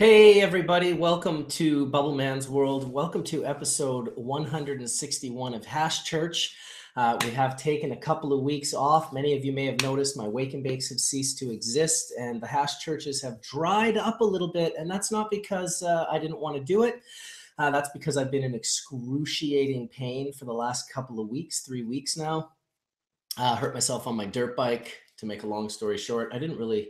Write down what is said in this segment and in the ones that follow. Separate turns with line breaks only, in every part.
Hey everybody, welcome to Bubble Man's World. Welcome to episode 161 of Hash Church. We have taken a couple of weeks off. Many of you may have noticed my wake and bakes have ceased to exist and the Hash Churches have dried up a little bit, and that's not because I didn't want to do it. That's because I've been in excruciating pain for the last couple of weeks, 3 weeks now. Hurt myself on my dirt bike. To make a long story short, I didn't really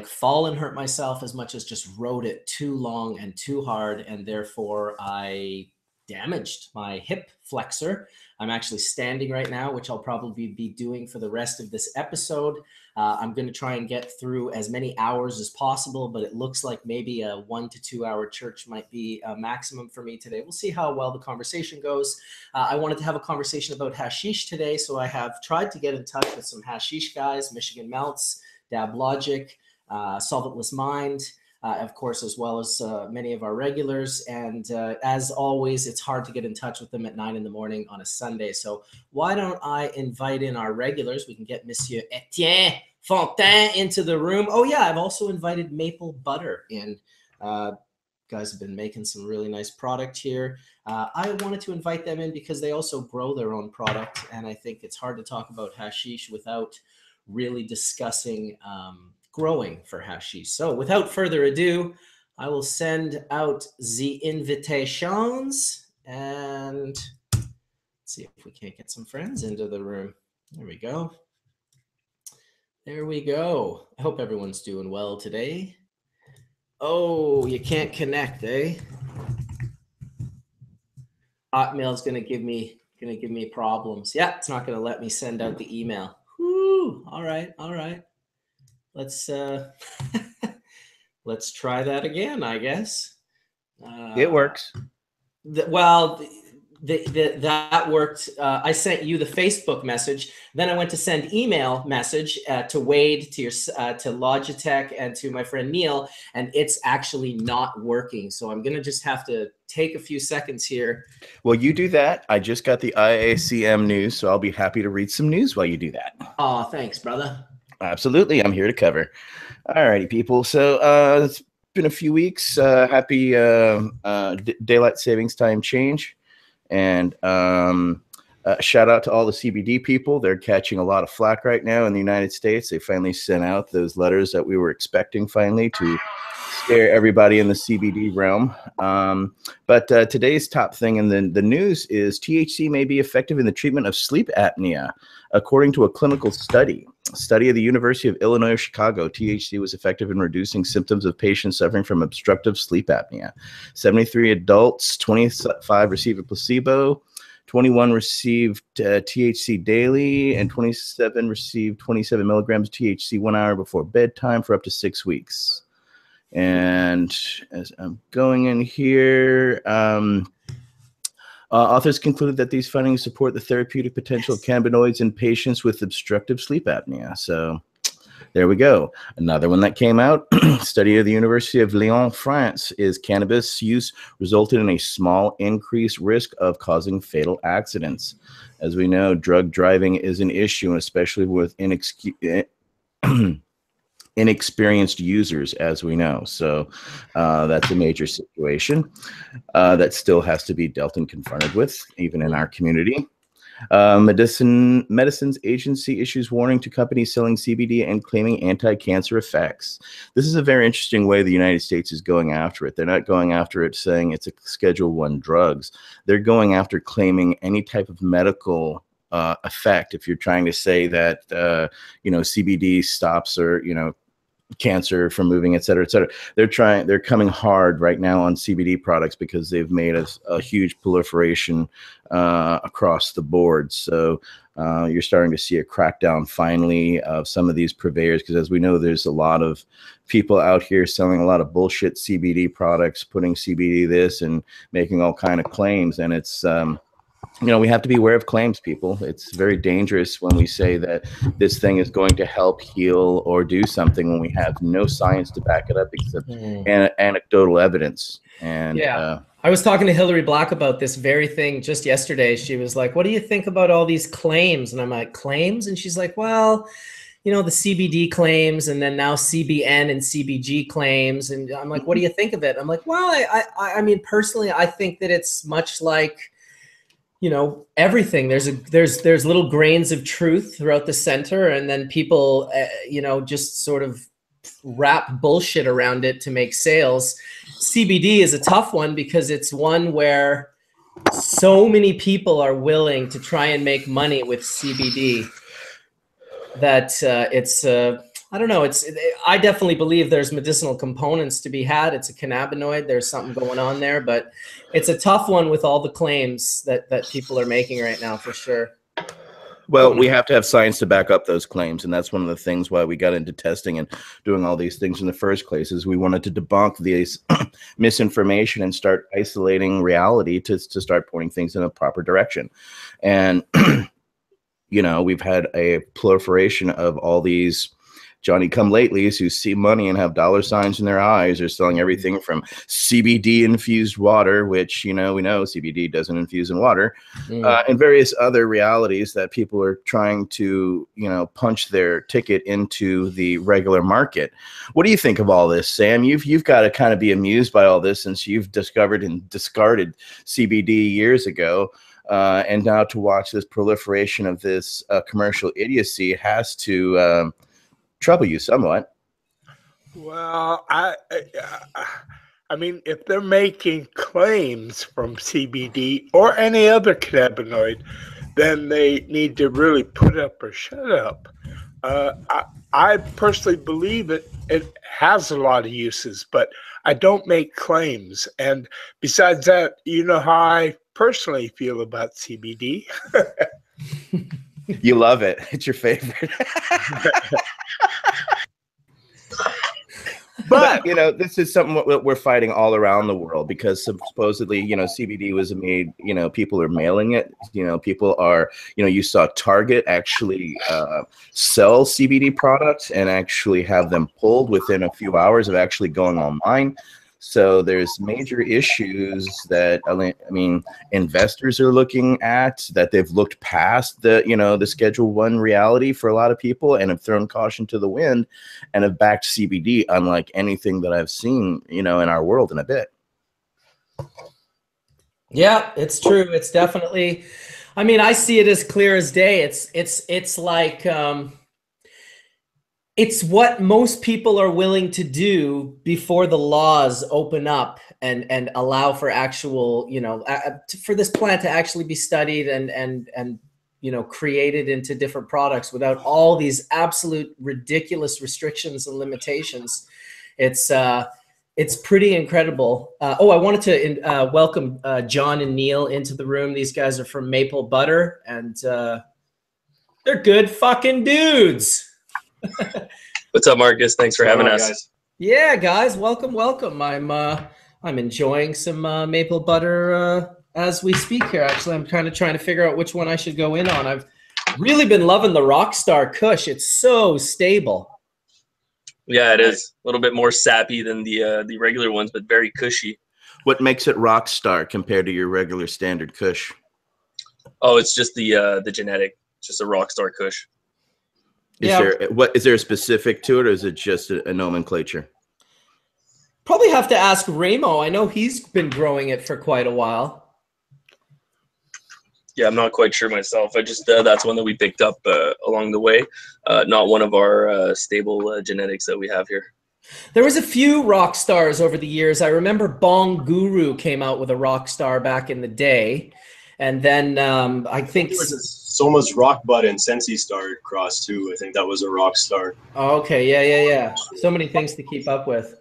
fall and hurt myself as much as just rode it too long and too hard, and therefore I damaged my hip flexor. I'm actually standing right now, which I'll probably be doing for the rest of this episode. I'm going to try and get through as many hours as possible, but it looks like maybe a 1 to 2 hour church might be a maximum for me today. We'll see how well the conversation goes. I wanted to have a conversation about hashish today, so I have tried to get in touch with some hashish guys, Michigan Melts, Dab Logic, Solventless Mind, of course, as well as many of our regulars. And as always, it's hard to get in touch with them at 9 in the morning on a Sunday. So why don't I invite in our regulars? We can get Monsieur Etienne Fontan into the room. Oh yeah, I've also invited Maple Butter in. Guys have been making some really nice product here. I wanted to invite them in because they also grow their own product. And I think it's hard to talk about hashish without really discussing growing for hashish. So without further ado, I will send out the invitations and let's see if we can't get some friends into the room. There we go. There we go. I hope everyone's doing well today. Oh, you can't connect, eh? Hotmail's gonna give me problems. Yeah, it's not gonna let me send out the email. Whoo! All right. Let's let's try that again, I guess.
It works.
That worked. I sent you the Facebook message. Then I went to send email message to Wade, to Logitech, and to my friend Neil, and it's actually not working. So I'm gonna just have to take a few seconds here.
Well, you do that. I just got the IACM news, so I'll be happy to read some news while you do that.
Oh, thanks, brother.
Absolutely. I'm here to cover. All righty, people. So it's been a few weeks. Happy daylight savings time change. And shout out to all the CBD people. They're catching a lot of flack right now in the United States. They finally sent out those letters that we were expecting finally to scare everybody in the CBD realm. But today's top thing in the news is THC may be effective in the treatment of sleep apnea. According to a clinical study of the University of Illinois Chicago, THC was effective in reducing symptoms of patients suffering from obstructive sleep apnea. 73 adults, 25 received a placebo, 21 received THC daily, and 27 received 27 milligrams of THC 1 hour before bedtime for up to 6 weeks. And as I'm going in here, authors concluded that these findings support the therapeutic potential of cannabinoids in patients with obstructive sleep apnea. So there we go. Another one that came out, study of the University of Lyon, France, is cannabis use resulted in a small increased risk of causing fatal accidents. As we know, drug driving is an issue, especially with inexperienced users, as we know. So that's a major situation that still has to be dealt and confronted with, even in our community. Medicines Agency issues warning to companies selling CBD and claiming anti-cancer effects. This is a very interesting way the United States is going after it. They're not going after it saying it's a Schedule I drugs. They're going after claiming any type of medical effect. If you're trying to say that, CBD stops or, cancer from moving, et cetera, et cetera. They're coming hard right now on CBD products because they've made a huge proliferation across the board. So you're starting to see a crackdown finally of some of these purveyors, because as we know, there's a lot of people out here selling a lot of bullshit CBD products, putting CBD this and making all kind of claims. And it's, we have to be aware of claims, people. It's very dangerous when we say that this thing is going to help heal or do something when we have no science to back it up except anecdotal evidence. And
I was talking to Hillary Black about this very thing just yesterday. She was like, what do you think about all these claims? And I'm like, claims? And she's like, well, you know, the CBD claims, and then now CBN and CBG claims. And I'm like, what do you think of it? I'm like, well, I mean, personally, I think that it's much like, you know, everything. There's little grains of truth throughout the center, and then people, you know, just sort of wrap bullshit around it to make sales. CBD is a tough one because it's one where so many people are willing to try and make money with CBD that it's I don't know. I definitely believe there's medicinal components to be had. It's a cannabinoid. There's something going on there, but it's a tough one with all the claims that people are making right now, for sure.
Well, we have to have science to back up those claims, and that's one of the things why we got into testing and doing all these things in the first place. Is we wanted to debunk these misinformation and start isolating reality to start pointing things in a proper direction. And you know, we've had a proliferation of all these Johnny-come-latelys who see money and have dollar signs in their eyes. They're selling everything from CBD infused water, which, you know, we know CBD doesn't infuse in water, and various other realities that people are trying to, you know, punch their ticket into the regular market. What do you think of all this, Sam? You've got to kind of be amused by all this since you've discovered and discarded CBD years ago. And now to watch this proliferation of this commercial idiocy has to trouble you somewhat.
Well, I mean, if they're making claims from CBD or any other cannabinoid, then they need to really put up or shut up. I personally believe it has a lot of uses, but I don't make claims. And besides that, you know how I personally feel about CBD.
You love it. It's your favorite. But, you know, this is something we're fighting all around the world because supposedly, you know, CBD was made, you know, people are mailing it. You know, people are, you know, you saw Target actually sell CBD products and actually have them pulled within a few hours of actually going online. So there's major issues that, I mean, investors are looking at, that they've looked past the, you know, the Schedule I reality for a lot of people and have thrown caution to the wind and have backed CBD unlike anything that I've seen, you know, in our world in a bit.
Yeah, it's true. It's definitely, I mean, I see it as clear as day. It's like, it's what most people are willing to do before the laws open up and allow for actual, you know, for this plant to actually be studied and you know, created into different products without all these absolute ridiculous restrictions and limitations. It's pretty incredible. Oh, I wanted to welcome John and Neil into the room. These guys are from Maple Butter, and they're good fucking dudes.
What's up, Marcus? Thanks for having us.
Guys?
Yeah, guys, welcome. I'm enjoying some maple butter as we speak here. Actually, I'm kind of trying to figure out which one I should go in on. I've really been loving the Rockstar Kush. It's so stable.
Yeah, it is a little bit more sappy than the regular ones, but very cushy.
What makes it Rockstar compared to your regular standard Kush?
Oh, it's just the genetic, it's just a Rockstar Kush.
Is there a specific to it, or is it just a nomenclature?
Probably have to ask Ramo. I know he's been growing it for quite a while.
Yeah, I'm not quite sure myself. I just that's one that we picked up along the way. Not one of our stable genetics that we have here.
There was a few rock stars over the years. I remember Bong Guru came out with a rock star back in the day. And then I think
Soma's Rock Bud and Sensi Star cross too. I think that was a rock star.
Oh, okay, yeah. So many things to keep up with.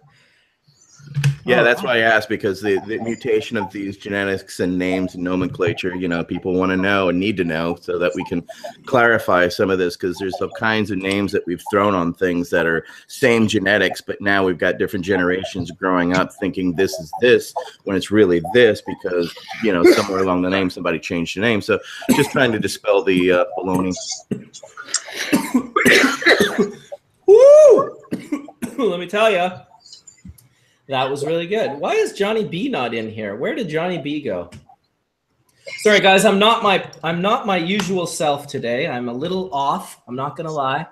Yeah, that's why I asked, because the mutation of these genetics and names and nomenclature, you know, people want to know and need to know so that we can clarify some of this, because there's all kinds of names that we've thrown on things that are same genetics, but now we've got different generations growing up thinking this is this when it's really this, because, you know, somewhere along the name somebody changed the name. So just trying to dispel the baloney.
Woo! Let me tell you. That was really good. Why is Johnny B not in here? Where did Johnny B go? Sorry, guys. I'm not my usual self today. I'm a little off. I'm not gonna lie.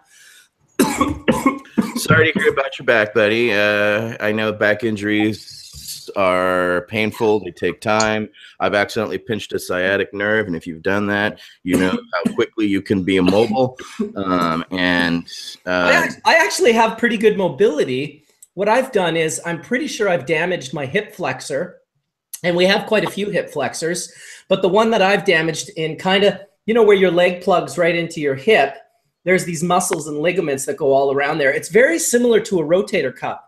sorry to hear about your back, buddy. I know back injuries are painful. They take time. I've accidentally pinched a sciatic nerve, and if you've done that, you know how quickly you can be immobile.
I actually have pretty good mobility. What I've done is I'm pretty sure I've damaged my hip flexor, and we have quite a few hip flexors, but the one that I've damaged in kind of, you know, where your leg plugs right into your hip, there's these muscles and ligaments that go all around there. It's very similar to a rotator cuff,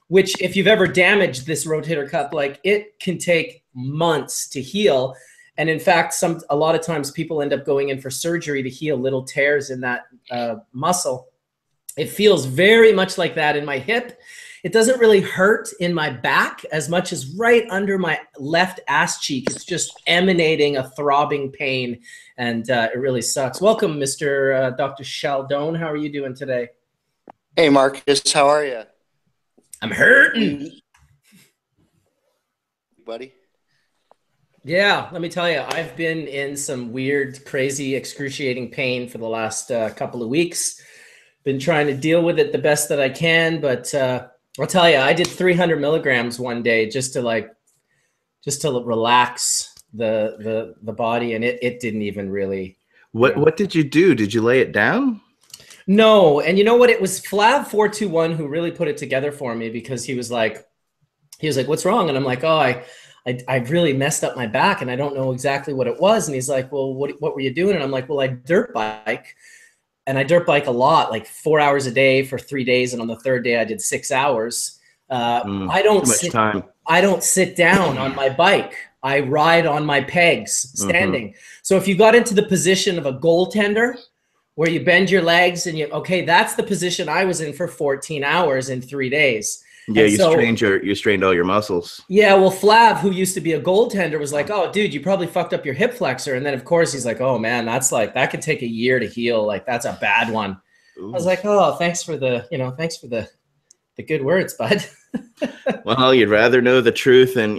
which if you've ever damaged this rotator cuff, like it can take months to heal. And in fact, a lot of times people end up going in for surgery to heal little tears in that muscle. It feels very much like that in my hip. It doesn't really hurt in my back as much as right under my left ass cheek. It's just emanating a throbbing pain, and it really sucks. Welcome, Mr. Dr. Scialdone. How are you doing today?
Hey, Marcus. How are you?
I'm hurting.
Buddy?
Yeah, let me tell you, I've been in some weird, crazy, excruciating pain for the last couple of weeks. Been trying to deal with it the best that I can, but I'll tell you, I did 300 milligrams one day just to relax the body, and it didn't even really.
What did you do? Did you lay it down?
No, and you know what? It was Flav 421 who really put it together for me, because he was like, "What's wrong?" And I'm like, "Oh, I really messed up my back, and I don't know exactly what it was." And he's like, "Well, what were you doing?" And I'm like, "Well, I dirt bike." And I dirt bike a lot, like 4 hours a day for 3 days. And on the third day, I did 6 hours. I don't sit down on my bike. I ride on my pegs standing. So if you got into the position of a goaltender where you bend your legs and that's the position I was in for 14 hours in 3 days.
Yeah, you strained all your muscles.
Yeah, well, Flav, who used to be a goaltender, was like, "Oh, dude, you probably fucked up your hip flexor." And then, of course, he's like, "Oh man, that could take a year to heal. Like, that's a bad one." Ooh. I was like, "Oh, thanks for the good words, bud."
Well, you'd rather know the truth, and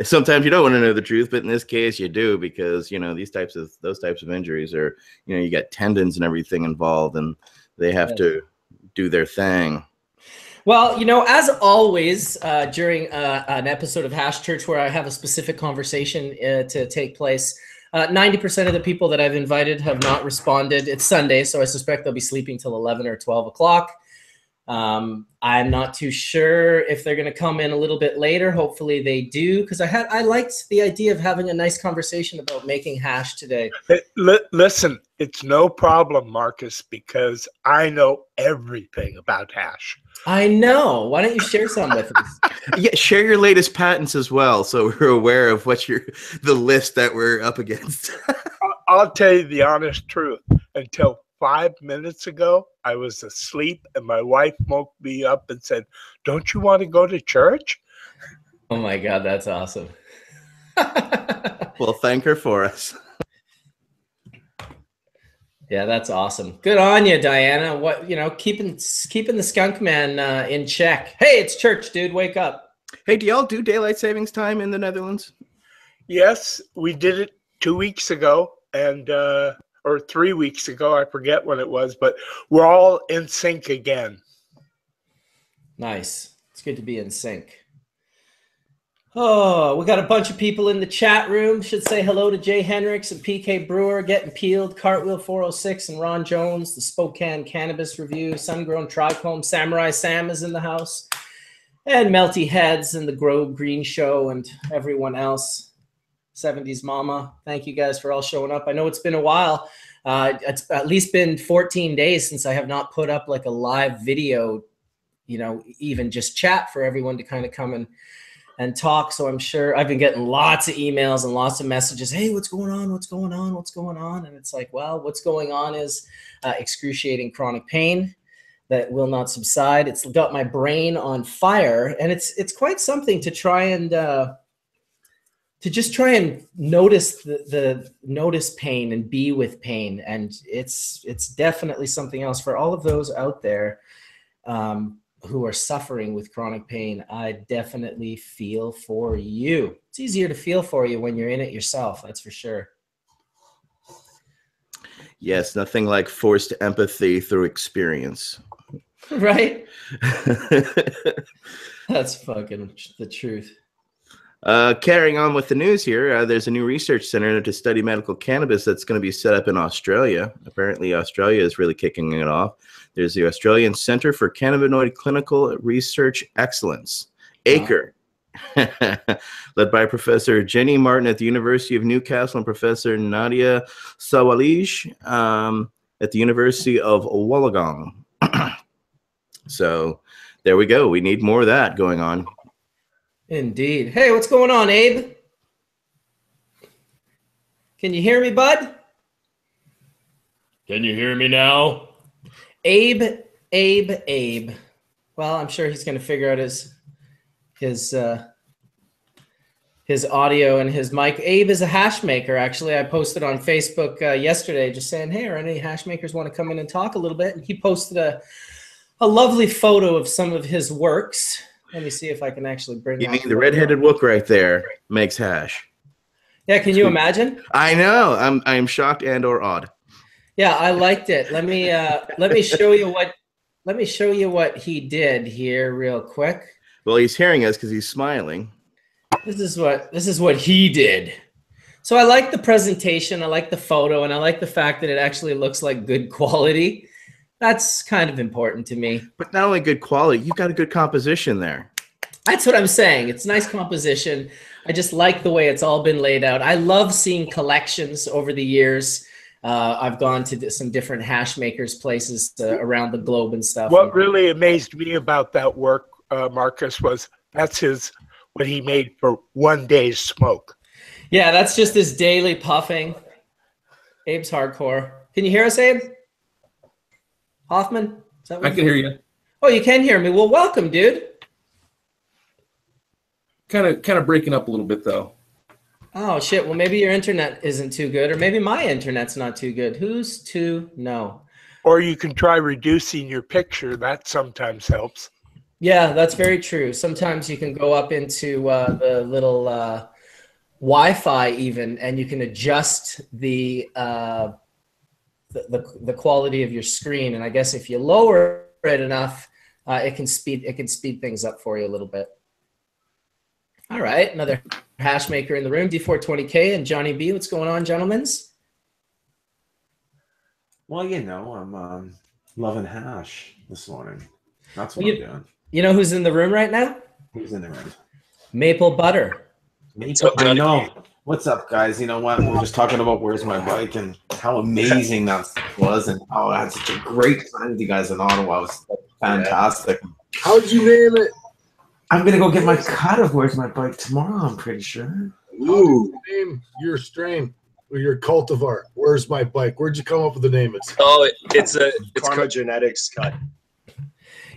sometimes you don't want to know the truth, but in this case, you do, because those types of injuries are, you got tendons and everything involved, and they have to do their thing.
Well, as always, during an episode of Hash Church where I have a specific conversation to take place, 90% of the people that I've invited have not responded. It's Sunday, so I suspect they'll be sleeping till 11 or 12 o'clock. I'm not too sure if they're going to come in a little bit later. Hopefully they do, because I liked the idea of having a nice conversation about making hash today.
Hey, listen, it's no problem, Marcus, because I know everything about hash.
I know. Why don't you share some with us?
Yeah, share your latest patents as well, so we're aware of the list that we're up against.
I'll tell you the honest truth. Until 5 minutes ago, I was asleep, and my wife woke me up and said, "Don't you want to go to church?"
Oh my God, that's awesome.
Well, thank her for us.
Yeah, that's awesome. Good on you, Diana. Keeping the skunk man in check. Hey, it's church, dude. Wake up.
Hey, do y'all do daylight savings time in the Netherlands?
Yes, we did it 2 weeks ago, or 3 weeks ago. I forget when it was, but we're all in sync again.
Nice. It's good to be in sync. Oh, we got a bunch of people in the chat room. Should say hello to Jay Hendricks and PK Brewer, Getting Peeled, Cartwheel 406, and Ron Jones, the Spokane Cannabis Review, Sungrown Trichome, Samurai Sam is in the house, and Melty Heads and the Grove Green Show, and everyone else. 70s Mama, thank you guys for all showing up. I know it's been a while. It's at least been 14 days since I have not put up like a live video, even just chat for everyone to kind of come and talk. So I'm sure I've been getting lots of emails and lots of messages. Hey, what's going on? What's going on? What's going on? And it's like, well, what's going on is excruciating chronic pain that will not subside. It's got my brain on fire, and it's quite something to try and notice notice pain and be with pain. And it's definitely something else for all of those out there who are suffering with chronic pain. I definitely feel for you. It's easier to feel for you when you're in it yourself. That's for sure.
Yes, nothing like forced empathy through experience.
Right? That's fucking the truth.
Carrying on with the news here, there's a new research center to study medical cannabis that's going to be set up in Australia. Apparently, Australia is really kicking it off. There's the Australian Centre for Cannabinoid Clinical Research Excellence, ACRE, led by Professor Jenny Martin at the University of Newcastle and Professor Nadia Sawalij at the University of Wollongong. So there we go. We need more of that going on.
Indeed. Hey, what's going on, Abe? Can you hear me, bud? Can you hear me now? Abe. Well, I'm sure he's going to figure out his audio and his mic. Abe is a hash maker, actually. I posted on Facebook yesterday just saying, hey, are any hash makers want to come in and talk a little bit? And he posted a lovely photo of some of his works. Let me see if I can actually bring
You mean the red-headed wook right there makes hash.
Yeah, can you imagine?
I know. I'm shocked and or awed.
Yeah, I liked it. Let me show you what he did here real quick.
Well, he's hearing us because he's smiling.
This is what he did. So I like the presentation, I like the photo, and I like the fact that it actually looks like good quality. That's kind of important to me.
But not only good quality, you've got a good composition there.
That's what I'm saying. It's nice composition. I just like the way it's all been laid out. I love seeing collections over the years. I've gone to some different hash makers places around the globe and stuff.
What really amazed me about that work, Marcus, was that's what he made for one day's smoke.
Yeah, that's just his daily puffing. Abe's hardcore. Can you hear us, Abe? Hoffman? Is that what
I can hear you.
Oh, you can hear me. Well, welcome, dude.
Kind of breaking up a little bit though.
Oh shit. Well, maybe your internet isn't too good, or maybe my internet's not too good. Who's to know?
Or you can try reducing your picture. That sometimes helps.
Yeah, that's very true. Sometimes you can go up into the little Wi-Fi even, and you can adjust the quality of your screen. And I guess if you lower it enough, it can speed things up for you a little bit. All right, another hash maker in the room, D420K and Johnny B. What's going on, gentlemen?
Well, you know, I'm loving hash this morning. That's what I'm doing.
You know who's in the room right now?
Who's in the room?
Maple Butter.
I know. What's up, guys? You know what? We're just talking about where's my bike and how amazing that was, and oh, I had such a great time with you guys in Ottawa. It was fantastic.
How'd you name it?
I'm gonna go get my cut of where's my bike tomorrow. I'm pretty sure.
Ooh. Name your strain or your cultivar. Where's my bike? Where'd you come up with the name?
It's Karma Genetics cut.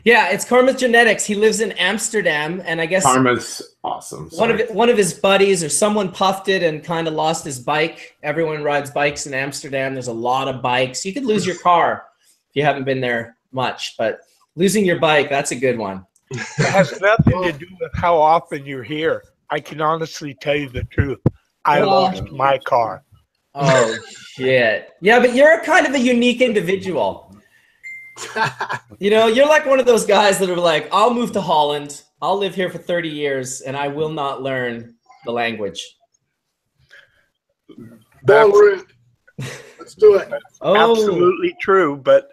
Yeah, it's Karma's Genetics. He lives in Amsterdam, and I guess
Karma's awesome.
One of his buddies or someone puffed it and kind of lost his bike. Everyone rides bikes in Amsterdam. There's a lot of bikes. You could lose your car if you haven't been there much, but losing your bike, that's a good one.
It has nothing to do with how often you're here. I can honestly tell you the truth. I lost my car.
Oh, shit. Yeah, but you're kind of a unique individual. You know, you're like one of those guys that are like, I'll move to Holland. I'll live here for 30 years, and I will not learn the language.
Let's do it.
Oh.
Absolutely true, but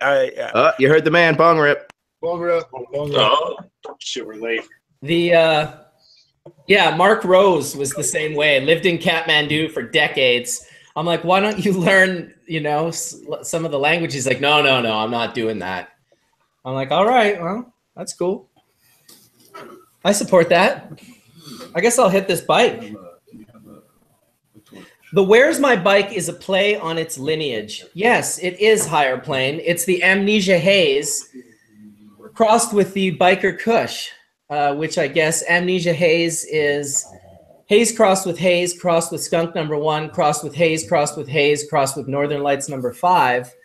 You heard the man, bong rip.
Bong rip.
Oh, shit, we're late.
Yeah, Mark Rose was the same way. Lived in Kathmandu for decades. I'm like, why don't you learn, you know, some of the language? He's like, no, I'm not doing that. I'm like, all right, well, that's cool. I support that. I guess I'll hit this bike. The Where's My Bike is a play on its lineage. Yes, it is higher plane. It's the Amnesia Haze crossed with the Biker Kush, which I guess Amnesia Haze is Haze crossed with Skunk number 1, crossed with Haze, crossed with Northern Lights number 5.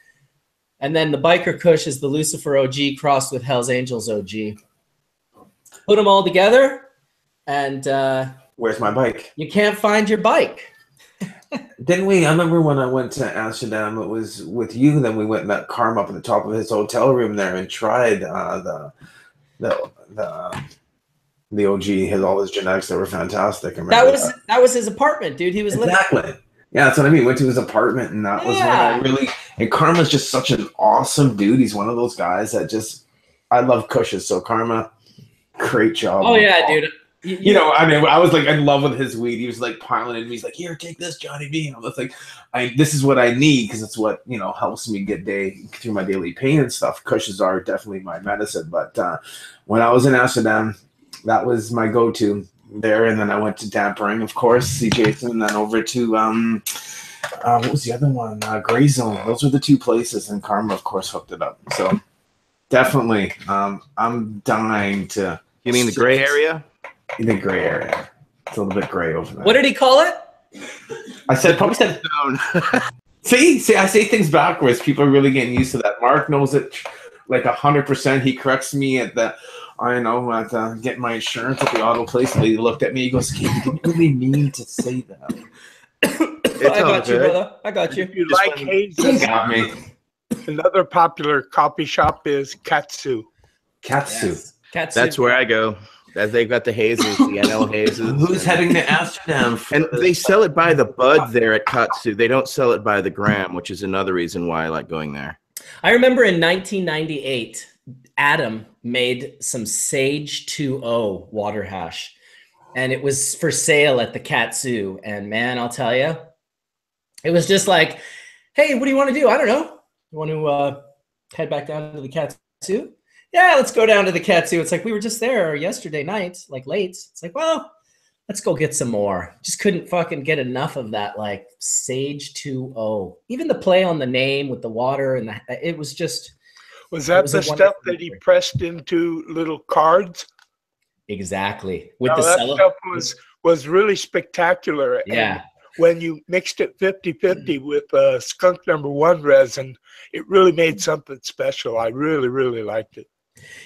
And then the Biker Kush is the Lucifer OG crossed with Hell's Angels OG. Put them all together, and
where's my bike?
You can't find your bike.
Didn't we? I remember when I went to Amsterdam, it was with you. Then we went and met Carm up at the top of his hotel room there and tried the OG. Had all his genetics that were fantastic. I remember
that was his apartment, dude. He was
exactly. Yeah, that's what I mean. Went to his apartment, and that was when I really. And Karma's just such an awesome dude. He's one of those guys that just. I love Cushes. So Karma, great job.
Oh yeah, dude.
You know, I mean, I was like in love with his weed. He was like piling it. He's like, "Here, take this, Johnny B." And I was like, this is what I need because it's what helps me get through my daily pain and stuff. Cushes are definitely my medicine. But when I was in Amsterdam, that was my go-to there. And then I went to Dampering, of course, see Jason, and then over to what was the other one? Gray Zone. Those were the two places, and Karma, of course, hooked it up. So definitely, I'm dying to.
You mean the gray area?
In the gray area. It's a little bit gray over there.
What did he call it?
I probably said zone. see, I say things backwards. People are really getting used to that. Mark knows it like 100%. He corrects me at getting my insurance at the auto place. And he looked at me. He goes, "Hey, you didn't really mean to say that."
I got you, brother. I got you.
If you like hazes,
got me.
Another popular coffee shop is Katsu.
Katsu.
Yes. Katsu.
That's where I go. As they've got the hazes, the NL hazes.
Who's heading to Amsterdam?
And they sell it by the bud there at Katsu. They don't sell it by the gram, which is another reason why I like going there.
I remember in 1998, Adam made some Sage 2.0 water hash, and it was for sale at the Katsu. And man, I'll tell you, it was just like, "Hey, what do you want to do? I don't know. You want to head back down to the Katsu? Yeah, let's go down to the Katsu." It's like, we were just there yesterday night, like late. It's like, well, let's go get some more. Just couldn't fucking get enough of that, like Sage 2.0. Even the play on the name with the water and it was just.
Was that the stuff that he pressed into little cards?
Exactly. With
that stuff was really spectacular.
Yeah.
And when you mixed it 50-50 with skunk #1 resin, it really made something special. I really, really liked it.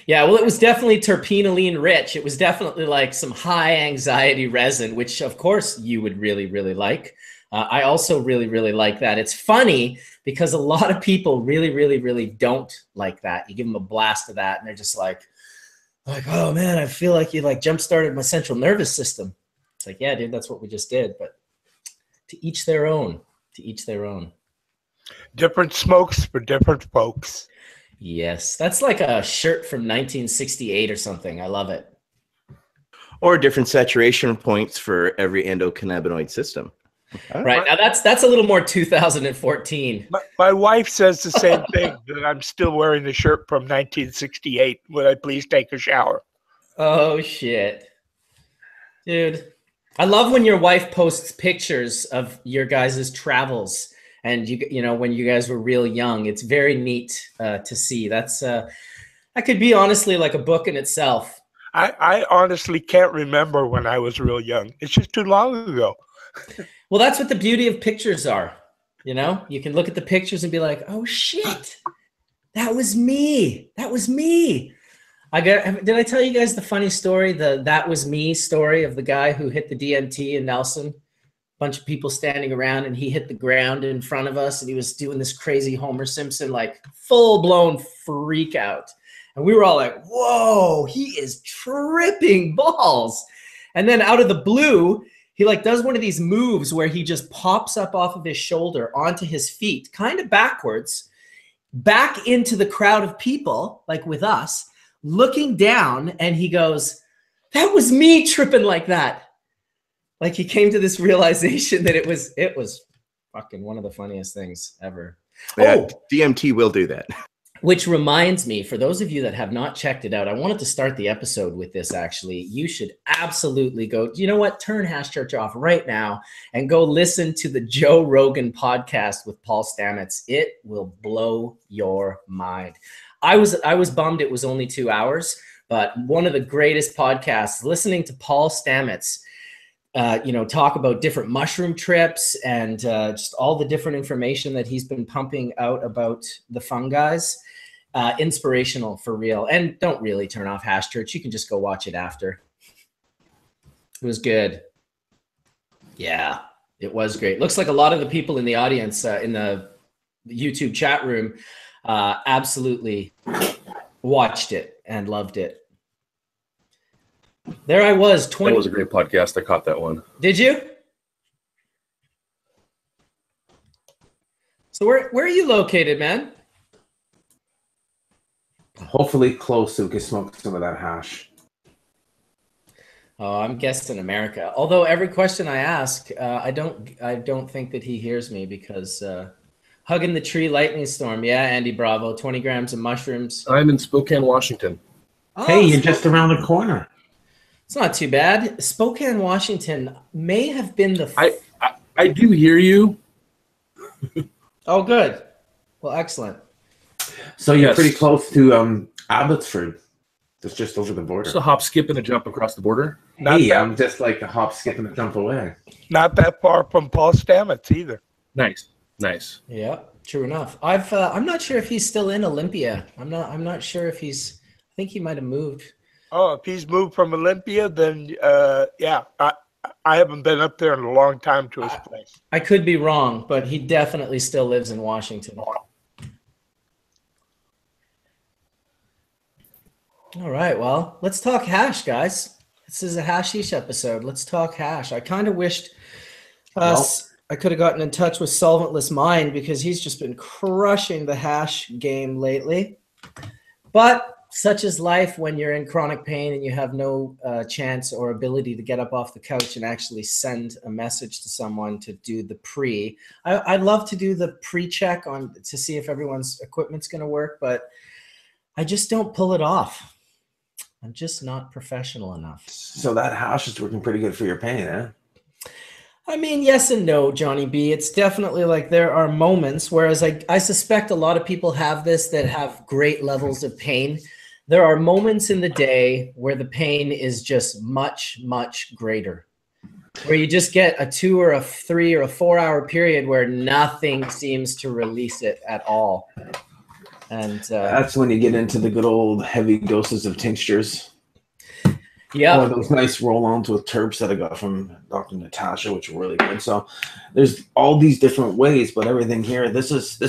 Yeah, well, it was definitely terpenoline rich. It was definitely like some high anxiety resin, which of course you would really, really like. I also really, really like that. It's funny because a lot of people really, really, really don't like that. You give them a blast of that and they're just like, "Oh man, I feel like you like jump-started my central nervous system." It's like, yeah, dude, that's what we just did. But to each their own, to each their own.
Different smokes for different folks.
Yes, that's like a shirt from 1968 or something. I love it.
Or different saturation points for every endocannabinoid system.
Right, now that's a little more 2014.
My wife says the same thing, that I'm still wearing the shirt from 1968. Would I please take a shower?
Oh, shit. Dude, I love when your wife posts pictures of your guys' travels and you know when you guys were real young. It's very neat to see. That's that could be honestly like a book in itself.
I honestly can't remember when I was real young. It's just too long ago.
Well, that's what the beauty of pictures are. You know, you can look at the pictures and be like, "Oh shit, that was me. That was me." Did I tell you guys the funny story, the "that was me" story of the guy who hit the DMT in Nelson? Bunch of people standing around and he hit the ground in front of us and he was doing this crazy Homer Simpson, like full-blown freak out. And we were all like, "Whoa, he is tripping balls." And then out of the blue, he like does one of these moves where he just pops up off of his shoulder onto his feet, kind of backwards, back into the crowd of people, like with us, looking down, and he goes, "That was me tripping like that." Like he came to this realization that it was fucking one of the funniest things ever.
Yeah, DMT will do that.
Which reminds me, for those of you that have not checked it out, I wanted to start the episode with this actually. You should absolutely go, you know what, turn Hash Church off right now and go listen to the Joe Rogan podcast with Paul Stamets. It will blow your mind. I was bummed it was only 2 hours, but one of the greatest podcasts, listening to Paul Stamets, talk about different mushroom trips and just all the different information that he's been pumping out about the fungi's. Inspirational for real. And don't really turn off Hash Church. You can just go watch it after. It was good. Yeah. It was great. Looks like a lot of the people in the audience in the YouTube chat room absolutely watched it and loved it. There I was.
That was a great podcast. I caught that one.
Did you? So where are you located, man?
Hopefully close so we can smoke some of that hash.
Oh, I'm guessing America. Although every question I ask, I don't think that he hears me because hugging the tree lightning storm. Yeah, Andy Bravo, 20 grams of mushrooms.
I'm in Spokane, Washington.
Oh,
Hey, you're just around the corner.
It's not too bad. Spokane, Washington may have been the.
I do hear you.
Oh, good. Well, excellent.
So you're
Yes.
pretty close to Abbotsford. That's just over the border.
Just a hop, skip, and a jump across the border.
Hey, I'm just like a hop, skip, and a jump away.
Not that far from Paul Stamets either.
Nice, nice.
Yeah, true enough. I'm not sure if he's still in Olympia. I'm not sure if he's. I think he might have moved.
Oh, if he's moved from Olympia, then yeah, I haven't been up there in a long time to his place.
I could be wrong, but he definitely still lives in Washington. All right, well, let's talk hash, guys. This is a hashish episode. Let's talk hash. I kind of wished I could have gotten in touch with Solventless Mind because he's just been crushing the hash game lately. But such is life when you're in chronic pain and you have no chance or ability to get up off the couch and actually send a message to someone to do the pre. I'd love to do the pre-check on to see if everyone's equipment's going to work, but I just don't pull it off. I'm just not professional enough.
So that hash is working pretty good for your pain, eh?
I mean, yes and no, Johnny B. It's definitely like there are moments, whereas I suspect a lot of people have this that have great levels of pain. There are moments in the day where the pain is just much, much greater, where you just get a 2 or a 3 or a 4 hour period where nothing seems to release it at all. And
that's when you get into the good old heavy doses of tinctures.
Yeah,
or those nice roll-ons with terps that I got from Dr. Natasha, which were really good. So there's all these different ways, but everything here, this is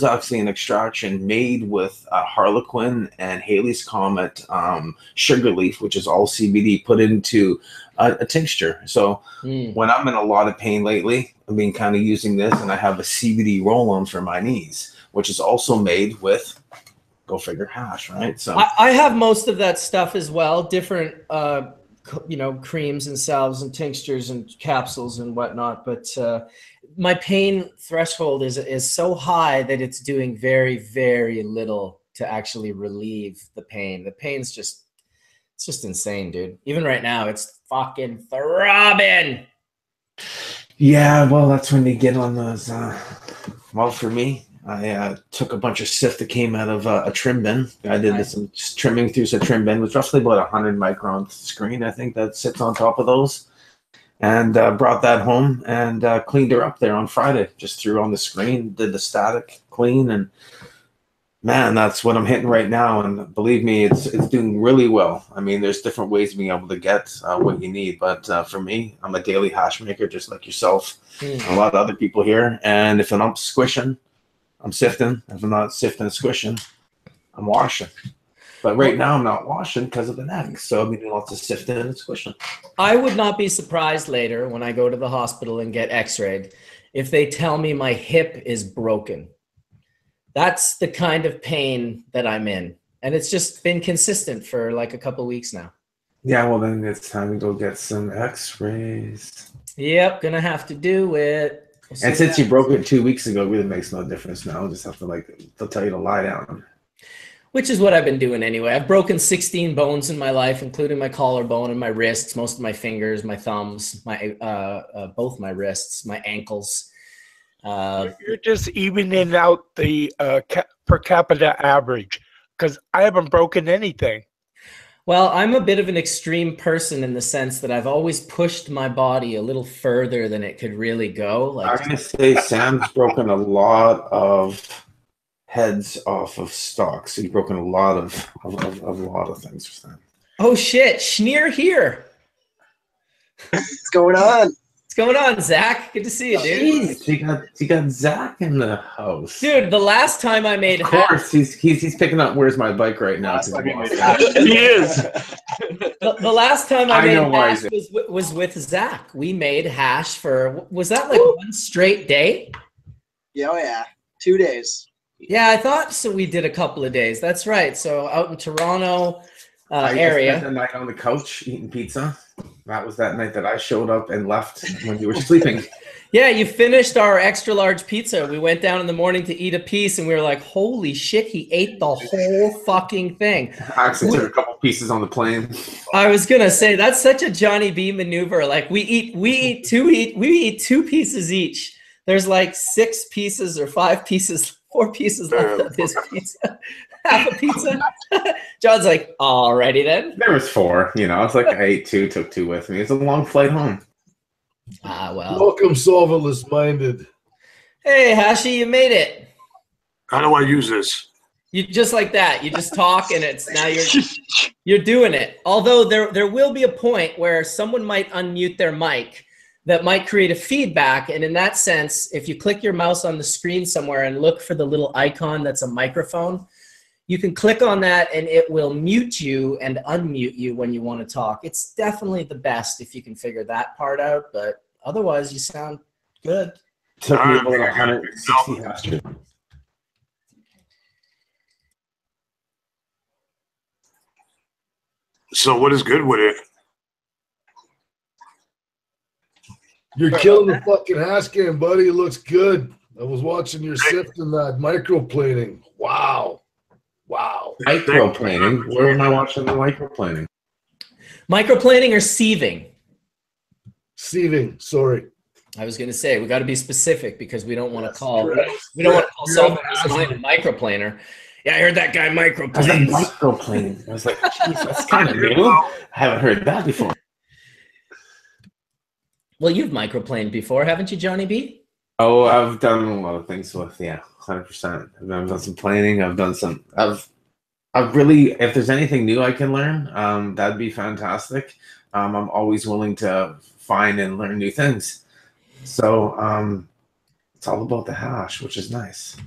actually an extraction made with Harlequin and Haley's Comet sugar leaf, which is all CBD, put into a tincture. So when I'm in a lot of pain lately, I've been kind of using this, and I have a CBD roll-on for my knees, which is also made with, go figure, hash, right? So
I have most of that stuff as well, different creams and salves and tinctures and capsules and whatnot, but my pain threshold is so high that it's doing very, very little to actually relieve the pain. The pain's just insane, dude. Even right now, it's fucking throbbing.
yeah, well, that's when you get on those well, for me, I took a bunch of sift that came out of a trim bin. I did some trimming through some trim bin with roughly about 100 micron screen, I think, that sits on top of those. And brought that home and cleaned her up there on Friday. Just threw on the screen, did the static clean, and man, that's what I'm hitting right now. And believe me, it's doing really well. I mean, there's different ways of being able to get what you need. But for me, I'm a daily hash maker, just like yourself, and a lot of other people here. And if I'm not squishing, I'm sifting. If I'm not sifting and squishing, I'm washing. But right now I'm not washing because of the neck. So I'm doing lots of sifting and squishing.
I would not be surprised later when I go to the hospital and get x-rayed if they tell me my hip is broken. That's the kind of pain that I'm in. And it's just been consistent for like a couple of weeks now.
Yeah, well, then it's time to go get some x-rays.
Yep, gonna have to do it.
And since you broke it 2 weeks ago, it really makes no difference now. I'll just have to they'll tell you to lie down.
Which is what I've been doing anyway. I've broken 16 bones in my life, including my collarbone and my wrists, most of my fingers, my thumbs, my both my wrists, my ankles.
You're just evening out the per capita average, because I haven't broken anything.
Well, I'm a bit of an extreme person in the sense that I've always pushed my body a little further than it could really go.
I'm going to say Sam's broken a lot of heads off of stocks. He's broken a lot of things for Sam.
Oh shit, Schneer here.
What's going on?
What's going on, Zach? Good to see you, dude.
Jeez, you got Zach in the house.
Dude, the last time I made
Of course, he's picking up Where's My Bike right now.
Last time you made
He is.
the last time I
I know
made
why
hash was with Zach. We made hash for, was that like one straight day?
Yeah, oh yeah. 2 days.
Yeah, I thought so. We did a couple of days. That's right. So out in Toronto
I
area.
spent the night on the couch eating pizza. That was that night that I showed up and left when you were sleeping.
Yeah, you finished our extra large pizza. We went down in the morning to eat a piece, and we were like, "Holy shit, he ate the whole fucking thing."
I actually took a couple pieces on the plane.
I was gonna say that's such a Johnny B maneuver. Like we eat two pieces each. There's like 6 pieces or 5 pieces, 4 pieces left of this pizza. Half a pizza. John's like, alrighty then.
There was 4, you know. It's like I ate 2, took 2 with me. It's a long flight home.
Ah, well.
Welcome, solventless minded.
Hey, Hashi, you made it.
How do I use this?
You just like that. You just talk, and it's now you're doing it. Although there will be a point where someone might unmute their mic that might create a feedback. And in that sense, if you click your mouse on the screen somewhere and look for the little icon that's a microphone, you can click on that and it will mute you and unmute you when you want to talk. It's definitely the best if you can figure that part out, but otherwise you sound good.
Took me about 160 hash.
So what is good with it?
You're killing the fucking hash game, buddy. It looks good. I was watching your sifting that microplaning. Wow. Wow.
Microplaning? Where am I watching the microplaning?
Microplaning or sieving?
Sieving, sorry.
I was going to say, we got to be specific because we don't want to call,
Solventless
a microplaner. Yeah, I heard that guy
I was like,
microplanes.
microplaning. I was like, geez, that's kind of new. I haven't heard that before.
Well, you've microplaned before, haven't you, Johnny B?
Oh, I've done a lot of things with, 100%. I've done some planning. I've done some. I've really, if there's anything new I can learn, that'd be fantastic. I'm always willing to find and learn new things. So it's all about the hash, which is nice.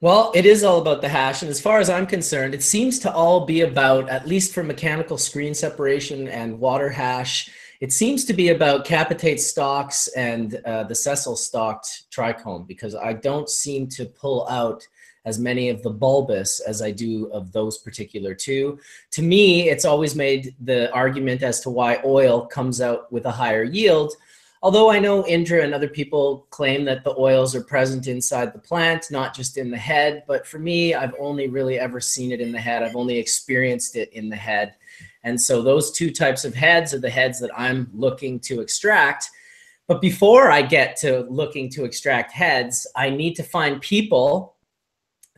Well, it is all about the hash. And as far as I'm concerned, it seems to all be about, at least for mechanical screen separation and water hash, it seems to be about capitate stocks and the sessile stocked trichome, because I don't seem to pull out as many of the bulbous as I do of those particular two. To me, it's always made the argument as to why oil comes out with a higher yield. Although I know Indra and other people claim that the oils are present inside the plant, not just in the head. But for me, I've only really ever seen it in the head. I've only experienced it in the head. And so those 2 types of heads are the heads that I'm looking to extract. But before I get to looking to extract heads, I need to find people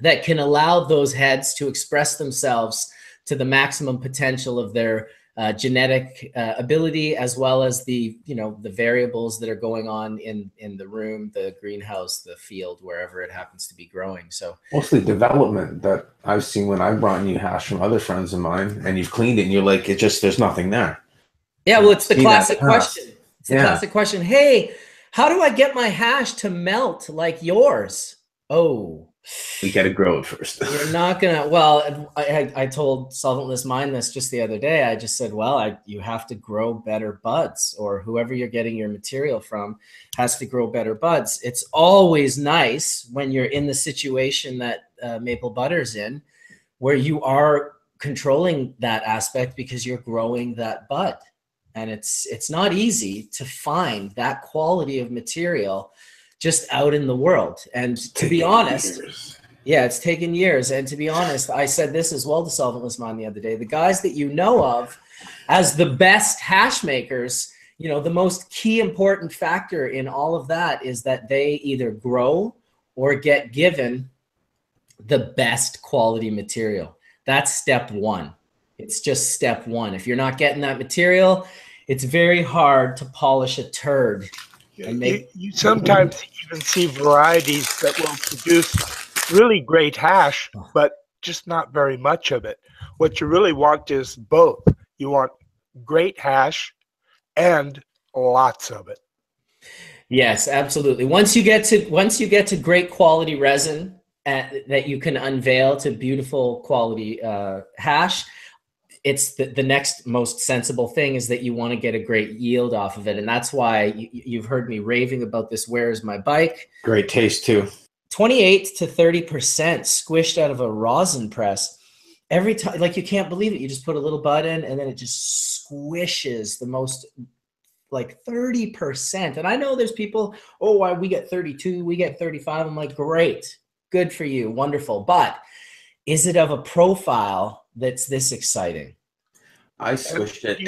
that can allow those heads to express themselves to the maximum potential of their genetic ability, as well as the variables that are going on in the room, the greenhouse, the field, wherever it happens to be growing. So
mostly development that I've seen when I've brought you hash from other friends of mine, and you've cleaned it, and you're like, there's nothing there.
Yeah, well, it's the classic question. It's the classic question. Hey, how do I get my hash to melt like yours? Oh.
You got to grow it first.
You're not gonna. Well, I told Solventless Mind this just the other day. I just said, well, you have to grow better buds, or whoever you're getting your material from has to grow better buds. It's always nice when you're in the situation that Maple Butter's in, where you are controlling that aspect because you're growing that bud, and it's not easy to find that quality of material just out in the world. And to be honest, yeah, it's taken years. And to be honest, I said this as well to Solventless Mind the other day. The guys that you know of as the best hash makers, the most key important factor in all of that is that they either grow or get given the best quality material. That's step 1. It's just step 1. If you're not getting that material, it's very hard to polish a turd. And
you sometimes even see varieties that will produce really great hash, but just not very much of it. What you really want is both. You want great hash and lots of it.
Yes, absolutely. Once you get to great quality resin that you can unveil to beautiful quality hash, it's the next most sensible thing is that you want to get a great yield off of it. And that's why you've heard me raving about this Where Is My Bike?
Great taste too.
28 to 30% squished out of a rosin press. Every time, like, you can't believe it. You just put a little bud in and then it just squishes the most, like 30%. And I know there's people, oh, why we get 32, we get 35. I'm like, great, good for you, wonderful. But is it of a profile that's this exciting?
I swished it.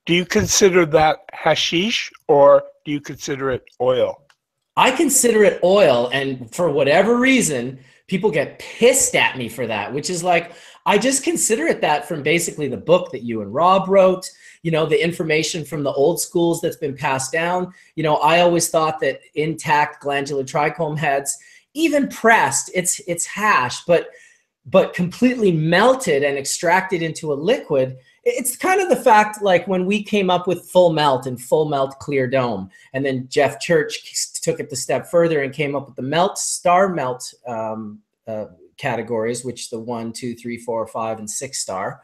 Do you consider that hashish, or do you consider it oil?
I consider it oil, and for whatever reason, people get pissed at me for that, which is like, I just consider it that from basically the book that you and Rob wrote, the information from the old schools that's been passed down. I always thought that intact glandular trichome heads, even pressed, it's hash, but completely melted and extracted into a liquid. It's kind of the fact, like when we came up with full melt and full melt clear dome, and then Jeff Church took it the step further and came up with the melt, star melt categories, which the 1, 2, 3, 4, 5, and 6 star.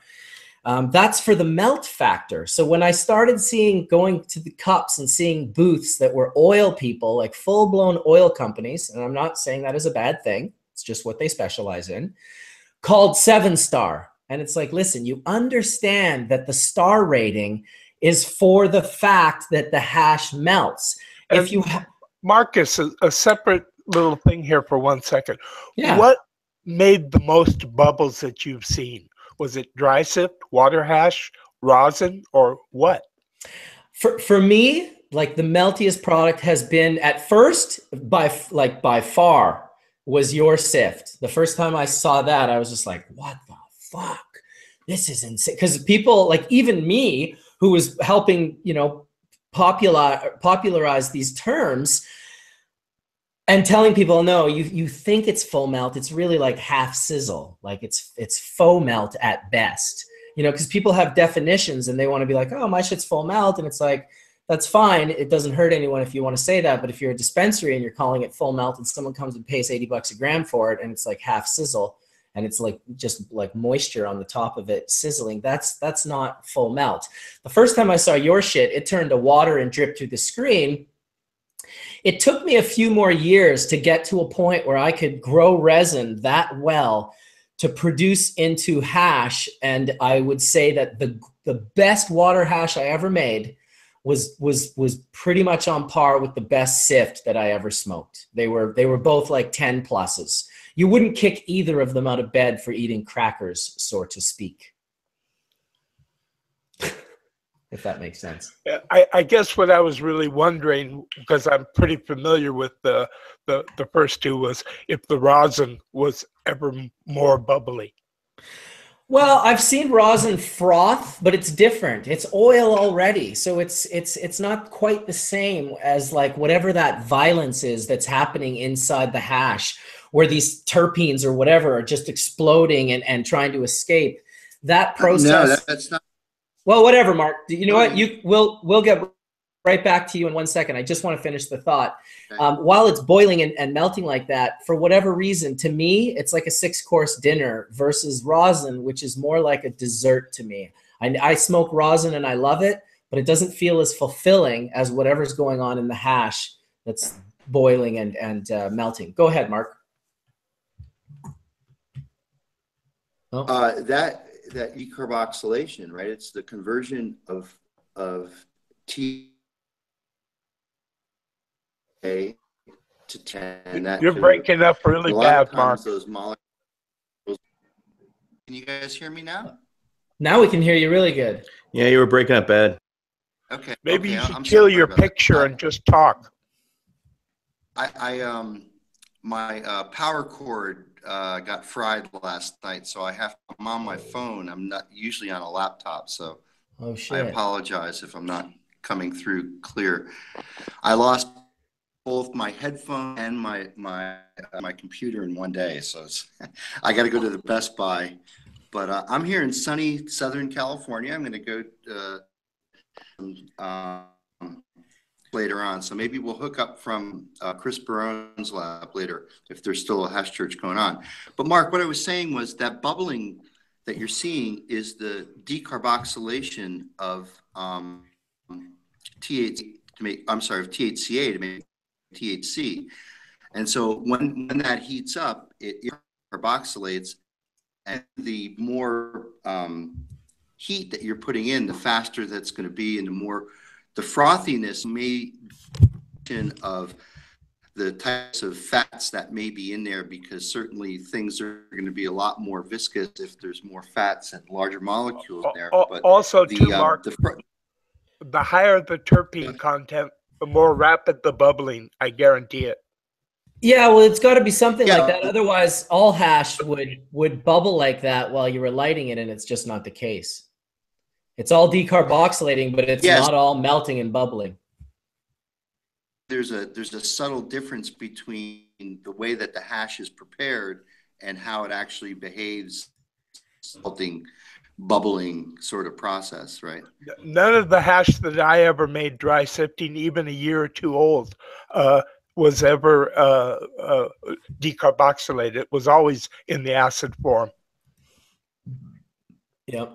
That's for the melt factor. So when I started going to the cups and seeing booths that were oil people, like full-blown oil companies, and I'm not saying that is a bad thing, it's just what they specialize in, called 7 star. And it's like, listen, you understand that the star rating is for the fact that the hash melts.
And
if you
Marcus, a separate little thing here for 1 second.
Yeah.
What made the most bubbles that you've seen? Was it dry sift, water hash, rosin, or what?
For me, like, the meltiest product has been, at first, by far, was your sift. The first time I saw that, I was just like, what the fuck? This is insane. Because people, like even me, who was helping, popularize these terms and telling people, no, you think it's full melt, it's really like half sizzle. Like it's faux melt at best. Because people have definitions and they want to be like, oh, my shit's full melt. And it's like, that's fine. It doesn't hurt anyone if you want to say that. But if you're a dispensary and you're calling it full melt and someone comes and pays $80 a gram for it and it's like half sizzle and it's like just like moisture on the top of it sizzling, that's not full melt. The first time I saw your shit, it turned to water and dripped through the screen. It took me a few more years to get to a point where I could grow resin that well to produce into hash. And I would say that the best water hash I ever made was pretty much on par with the best sift that I ever smoked. They were both like 10 pluses. You wouldn't kick either of them out of bed for eating crackers, so to speak. If that makes sense.
I guess what I was really wondering, because I'm pretty familiar with the first two, was if the rosin was ever more bubbly.
Well, I've seen rosin froth, but it's different. It's oil already, so it's not quite the same as like whatever that violence is that's happening inside the hash, where these terpenes or whatever are just exploding and trying to escape. That process.
No, that's not.
Well, whatever, Mark. You know what? We'll get right back to you in 1 second. I just want to finish the thought.
Okay.
While it's boiling and melting like that, for whatever reason, to me, it's like a 6-course dinner versus rosin, which is more like a dessert to me. I smoke rosin and I love it, but it doesn't feel as fulfilling as whatever's going on in the hash that's boiling and melting. Go ahead, Mark.
Oh. That decarboxylation, right? It's the conversion of T to 10. That
You're breaking up really bad, Mark.
Those molecules. Can you guys hear me now?
Now we can hear you really good.
Yeah, you were breaking up bad.
Okay.
Maybe
okay,
you should
I'm
kill
sorry
your
about that.
picture and just talk.
My power cord got fried last night, so I'm on my phone. I'm not usually on a laptop, so
Oh shit.
I apologize if I'm not coming through clear. I lost both my headphone and my computer in one day, so I got to go to the Best Buy. But I'm here in sunny Southern California. I'm going to go later on. So maybe we'll hook up from Chris Barone's lab later if there's still a hash church going on. But Mark, what I was saying was that bubbling that you're seeing is the decarboxylation of THCA to make THC. And so when that heats up, it carboxylates, and the more heat that you're putting in, the faster that's going to be, and the more the frothiness may of the types of fats that may be in there, because certainly things are going to be a lot more viscous if there's more fats and larger molecules there. But
also, Mark, the higher the terpene content, the more rapid the bubbling. I guarantee it.
Yeah, well, it's got to be something like that. Otherwise, all hash would bubble like that while you were lighting it, and it's just not the case. It's all decarboxylating, but it's not all melting and bubbling.
There's a subtle difference between the way that the hash is prepared and how it actually behaves, bubbling sort of process, right?
None of the hash that I ever made dry sifting, even a year or two old, was ever decarboxylated. It was always in the acid form.
Yep.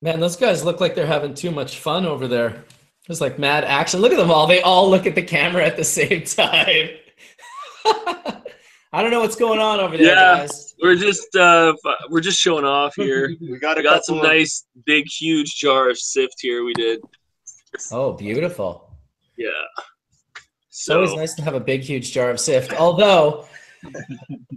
Man, those guys look like they're having too much fun over there. It's like mad action. Look at them all. They all look at the camera at the same time. I don't know what's going on over there, guys.
We're just showing off here. we got some nice, big, huge jar of sift here. We did.
Oh, beautiful.
Yeah.
It's always nice to have a big, huge jar of sift. Although,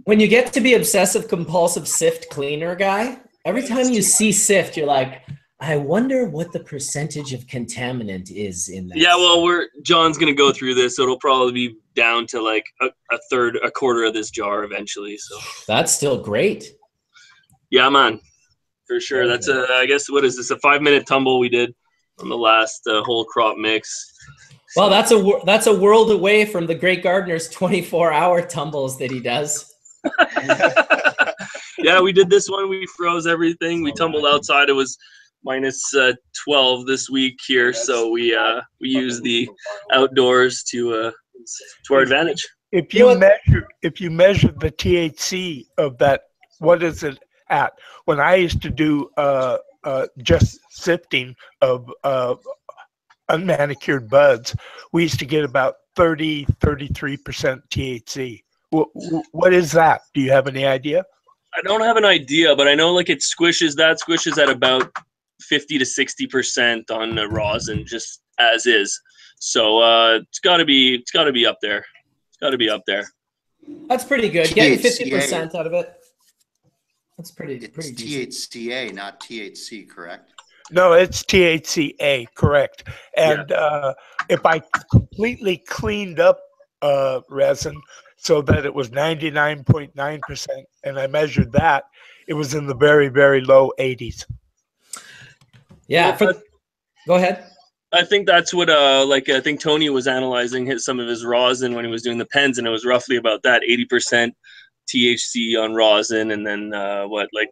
when you get to be obsessive compulsive sift cleaner guy, every time you see sift, you're like, I wonder what the percentage of contaminant is in that.
Yeah, well, John's gonna go through this, so it'll probably be down to like a quarter of this jar eventually. So
that's still great.
Yeah, man, for sure. That's I guess, what is this? A 5-minute tumble we did on the last whole crop mix.
Well, that's a world away from the Great Gardener's 24-hour tumbles that he does.
Yeah, we did this one. We froze everything. We tumbled outside. It was minus 12 this week here, so we use the outdoors to our advantage.
If you measure the THC of that, what is it at? When I used to do just sifting of unmanicured buds, we used to get about 33% THC. What is that? Do you have any idea?
I don't have an idea, but I know like it squishes at about 50 to 60% on rosin, just as is. So it's got to be up there. It's got to be up there.
That's pretty good. Getting 50% out of it. That's pretty
It's
decent.
THCA, not THC, correct?
No, it's THCA, correct. And if I completely cleaned up resin so that it was 99.9%, and I measured that, it was in the very, very low 80s.
Yeah. Go ahead.
I think that's what I think Tony was analyzing some of his rosin when he was doing the pens, and it was roughly about that 80% THC on rosin, and then 12%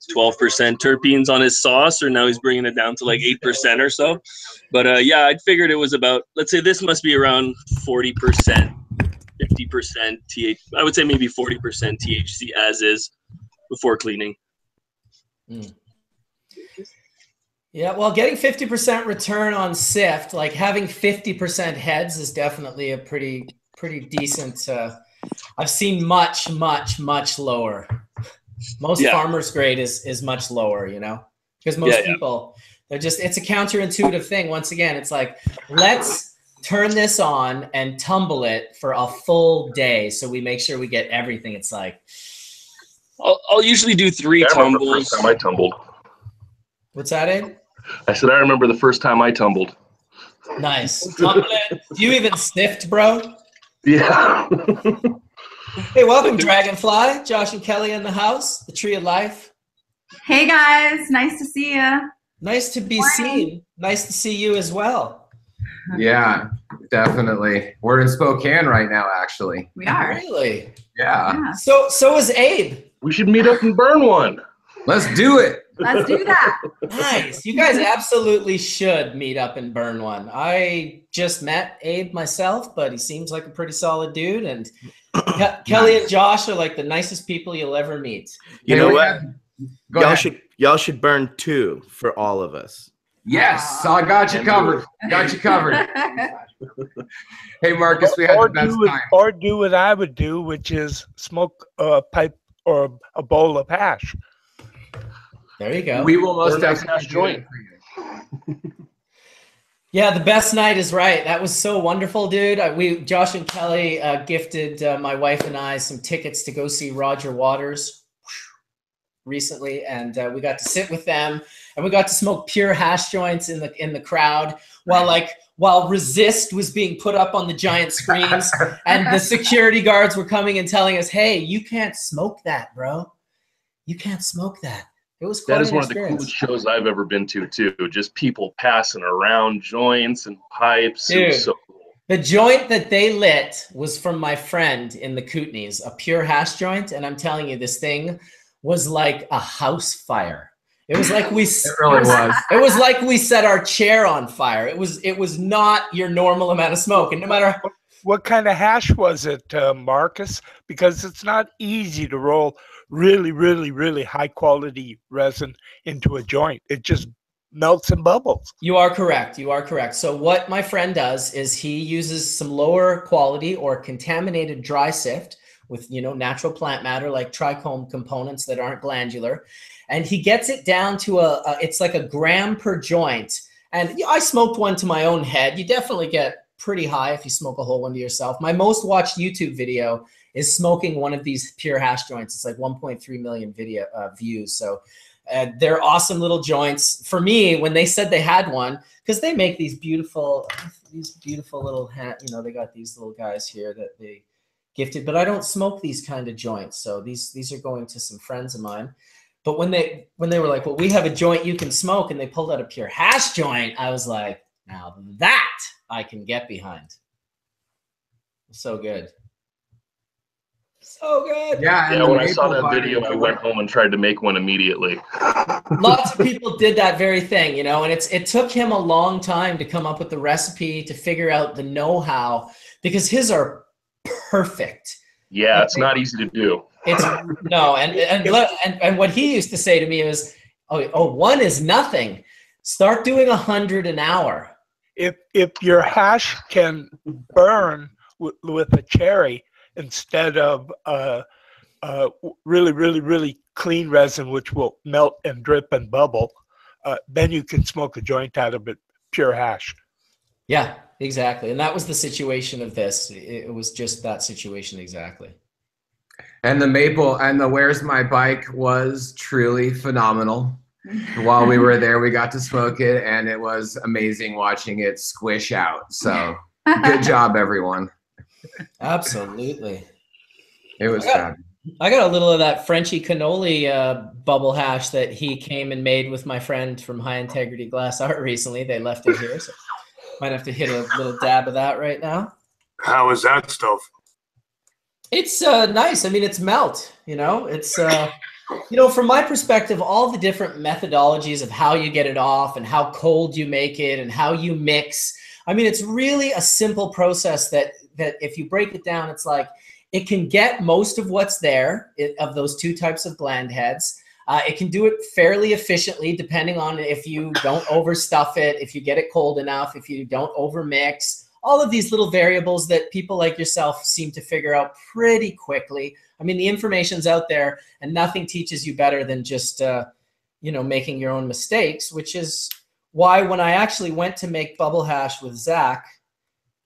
terpenes on his sauce, or now he's bringing it down to like 8% or so. But I'd figured it was about, let's say this must be around 40%, 50% THC. I would say maybe 40% THC as is before cleaning.
Yeah, well, getting 50% return on sift, like having 50% heads, is definitely a pretty decent. I've seen much lower. Most farmers grade is much lower, because most people, it's a counterintuitive thing. Once again, it's like, let's turn this on and tumble it for a full day, so we make sure we get everything. It's like,
I'll usually do 3 tumbles.
The first time I tumbled.
What's that, Abe?
I said, I remember the first time I tumbled.
Nice. Tumble it. Do you even sniffed, bro?
Yeah.
Hey, welcome, Dragonfly. Josh and Kelly in the house. The Tree of Life.
Hey, guys. Nice to see you.
Nice to be seen. Nice to see you as well.
Yeah, definitely. We're in Spokane right now, actually.
We are.
Really?
Yeah.
So is Abe.
We should meet up and burn one.
Let's do it.
Let's do that.
Nice. You guys absolutely should meet up and burn one. I just met Abe myself, but he seems like a pretty solid dude. And Kelly and Josh are like the nicest people you'll ever meet.
You know what? Y'all should burn 2 for all of us.
Yes, I got you covered. Got you covered. Hey, Marcus, we had the best time.
Or do what I would do, which is smoke a pipe or a bowl of hash.
There you go.
We will most definitely join.
Yeah, the best night is right. That was so wonderful, dude. Josh and Kelly gifted my wife and I some tickets to go see Roger Waters recently, and we got to sit with them, and we got to smoke pure hash joints in the crowd while Resist was being put up on the giant screens, and the security guards were coming and telling us, "Hey, you can't smoke that, bro. You can't smoke that." It was quite
That is
an
one of the
experience.
coolest shows I've ever been to, too. Just people passing around joints and pipes.
Dude,
it was so cool.
The joint that they lit was from my friend in the Kootenays, a pure hash joint, and I'm telling you, this thing was like a house fire. It was like It was like we set our chair on fire. It was not your normal amount of smoke, and no matter
what kind of hash was it, Marcus? Because it's not easy to roll really, really, really high quality resin into a joint. It just melts and bubbles.
You are correct. You are correct. So what my friend does is he uses some lower quality or contaminated dry sift with, natural plant matter like trichome components that aren't glandular. And he gets it down to it's like a gram per joint. And I smoked one to my own head. You definitely get pretty high if you smoke a whole one to yourself. My most watched YouTube video is smoking one of these pure hash joints. It's like 1.3 million video views. So they're awesome little joints. For me, when they said they had one, because they make these beautiful little, they got these little guys here that they gifted, but I don't smoke these kind of joints. So these are going to some friends of mine. But when they were like, well, we have a joint you can smoke, and they pulled out a pure hash joint, I was like, now that I can get behind. So good. So good.
Yeah, when I saw that video, I went home and tried to make one immediately.
Lots of people did that very thing, and it took him a long time to come up with the recipe, to figure out the know-how, because his are perfect.
Yeah, it's not easy to do.
It's no, and what he used to say to me was, oh, one is nothing. Start doing 100 an hour.
If your hash can burn with a cherry instead of really, really, really clean resin, which will melt and drip and bubble, then you can smoke a joint out of it, pure hash.
Yeah, exactly. And that was the situation of this. It was just that situation exactly.
And the maple and the Where's My Bike was truly phenomenal. While we were there, we got to smoke it, and it was amazing watching it squish out. So good job, everyone.
Absolutely.
It was fun.
I got a little of that Frenchy cannoli bubble hash that he came and made with my friend from High Integrity Glass Art recently. They left it here, so might have to hit a little dab of that right now.
How is that stuff?
It's nice. I mean, it's melt, it's, from my perspective, all the different methodologies of how you get it off and how cold you make it and how you mix. I mean, it's really a simple process that if you break it down, it's like it can get most of what's there of those two types of gland heads. It can do it fairly efficiently, depending on if you don't overstuff it, if you get it cold enough, if you don't overmix. All of these little variables that people like yourself seem to figure out pretty quickly. I mean, the information's out there, and nothing teaches you better than just, making your own mistakes, which is why when I actually went to make bubble hash with Zach,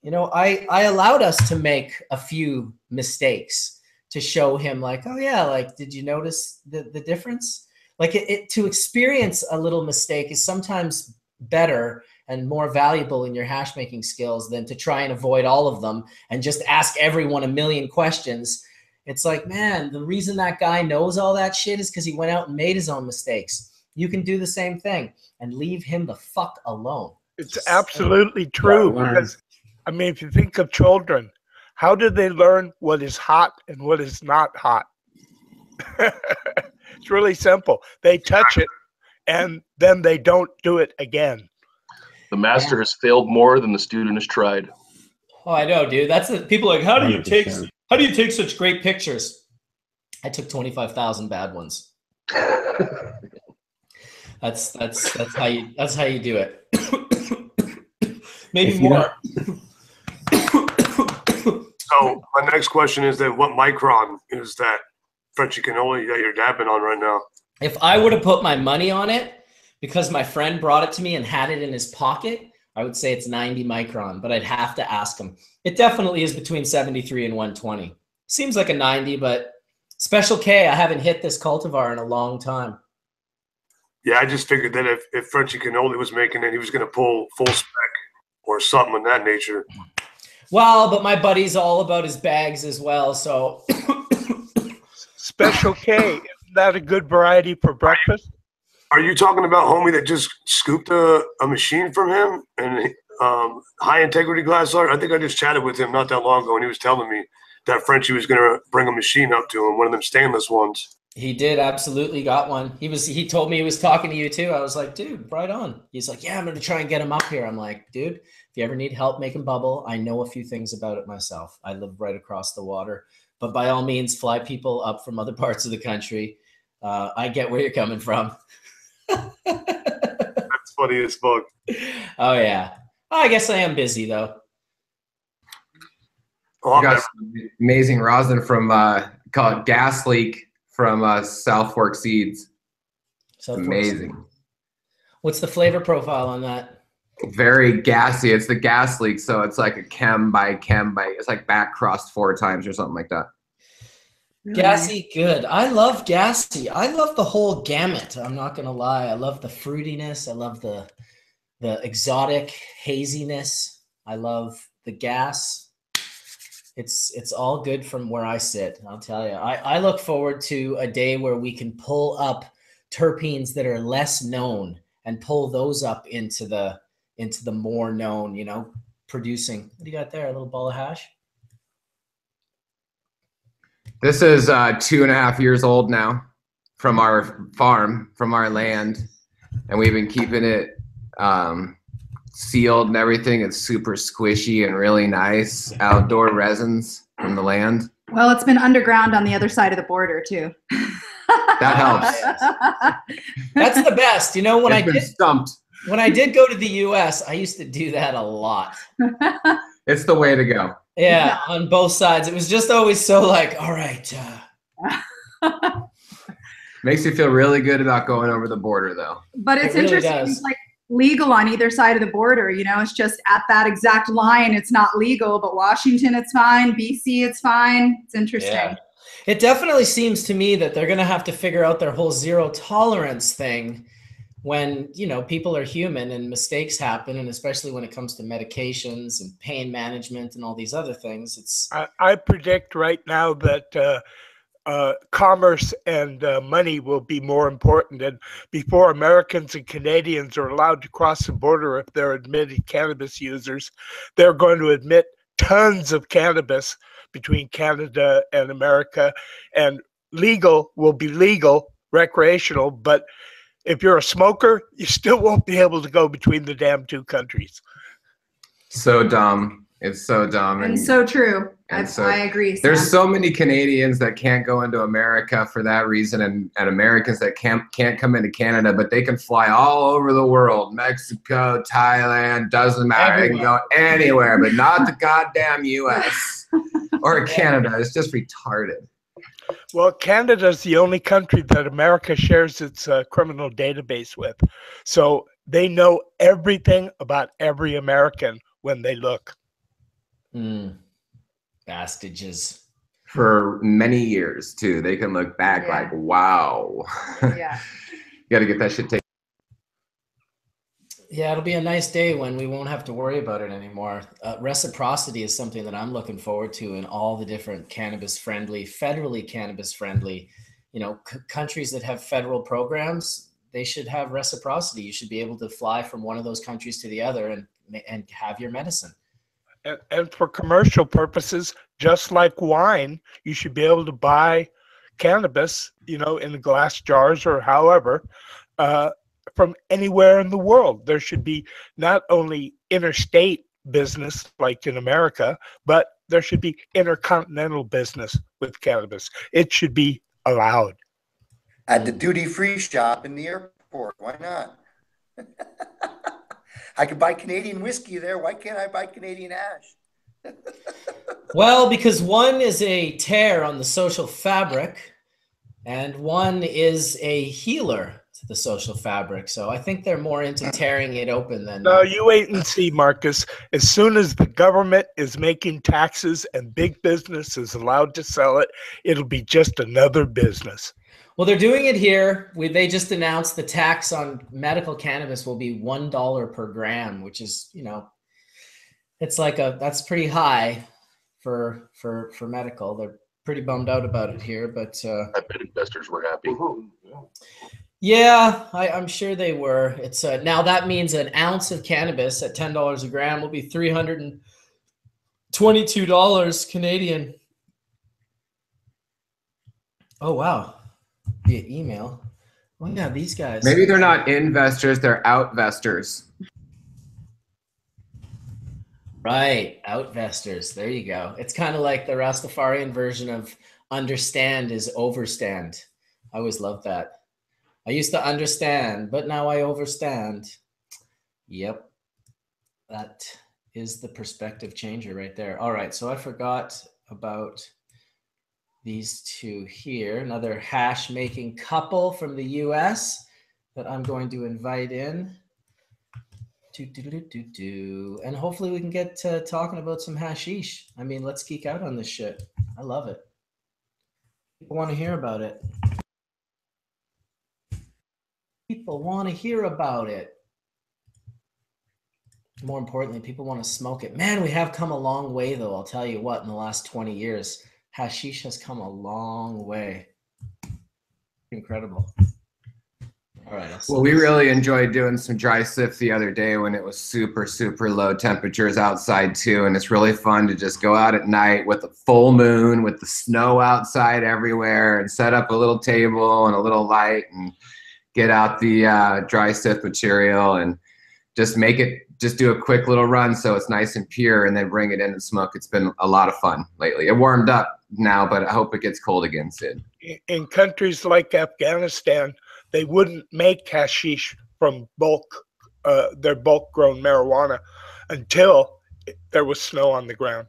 I allowed us to make a few mistakes to show him like, oh yeah, like, did you notice the difference? Like to experience a little mistake is sometimes better and more valuable in your hash making skills than to try and avoid all of them and just ask everyone a million questions. It's like, man, the reason that guy knows all that shit is because he went out and made his own mistakes. You can do the same thing and leave him the fuck alone.
It's absolutely true. Because, I mean, if you think of children, how do they learn what is hot and what is not hot? It's really simple. They touch it, and then they don't do it again.
The master has failed more than the student has tried.
Oh, I know, dude. That's the people are like, how do you take
100%.
such great pictures? I took 25,000 bad ones. That's how you do it. Maybe more.
So my next question is that what micron is that Frenchy cannoli that you're dabbing on right now?
If I were to put my money on it, because my friend brought it to me and had it in his pocket, I would say it's 90 micron, but I'd have to ask him. It definitely is between 73 and 120. Seems like a 90, but Special K, I haven't hit this cultivar in a long time.
Yeah, I just figured that if Frenchy cannoli was making it, he was going to pull full spec or something of that nature.
Well, but my buddy's all about his bags as well, so.
Special K, isn't that a good variety for breakfast?
Are you talking about homie that just scooped a machine from him and high integrity glass art? I think I just chatted with him not that long ago, and he was telling me that Frenchie was going to bring a machine up to him, one of them stainless ones.
He did absolutely got one. He told me he was talking to you too. I was like, dude, right on. He's like, yeah, I'm going to try and get him up here. I'm like, dude, if you ever need help making bubble, I know a few things about it myself. I live right across the water, but by all means, fly people up from other parts of the country. I get where you're coming from.
That's funny as fuck.
Oh yeah. I guess I am busy though.
I got some amazing rosin from called Gas Leak from South Fork Seeds. Amazing.
What's the flavor profile on that?
Very gassy. It's the gas leak, so it's like a chem by it's like back crossed 4 times or something like that.
Gassy, good. I love gassy. I love the whole gamut. I'm not gonna lie. I love the fruitiness. I love the exotic haziness. I love the gas. It's all good from where I sit. I'll tell you. I look forward to a day where we can pull up terpenes that are less known and pull those up into the more known. You know, producing. What do you got there? A little ball of hash.
This is 2.5 years old now from our farm, from our land. And we've been keeping it sealed and everything. It's super squishy and really nice. Outdoor resins from the land.
Well, it's been underground on the other side of the border too.
That helps.
That's the best. You know, when
When
I did go to the US, I used to do that a lot.
It's the way to go.
Yeah, on both sides. It was just always so like, all right.
Makes you feel really good about going over the border, though.
But it's interesting. It's like legal on either side of the border. You know, it's just at that exact line, it's not legal. But Washington, it's fine. BC, it's fine. It's interesting.
Yeah. It definitely seems to me that they're going to have to figure out their whole zero tolerance thing when, you know, people are human and mistakes happen, and especially when it comes to medications and pain management and all these other things.
I predict right now that commerce and money will be more important. And before Americans and Canadians are allowed to cross the border, if they're admitted cannabis users, they're going to admit tons of cannabis between Canada and America. And legal will be legal, recreational, but if you're a smoker, you still won't be able to go between the damn two countries.
So dumb. It's so dumb.
And so true. I agree. Sam.
There's so many Canadians that can't go into America for that reason, and Americans that can't come into Canada, but they can fly all over the world. Mexico, Thailand, doesn't matter. They can go anywhere, but not the goddamn US or Canada. It's just retarded.
Well, Canada's the only country that America shares its criminal database with. So they know everything about every American when they look.
Bastages.
For many years, too. They can look back like, wow.
Yeah.
You got to get that shit taken.
Yeah, it'll be a nice day when we won't have to worry about it anymore. Reciprocity is something that I'm looking forward to in all the different cannabis-friendly, federally cannabis-friendly, you know, countries that have federal programs. They should have reciprocity. You should be able to fly from one of those countries to the other and have your medicine.
And for commercial purposes, just like wine, you should be able to buy cannabis, you know, in glass jars or however, from anywhere in the world. There should be not only interstate business like in America, but there should be intercontinental business with cannabis. It should be allowed.
At the duty-free shop in the airport, why not? I could buy Canadian whiskey there. Why can't I buy Canadian hash?
Well, because one is a tear on the social fabric and one is a healer to the social fabric. So I think they're more into tearing it open than...
No, you wait and see, Marcus. As soon as the government is making taxes and big business is allowed to sell it, it'll be just another business.
Well, they're doing it here. They just announced the tax on medical cannabis will be $1 per gram, which is, you know, it's like that's pretty high for medical. They're pretty bummed out about it here, but
I bet investors were happy.
yeah, I'm sure they were. It's now that means an ounce of cannabis at $10 a gram will be $322 Canadian. Oh wow. Via email. Oh yeah, these guys.
Maybe they're not investors, they're outvestors.
Right, outvestors. There you go. It's kind of like the Rastafarian version of understand is overstand. I always loved that. I used to understand, but now I overstand. Yep. That is the perspective changer right there. All right, so I forgot about these two here. Another hash making couple from the US that I'm going to invite in. And hopefully we can get to talking about some hashish. I mean, let's geek out on this shit. I love it. People want to hear about it. People want to hear about it. More importantly, people want to smoke it. Man, we have come a long way, though. I'll tell you what, in the last 20 years, hashish has come a long way. Incredible. All right.
Well, we really enjoyed doing some dry sift the other day when it was super, super low temperatures outside too. And it's really fun to just go out at night with the full moon, with the snow outside everywhere, and set up a little table and a little light and get out the dry sift material and just do a quick little run so it's nice and pure, and then bring it in and smoke. It's been a lot of fun lately. It warmed up now, but I hope it gets cold again soon.
In countries like Afghanistan, they wouldn't make hashish from their bulk grown marijuana until there was snow on the ground.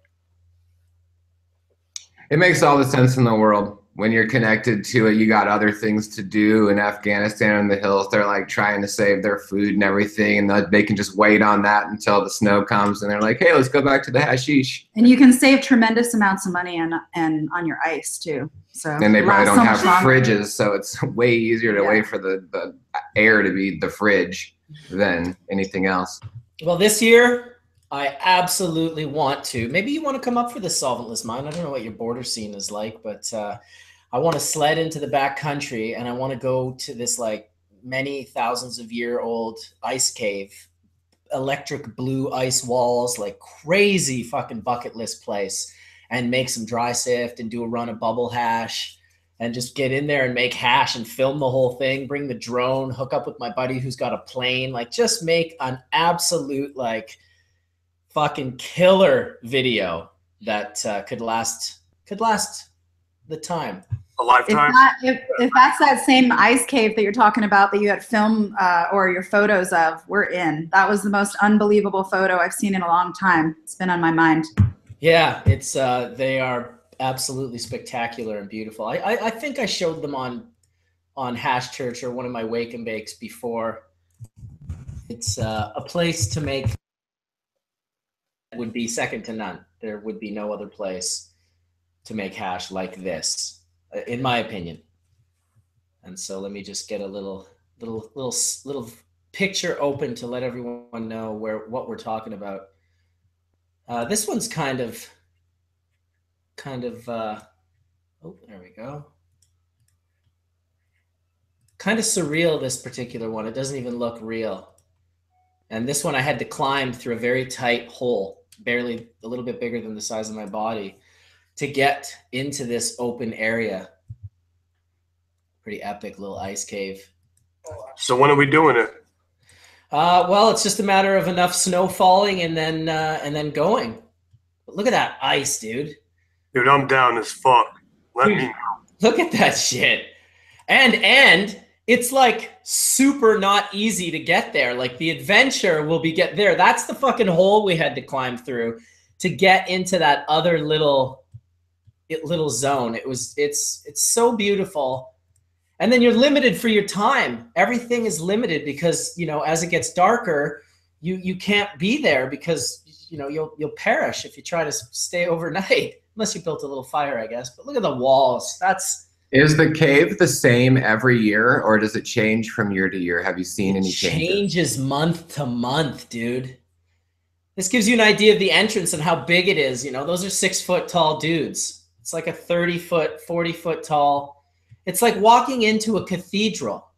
It makes all the sense in the world. When you're connected to it, you got other things to do. In Afghanistan in the hills, they're like trying to save their food and everything, and they can just wait on that until the snow comes, and they're like, hey, let's go back to the hashish.
And you can save tremendous amounts of money and on your ice too. So
and they probably don't have fridges, so it's way easier to wait for the air to be the fridge than anything else.
Well, this year, I absolutely want to. Maybe you want to come up for the solventless mine. I don't know what your border scene is like, but I want to sled into the back country, and I want to go to this like many thousands of year old ice cave, electric blue ice walls, like crazy fucking bucket list place, and make some dry sift and do a run of bubble hash and just get in there and make hash and film the whole thing, bring the drone, hook up with my buddy who's got a plane, like just make an absolute like fucking killer video that could last the time.
A lifetime.
If that's that same ice cave that you're talking about that you had film or your photos of, we're in. That was the most unbelievable photo I've seen in a long time. It's been on my mind.
Yeah, it's they are absolutely spectacular and beautiful. I think I showed them on Hash Church or one of my wake and bakes before. It's a place to make would be second to none. There would be no other place to make hash like this, in my opinion. And so let me just get a little picture open to let everyone know what we're talking about. This one's kind of oh, there we go. Kind of surreal, this particular one. It doesn't even look real. And this one I had to climb through a very tight hole, barely a little bit bigger than the size of my body, to get into this open area. Pretty epic little ice cave.
So when are we doing it?
Well, it's just a matter of enough snow falling and then going. But look at that ice, dude.
Dude, I'm down as fuck. Let me know.
Look at that shit. And it's like super not easy to get there. Like the adventure will be get there. That's the fucking hole we had to climb through to get into that other little zone. It's so beautiful. And then you're limited for your time. Everything is limited because, you know, as it gets darker, you can't be there because, you know, you'll perish if you try to stay overnight, unless you built a little fire, I guess. But look at the walls.
Is the cave the same every year, or does it change from year to year? Have you seen any changes?
It changes month to month, dude. This gives you an idea of the entrance and how big it is. You know, those are 6 foot tall dudes. It's like a 30 foot, 40 foot tall. It's like walking into a cathedral.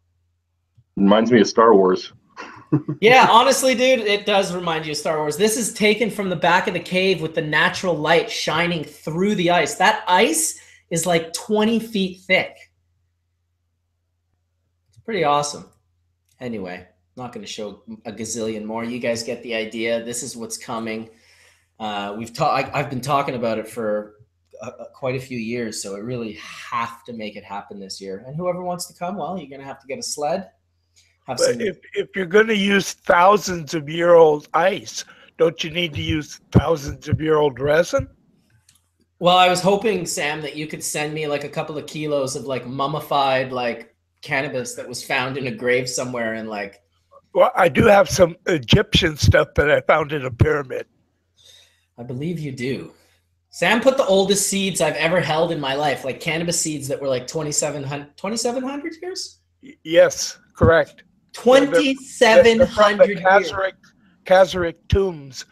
Reminds me of Star Wars.
Yeah, honestly, dude, it does remind you of Star Wars. This is taken from the back of the cave with the natural light shining through the ice. That ice is like 20 feet thick. It's pretty awesome. Anyway, I'm not going to show a gazillion more. You guys get the idea. This is what's coming. I've been talking about it for quite a few years, so I really have to make it happen this year. And whoever wants to come, well, you're going to have to get a sled.
But if you're going to use thousands of year old ice, don't you need to use thousands of year old resin?
Well, I was hoping, Sam, that you could send me like a couple of kilos of like mummified like cannabis that was found in a grave somewhere and like.
Well, I do have some Egyptian stuff that I found in a pyramid.
I believe you do. Sam put the oldest seeds I've ever held in my life, like cannabis seeds that were like 2,700 years?
Yes, correct.
2,700 years.
Khazaric tombs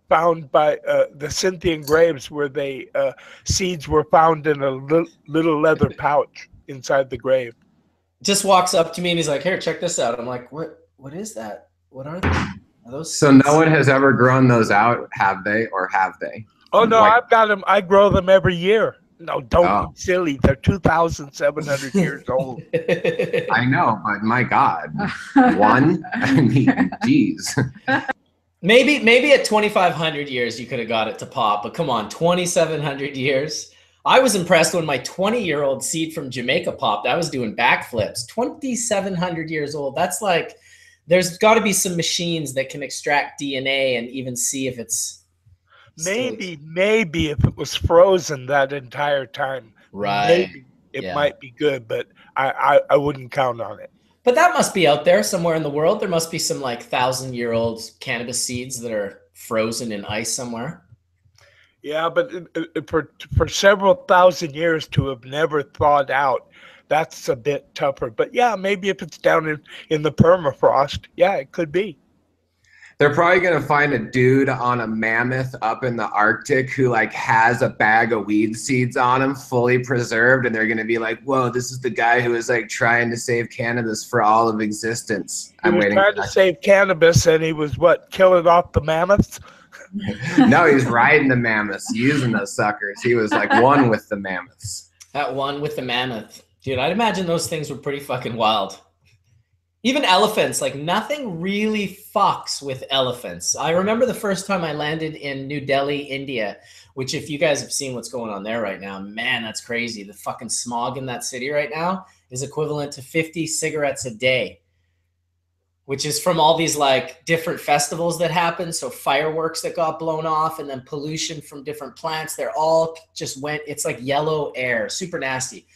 found by the Scythian graves where they seeds were found in a little leather pouch inside the grave.
Just walks up to me and he's like, "Here, check this out." I'm like, what is that? What are they? Are those
so
seeds?
No one has ever grown those out, have they, or have they?
Oh no,
Like,
I've got them. I grow them every year. No, don't be silly. They're 2,700 years old.
I know, but my God, one. I mean, geez.
Maybe at 2,500 years you could have got it to pop, but come on, 2,700 years. I was impressed when my 20-year-old seed from Jamaica popped. I was doing backflips. 2,700 years old. That's like, there's got to be some machines that can extract DNA and even see if it's.
Maybe if it was frozen that entire time,
right?
Maybe it might be good, but I wouldn't count on it.
But that must be out there somewhere in the world. There must be some like 1,000-year-old cannabis seeds that are frozen in ice somewhere.
Yeah, but for several thousand years to have never thawed out, that's a bit tougher. But yeah, maybe if it's down in the permafrost, yeah, it could be.
They're probably going to find a dude on a mammoth up in the Arctic who like has a bag of weed seeds on him fully preserved. And they're going to be like, whoa, this is the guy who is like trying to save cannabis for all of existence.
He was trying to save cannabis and he was what, killing off the mammoths?
No, he's riding the mammoths, using those suckers. He was like one with the mammoths.
At one with the mammoth. Dude, I'd imagine those things were pretty fucking wild. Even elephants, like nothing really fucks with elephants. I remember the first time I landed in New Delhi, India, which if you guys have seen what's going on there right now, man, that's crazy. The fucking smog in that city right now is equivalent to 50 cigarettes a day, which is from all these like different festivals that happen. So fireworks that got blown off and then pollution from different plants. They're all just went, it's like yellow air, super nasty.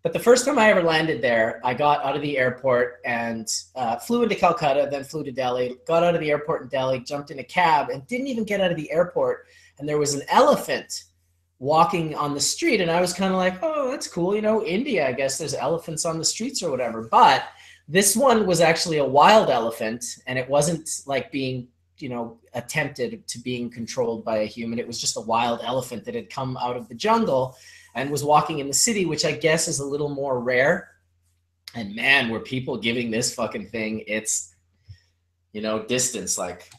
But the first time I ever landed there, I got out of the airport and flew into Calcutta, then flew to Delhi, got out of the airport in Delhi, jumped in a cab and didn't even get out of the airport. And there was an elephant walking on the street. And I was kind of like, oh, that's cool. You know, India, I guess there's elephants on the streets or whatever. But this one was actually a wild elephant and it wasn't like being, you know, attempted to being controlled by a human. It was just a wild elephant that had come out of the jungle and was walking in the city, which I guess is a little more rare. And man, were people giving this fucking thing its, you know, distance. Like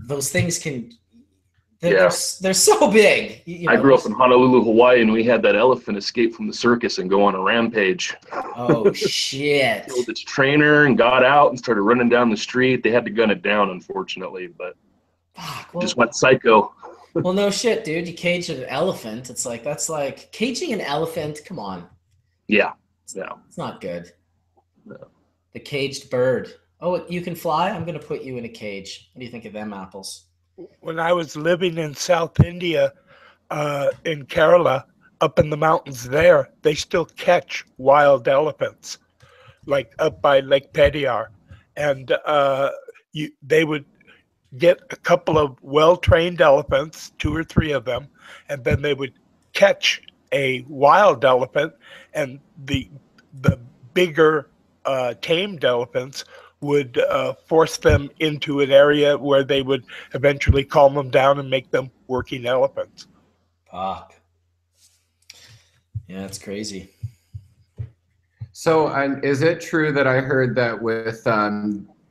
those things can They're so big.
I grew up in Honolulu, Hawaii, and we had that elephant escape from the circus and go on a rampage.
Oh, shit.
Killed its trainer and got out and started running down the street. They had to gun it down, unfortunately, but just went psycho.
Well, no shit, dude. You cage an elephant. It's like, that's like caging an elephant. Come on.
Yeah.
It's not good.
No.
The caged bird. Oh, you can fly? I'm going to put you in a cage. What do you think of them apples?
When I was living in South India, in Kerala, up in the mountains there, they still catch wild elephants, like up by Lake Peddar. And they would get a couple of well-trained elephants, 2 or 3 of them, and then they would catch a wild elephant, and the bigger tamed elephants would force them into an area where they would eventually calm them down and make them working elephants.
Fuck. Yeah, it's crazy.
So, is it true that I heard that with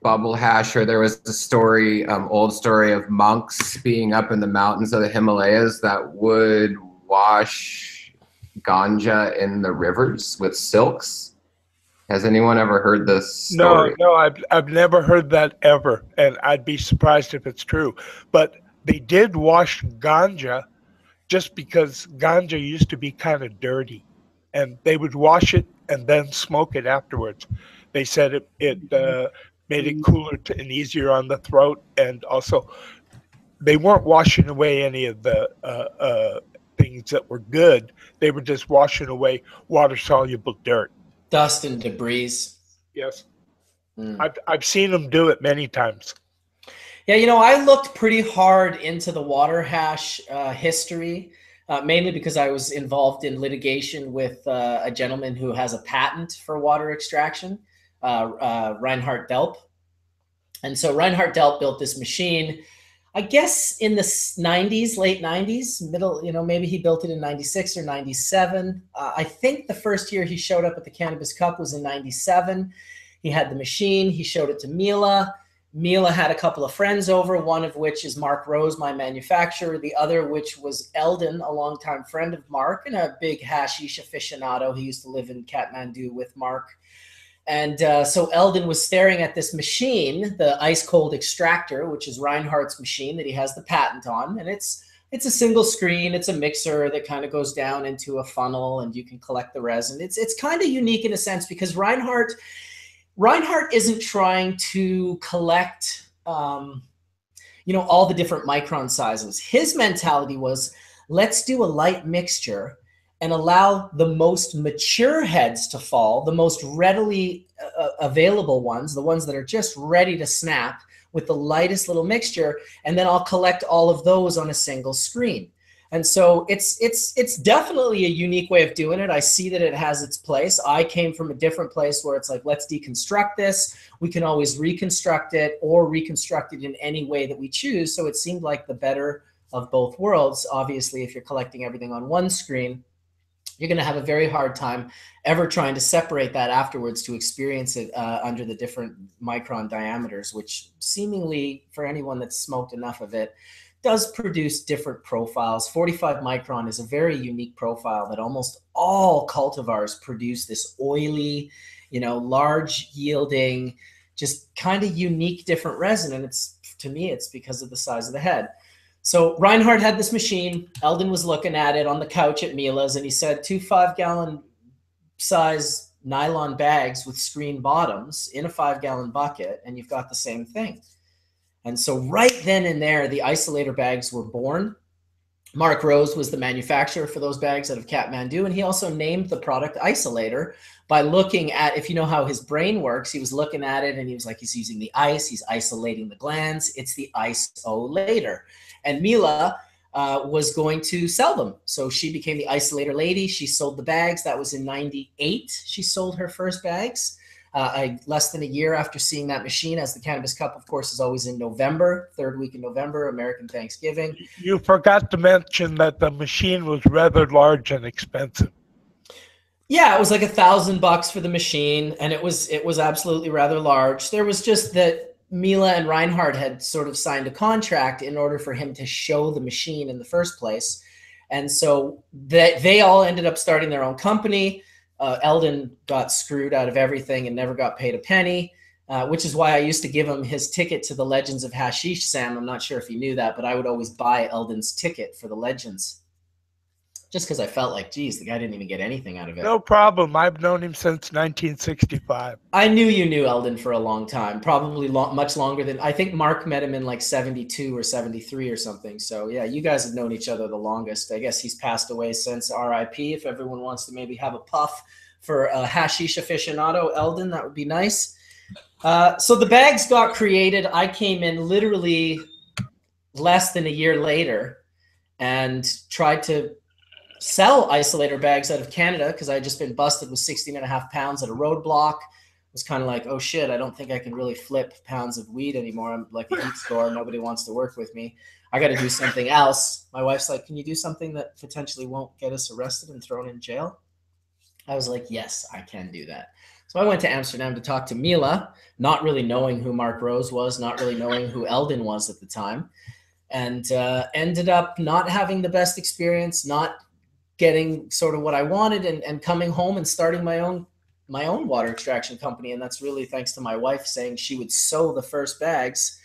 Bubble Hasher, there was a story, old story of monks being up in the mountains of the Himalayas that would wash ganja in the rivers with silks? Has anyone ever heard this story?
No, I've never heard that ever, and I'd be surprised if it's true. But they did wash ganja just because ganja used to be kind of dirty, and they would wash it and then smoke it afterwards. They said it made it cooler and easier on the throat, and also they weren't washing away any of the things that were good. They were just washing away water-soluble dirt.
Dust and debris.
Yes. I've seen them do it many times.
Yeah, you know, I looked pretty hard into the water hash history, mainly because I was involved in litigation with a gentleman who has a patent for water extraction, Reinhard Delp. And so Reinhard Delp built this machine, I guess in the 90s, late 90s, middle, you know, maybe he built it in 96 or 97. I think the first year he showed up at the Cannabis Cup was in 97. He had the machine. He showed it to Mila. Mila had a couple of friends over, one of which is Mark Rose, my manufacturer. The other, which was Eldon, a longtime friend of Mark and a big hashish aficionado. He used to live in Kathmandu with Mark. And so Eldon was staring at this machine, the ice cold extractor, which is Reinhardt's machine that he has the patent on. And it's a single screen. It's a mixer that kind of goes down into a funnel and you can collect the resin. It's kind of unique in a sense because Reinhardt isn't trying to collect, you know, all the different micron sizes. His mentality was, let's do a light mixture and allow the most mature heads to fall, the most readily available ones, the ones that are just ready to snap with the lightest little mixture, and then I'll collect all of those on a single screen. And so it's definitely a unique way of doing it. I see that it has its place. I came from a different place where it's like, let's deconstruct this. We can always reconstruct it or reconstruct it in any way that we choose. So it seemed like the better of both worlds. Obviously, if you're collecting everything on one screen, you're going to have a very hard time ever trying to separate that afterwards to experience it under the different micron diameters, which seemingly, for anyone that's smoked enough of it, does produce different profiles. 45 micron is a very unique profile that almost all cultivars produce, this oily, you know, large yielding, just kind of unique different resin. And to me, it's because of the size of the head. So Reinhard had this machine. Eldon was looking at it on the couch at Mila's, and he said 2 5-gallon size nylon bags with screen bottoms in a 5-gallon bucket, and you've got the same thing. And so right then and there, the isolator bags were born. Mark Rose was the manufacturer for those bags out of Kathmandu, and he also named the product Isolator by looking at, if you know how his brain works, he was looking at it and he was like, he's using the ice, he's isolating the glands, it's the isolator. And Mila was going to sell them. So she became the isolator lady. She sold the bags. That was in 98. She sold her first bags. Less than a year after seeing that machine, as the Cannabis Cup, of course, is always in November, third week in November, American Thanksgiving.
You forgot to mention that the machine was rather large and expensive.
Yeah, it was like $1,000 for the machine, and it was absolutely rather large. There was just that Mila and Reinhard had sort of signed a contract in order for him to show the machine in the first place. And so they all ended up starting their own company. Eldon got screwed out of everything and never got paid a penny, which is why I used to give him his ticket to the Legends of Hashish, Sam. I'm not sure if you knew that, but I would always buy Eldon's ticket for the Legends. Just because I felt like, geez, the guy didn't even get anything out of it.
No problem. I've known him since 1965.
I knew you knew Eldon for a long time, probably much longer than, I think Mark met him in like 72 or 73 or something. So yeah, you guys have known each other the longest. I guess he's passed away since RIP. If everyone wants to maybe have a puff for a hashish aficionado, Eldon, that would be nice. So the bags got created. I came in literally less than a year later and tried to sell isolator bags out of Canada because I had just been busted with 16.5 pounds at a roadblock. It was kind of like, oh shit, I don't think I can really flip pounds of weed anymore. I'm like a heat store. Nobody wants to work with me. I got to do something else. My wife's like, can you do something that potentially won't get us arrested and thrown in jail? I was like, yes, I can do that. So I went to Amsterdam to talk to Mila, not really knowing who Mark Rose was, not really knowing who Eldon was at the time, and ended up not having the best experience, not getting sort of what I wanted, and coming home and starting my own water extraction company. And that's really thanks to my wife saying she would sew the first bags.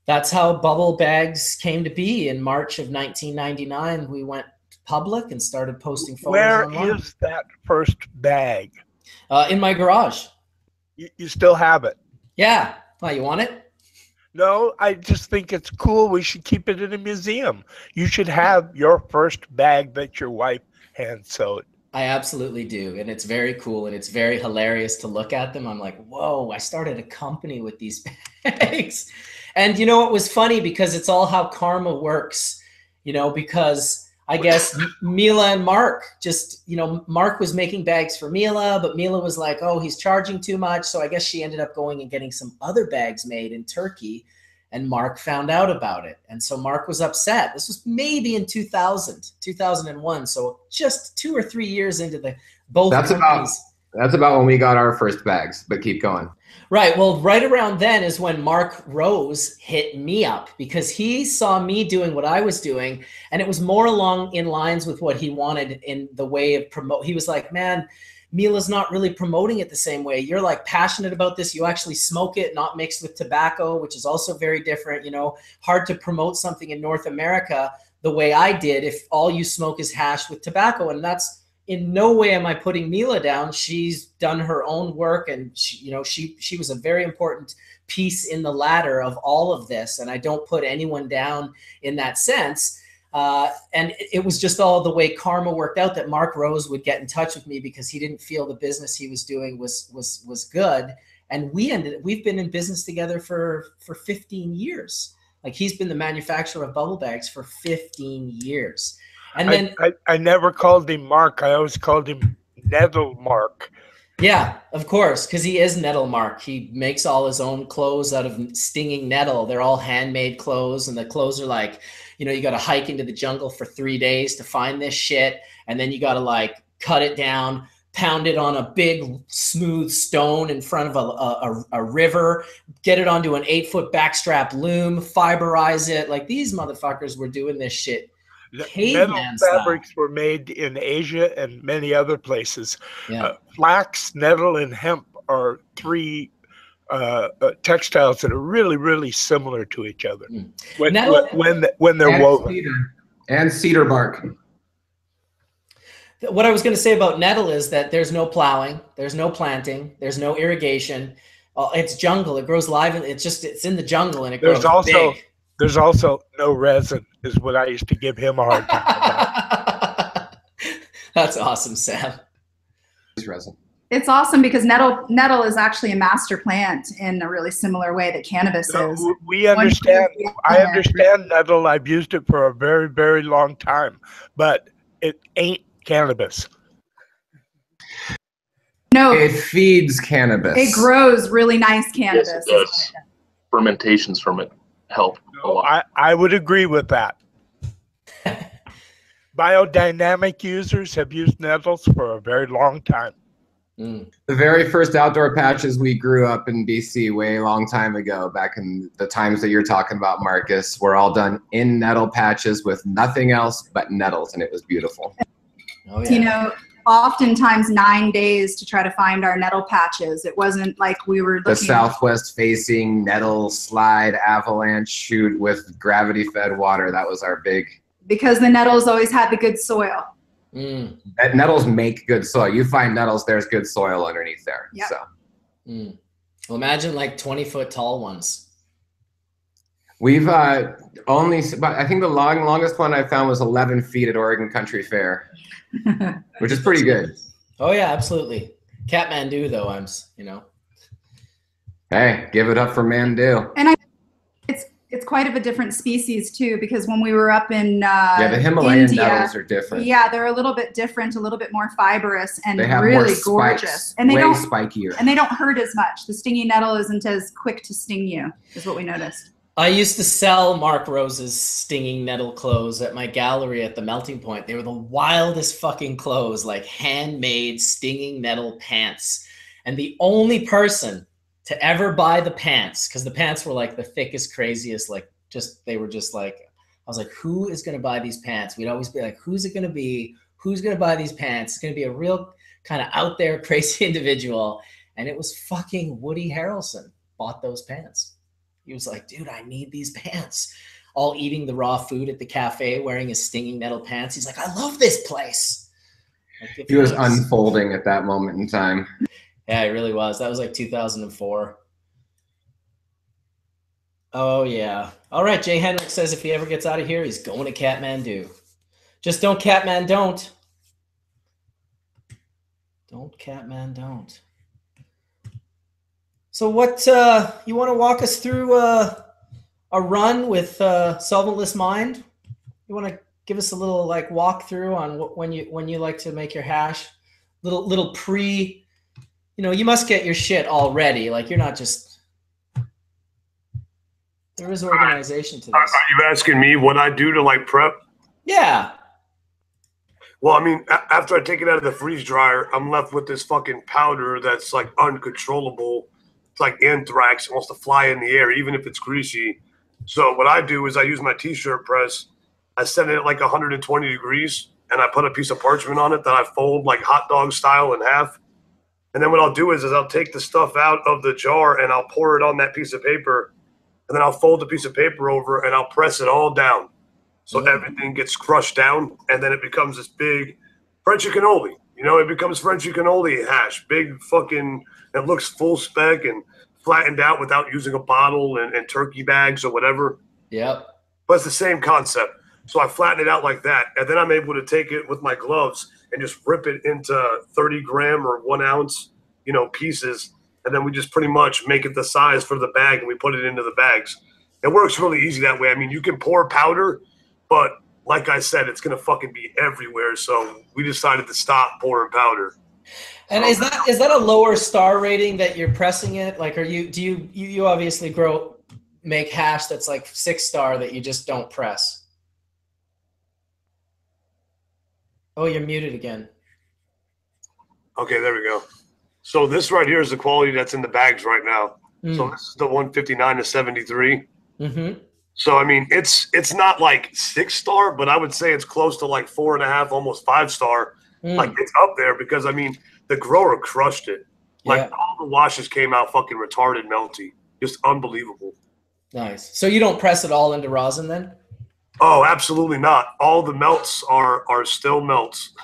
That's how Bubble Bags came to be. In March of 1999, we went public and started posting photos online.
Where is that first bag?
In my garage.
You still have it?
Yeah. Why, you want it?
No, I just think it's cool. We should keep it in a museum. You should have your first bag that your wife hand sewed.
I absolutely do. And it's very cool. And it's very hilarious to look at them. I'm like, whoa, I started a company with these bags. And you know, it was funny because it's all how karma works, you know, because I guess Mila and Mark just, you know, Mark was making bags for Mila, but Mila was like, oh, he's charging too much. So I guess she ended up going and getting some other bags made in Turkey, and Mark found out about it. And so Mark was upset. This was maybe in 2001. So just 2 or 3 years into the both companies.
That's about when we got our first bags, but keep going.
Right. Well, right around then is when Mark Rose hit me up because he saw me doing what I was doing, and it was more along in lines with what he wanted in the way of promote. He was like, man, Mila's not really promoting it the same way. You're like passionate about this. You actually smoke it, not mixed with tobacco, which is also very different. You know, hard to promote something in North America the way I did if all you smoke is hash with tobacco. And that's, in no way am I putting Mila down. She's done her own work, and she, you know, she was a very important piece in the ladder of all of this. And I don't put anyone down in that sense. And it was just all the way karma worked out that Mark Rose would get in touch with me because he didn't feel the business he was doing was good. And we've been in business together for 15 years. Like, he's been the manufacturer of bubble bags for 15 years. And then
I never called him Mark. I always called him Nettle Mark.
Yeah, of course, because he is Nettle Mark. He makes all his own clothes out of stinging nettle. They're all handmade clothes, and the clothes are like, you know, you got to hike into the jungle for 3 days to find this shit, and then you got to like cut it down, pound it on a big smooth stone in front of a river, get it onto an 8-foot backstrap loom, fiberize it. Like, these motherfuckers were doing this shit.
Metal fabrics were made in Asia and many other places.
Yeah.
Flax, nettle, and hemp are three textiles that are really, really similar to each other when they're woven.
And cedar bark.
What I was going to say about nettle is that there's no plowing, there's no planting, there's no irrigation. It's jungle. It grows live. It's in the jungle, and it grows big.
There's also no resin, is what I used to give him a hard time about.
That's awesome, Sam.
Resin.
It's awesome because nettle is actually a master plant in a really similar way that cannabis is.
We understand. I understand nettle. I've used it for a very, very long time, but it ain't cannabis.
No,
it feeds cannabis.
It grows really nice cannabis.
Yes, it does. Fermentations from it help a lot.
I would agree with that. Biodynamic users have used nettles for a very long time.
Mm.
The very first outdoor patches we grew up in BC way long time ago, back in the times that you're talking about, Marcus, were all done in nettle patches with nothing else but nettles, and it was beautiful.
Oh, yeah.
You know, oftentimes 9 days to try to find our nettle patches. It wasn't like we were looking.
The southwest facing nettle slide avalanche chute with gravity fed water. That was our big.
Because the nettles always had the good soil.
Mm.
Nettles make good soil. You find nettles, there's good soil underneath there.
Yep.
So.
Mm. Well, imagine like 20-foot tall ones.
We've only, I think the longest one I found was 11 feet at Oregon Country Fair, which is pretty good.
Oh yeah, absolutely. Kathmandu though, you know.
Hey, give it up for Mandu.
And it's quite of a different species too, because when we were up in
yeah, the Himalayan
India,
nettles are different.
Yeah, they're a little bit different, a little bit more fibrous and
they have
really
more
gorgeous.
Spikes,
and they
way
don't
spikier.
And they don't hurt as much. The stinging nettle isn't as quick to sting you, is what we noticed.
I used to sell Mark Rose's stinging nettle clothes at my gallery at the Melting Point. They were the wildest fucking clothes, like handmade stinging nettle pants. And the only person to ever buy the pants, because the pants were like the thickest, craziest, like they were just like, I was like, who is going to buy these pants? We'd always be like, who's it going to be? Who's going to buy these pants? It's going to be a real kind of out there crazy individual. And it was fucking Woody Harrelson bought those pants. He was like, dude, I need these pants. All eating the raw food at the cafe, wearing his stinging nettle pants. He's like, I love this place. Like,
he was unfolding at that moment in time.
Yeah, it really was. That was like 2004. Oh, yeah. All right, Jay Henrik says if he ever gets out of here, he's going to Kathmandu. Just don't Catman don't. Don't Catman don't. So what, you want to walk us through a run with Solventless Mind? You want to give us a little like walkthrough on when you like to make your hash? Little pre, you know, you must get your shit all ready. Like you're not just, there is organization to this.
Are you asking me what I do to like prep?
Yeah.
Well, I mean, after I take it out of the freeze dryer, I'm left with this fucking powder that's like uncontrollable. It's like anthrax. It wants to fly in the air, even if it's greasy. So what I do is I use my t-shirt press. I set it at like 120 degrees, and I put a piece of parchment on it that I fold like hot dog style in half. And then what I'll do is I'll take the stuff out of the jar and I'll pour it on that piece of paper. And then I'll fold the piece of paper over and I'll press it all down. So everything gets crushed down, and then it becomes this big Frenchy cannoli. You know, it becomes Frenchy cannoli hash. Big fucking, it looks full spec and flattened out without using a bottle and turkey bags or whatever.
Yep.
But it's the same concept. So I flatten it out like that, and then I'm able to take it with my gloves and just rip it into 30 gram or 1 ounce, you know, pieces. And then we just pretty much make it the size for the bag, and we put it into the bags. It works really easy that way. I mean, you can pour powder, but like I said, it's going to fucking be everywhere. So we decided to stop pouring powder.
And is that a lower star rating that you're pressing it? Like, do you obviously make hash that's like 6-star that you just don't press? Oh, you're muted again.
Okay, there we go. So this right here is the quality that's in the bags right now. So this is the 159 to 73.
Mm-hmm.
So I mean, it's not like 6-star, but I would say it's close to like 4.5, almost 5-star. Like it's up there because I mean the grower crushed it. Like all the washes came out fucking retarded melty, just unbelievable.
Nice. So you don't press it all into rosin then?
Oh, absolutely not. All the melts are still melts.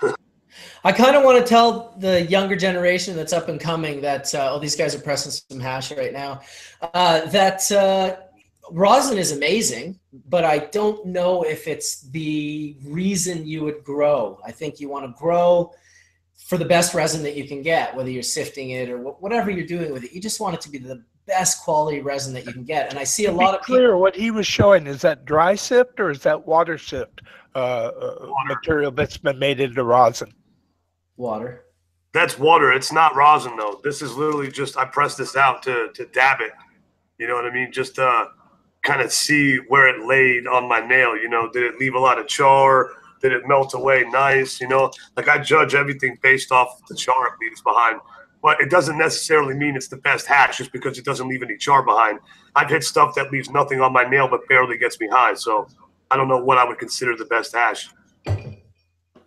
I kind of want to tell the younger generation that's up and coming that these guys are pressing some hash right now. That rosin is amazing, but I don't know if it's the reason you would grow. I think you want to grow for the best resin that you can get, whether you're sifting it or whatever you're doing with it. You just want it to be the best quality resin that you can get. And I see a lot of
clear, what he was showing, is that dry sift or is that water sift material that's been made into rosin?
Water.
That's water. It's not rosin though. This is literally just, I pressed this out to dab it. You know what I mean? Just kind of see where it laid on my nail. You know, did it leave a lot of char? Did it melt away nice? You know, like I judge everything based off the char it leaves behind. but it doesn't necessarily mean it's the best hash just because it doesn't leave any char behind. I've hit stuff that leaves nothing on my nail but barely gets me high. So I don't know what I would consider the best hash.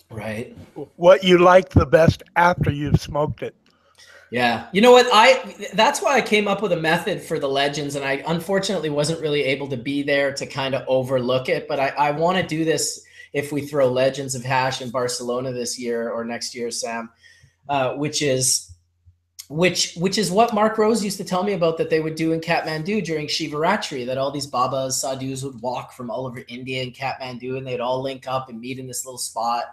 Right.
What you like the best after you've smoked it.
Yeah. You know what? That's why I came up with a method for the legends, and I unfortunately wasn't really able to be there to kind of overlook it, but I want to do this if we throw Legends of Hash in Barcelona this year or next year, Sam, which is what Mark Rose used to tell me about that they would do in Kathmandu during Shivaratri, that all these Babas, Sadhus would walk from all over India and Kathmandu, and they'd all link up and meet in this little spot.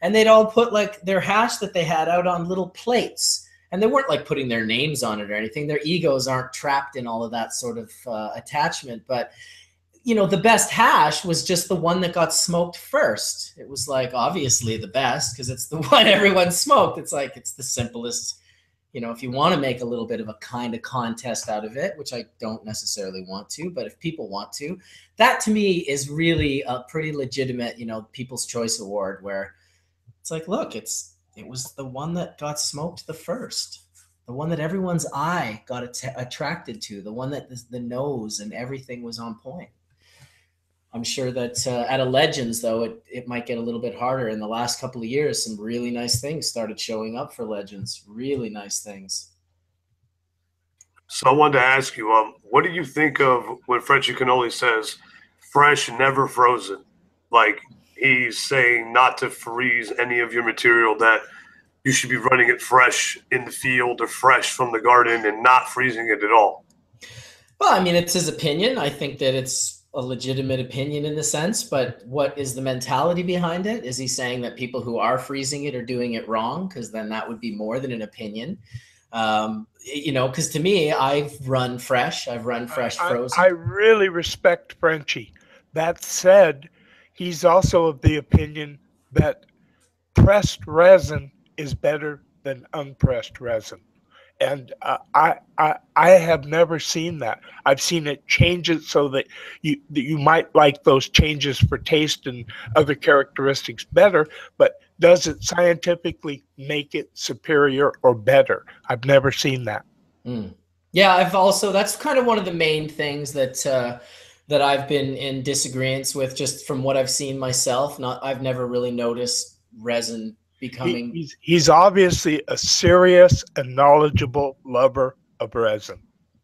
And they'd all put like their hash that they had out on little plates. And they weren't like putting their names on it or anything. Their egos aren't trapped in all of that sort of attachment. But, you know, the best hash was just the one that got smoked first. It was like obviously the best because it's the one everyone smoked. It's like it's the simplest. You know, if you want to make a little bit of a kind of contest out of it, which I don't necessarily want to, but if people want to, that to me is really a pretty legitimate, you know, People's Choice Award where it's like, look, it was the one that got smoked the first, the one that everyone's eye got attracted to, the one that the nose and everything was on point. I'm sure that at a Legends, though, it might get a little bit harder. In the last couple of years, some really nice things started showing up for Legends. Really nice things.
So I wanted to ask you, what do you think of when Frenchy Cannoli says fresh, never frozen? Like he's saying not to freeze any of your material, that you should be running it fresh in the field or fresh from the garden and not freezing it at all.
Well, I mean, it's his opinion. I think that it's a legitimate opinion in the sense, but what is the mentality behind it? Is he saying that people who are freezing it are doing it wrong? Because then that would be more than an opinion. You know, because to me, I've run fresh frozen.
I really respect Frenchie. That said, he's also of the opinion that pressed resin is better than unpressed resin. And I have never seen that. I've seen it change it so that you might like those changes for taste and other characteristics better, but does it scientifically make it superior or better? I've never seen that.
Yeah, that's kind of one of the main things that I've been in disagreements with, just from what I've seen myself. I've never really noticed resin becoming.
He's obviously a serious and knowledgeable lover of resin.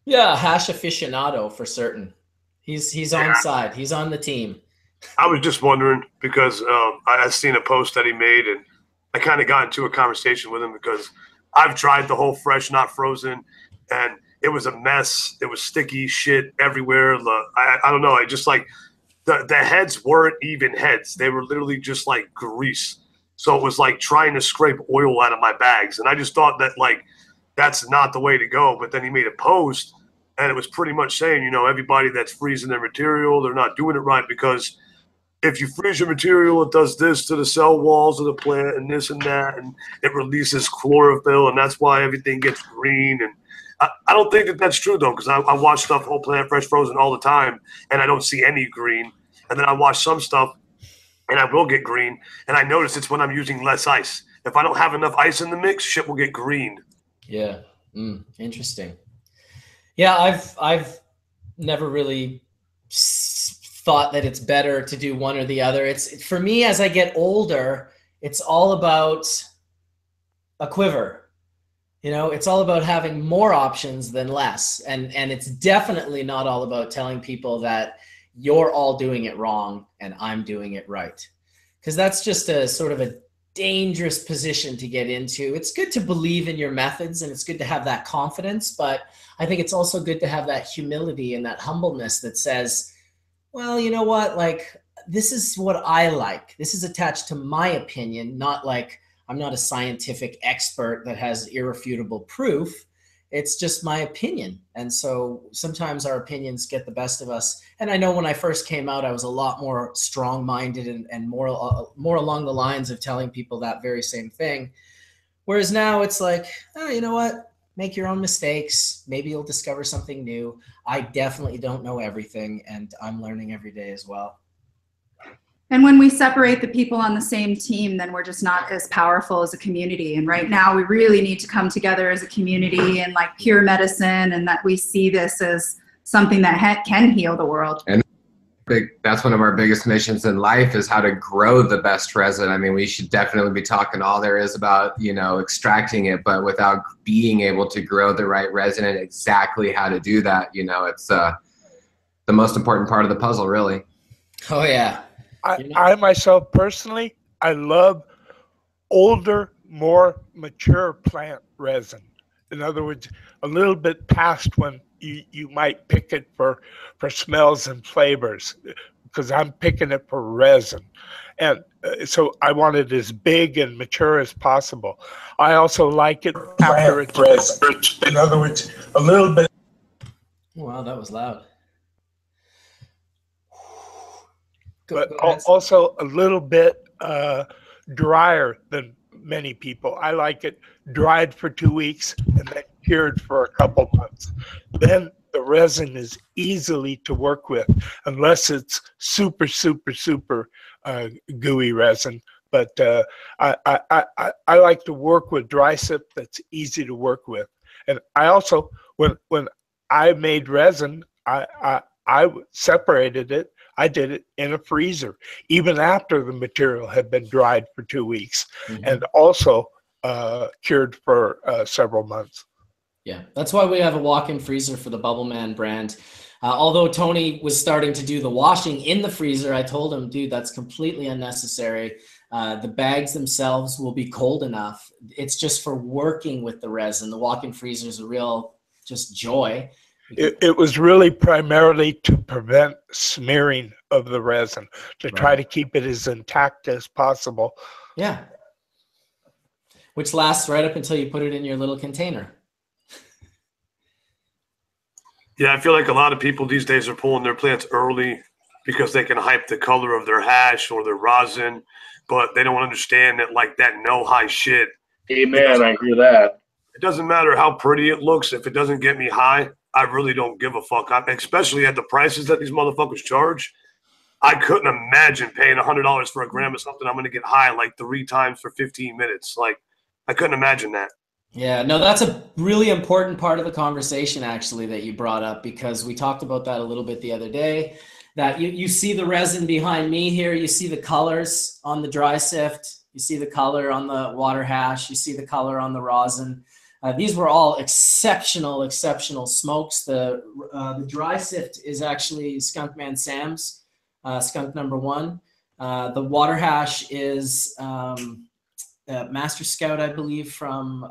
Yeah, hash aficionado for certain. He's on side. He's on the team.
I was just wondering because I seen a post that he made, and I kind of got into a conversation with him because I've tried the whole fresh, not frozen, and it was a mess. It was sticky shit everywhere. I don't know. I just like the heads weren't even heads. They were literally just like grease. So it was like trying to scrape oil out of my bags. And I just thought that, like, that's not the way to go. But then he made a post, and it was pretty much saying, you know, everybody that's freezing their material, they're not doing it right, because if you freeze your material, it does this to the cell walls of the plant and this and that, and it releases chlorophyll, and that's why everything gets green. And I don't think that that's true, though, because I watch stuff whole plant fresh frozen all the time, and I don't see any green. And then I watch some stuff, and I will get green, and I notice it's when I'm using less ice. If I don't have enough ice in the mix, shit will get green.
Yeah, interesting. Yeah, I've never really thought that it's better to do one or the other. It's for me, as I get older, it's all about a quiver. You know, it's all about having more options than less, and it's definitely not all about telling people that you're all doing it wrong and I'm doing it right. Because that's just a sort of a dangerous position to get into. It's good to believe in your methods and it's good to have that confidence, but I think it's also good to have that humility and that humbleness that says, well, you know what, like, this is what I like. This is attached to my opinion, not like I'm not a scientific expert that has irrefutable proof. It's just my opinion. And so sometimes our opinions get the best of us. And I know when I first came out, I was a lot more strong-minded and more along the lines of telling people that very same thing. Whereas now it's like, oh, you know what? Make your own mistakes. Maybe you'll discover something new. I definitely don't know everything, and I'm learning every day as well.
And when we separate the people on the same team, then we're just not as powerful as a community. And right now we really need to come together as a community and like pure medicine, and that we see this as something that can heal the world.
And that's one of our biggest missions in life, is how to grow the best resin. I mean, we should definitely be talking all there is about, you know, extracting it, but without being able to grow the right resin and exactly how to do that, you know, it's the most important part of the puzzle, really.
Oh yeah.
I myself personally, I love older, more mature plant resin. In other words, a little bit past when you might pick it for smells and flavors, because I'm picking it for resin. And so I want it as big and mature as possible. I also like it after it's resin. In other words, a little bit.
Wow, that was loud.
But also a little bit drier than many people. I like it dried for 2 weeks and then cured for a couple months. Then the resin is easily to work with, unless it's super, super, super gooey resin. But I like to work with dry sip that's easy to work with. And I also, when I made resin, I separated it. I did it in a freezer, even after the material had been dried for 2 weeks, and also cured for several months.
Yeah, that's why we have a walk-in freezer for the Bubble Man brand. Although Tony was starting to do the washing in the freezer, I told him, dude, that's completely unnecessary. The bags themselves will be cold enough. It's just for working with the resin. The walk-in freezer is a real just joy.
It was really primarily to prevent smearing of the resin, to try to keep it as intact as possible.
Yeah. Which lasts right up until you put it in your little container.
Yeah, I feel like a lot of people these days are pulling their plants early because they can hype the color of their hash or their rosin, but they don't understand that, like, that no high shit.
Amen, I hear that.
It doesn't matter how pretty it looks. If it doesn't get me high, I really don't give a fuck. Especially at the prices that these motherfuckers charge. I couldn't imagine paying $100 for a gram of something I'm going to get high like 3 times for 15 minutes. Like, I couldn't imagine that.
Yeah, no, that's a really important part of the conversation, actually, that you brought up, because we talked about that a little bit the other day, that you see the resin behind me here. You see the colors on the dry sift. You see the color on the water hash. You see the color on the rosin. These were all exceptional smokes. The dry sift is actually Skunkman Sam's, skunk number 1. The water hash is Master Scout, I believe, from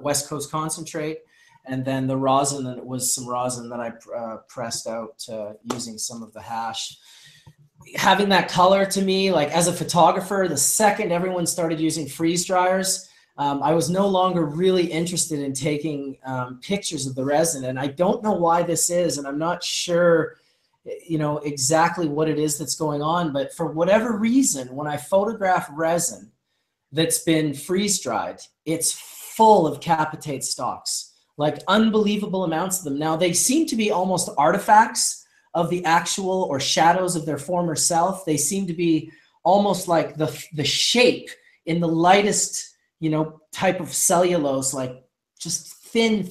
West Coast Concentrate. And then the rosin was some rosin that I pressed out using some of the hash. Having that color, to me, like as a photographer, the second everyone started using freeze dryers, I was no longer really interested in taking pictures of the resin. And I don't know why this is, and I'm not sure, you know, exactly what it is that's going on. But for whatever reason, when I photograph resin that's been freeze dried, it's full of capitate stalks, like unbelievable amounts of them. Now, they seem to be almost artifacts of the actual, or shadows of their former self. They seem to be almost like the shape in the lightest, you know, type of cellulose, like just thin.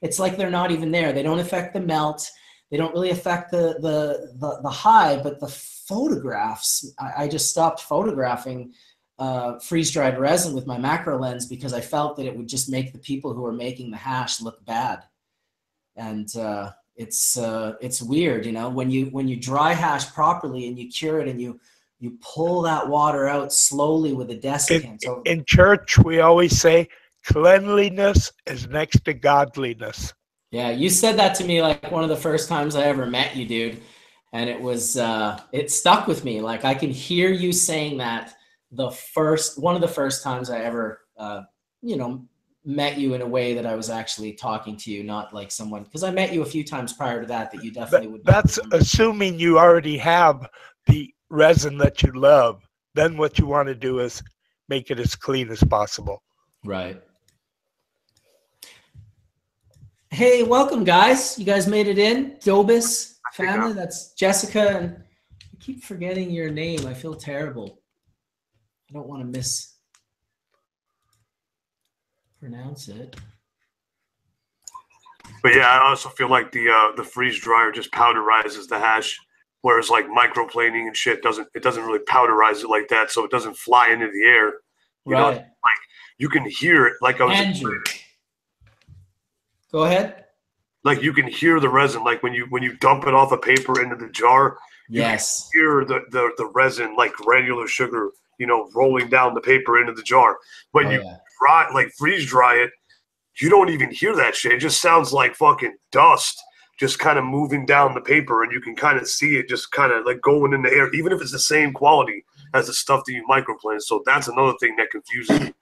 It's like they're not even there. They don't affect the melt. They don't really affect the high, but the photographs, I just stopped photographing freeze-dried resin with my macro lens because I felt that it would just make the people who are making the hash look bad. And it's weird, you know, when you dry hash properly and you cure it and you pull that water out slowly with a desiccant.
In church, we always say cleanliness is next to godliness.
Yeah, you said that to me like one of the first times I ever met you, dude. And it was, it stuck with me. Like I can hear you saying that one of the first times I ever, you know, met you in a way that I was actually talking to you, not like someone, because I met you a few times prior to that you definitely would.
That's assuming you already have the resin that you love. Then what you want to do is make it as clean as possible.
Right. Hey, welcome guys. You guys made it in. Dobis family. That's Jessica and keep forgetting your name. I feel terrible. I don't want to mispronounce it.
But yeah, I also feel like the freeze dryer just powderizes the hash, whereas like microplaning and shit doesn't really powderize it like that, so it doesn't fly into the air. You know, like you can hear it. Like I was
Andrew, go ahead.
Like you can hear the resin, like when you dump it off a paper into the jar.
Yes.
You can hear the resin like granular sugar, you know, rolling down the paper into the jar. When you freeze dry it, you don't even hear that shit. It just sounds like fucking dust just kind of moving down the paper, and you can kind of see it just kind of like going in the air, even if it's the same quality as the stuff that you microplane. So that's another thing that confuses me.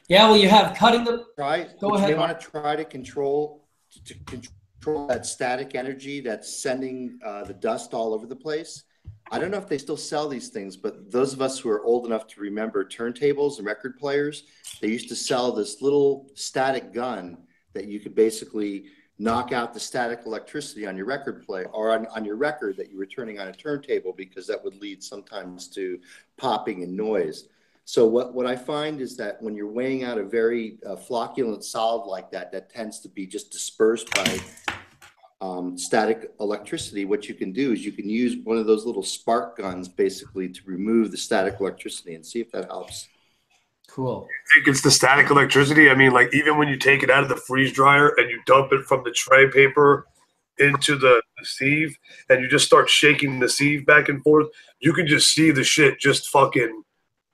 Yeah, well, you have cutting the.
Go ahead. You want to try to control that static energy that's sending the dust all over the place. I don't know if they still sell these things, but those of us who are old enough to remember turntables and record players, they used to sell this little static gun that you could basically knock out the static electricity on your record play or on your record that you were turning on a turntable, because that would lead sometimes to popping and noise. So what I find is that when you're weighing out a very flocculent solid like that, that tends to be just dispersed by static electricity, what you can do is you can use one of those little spark guns basically to remove the static electricity and see if that helps.
Cool.
I think it's the static electricity. I mean, like even when you take it out of the freeze dryer and you dump it from the tray paper into the sieve and you just start shaking the sieve back and forth, you can just see the shit just fucking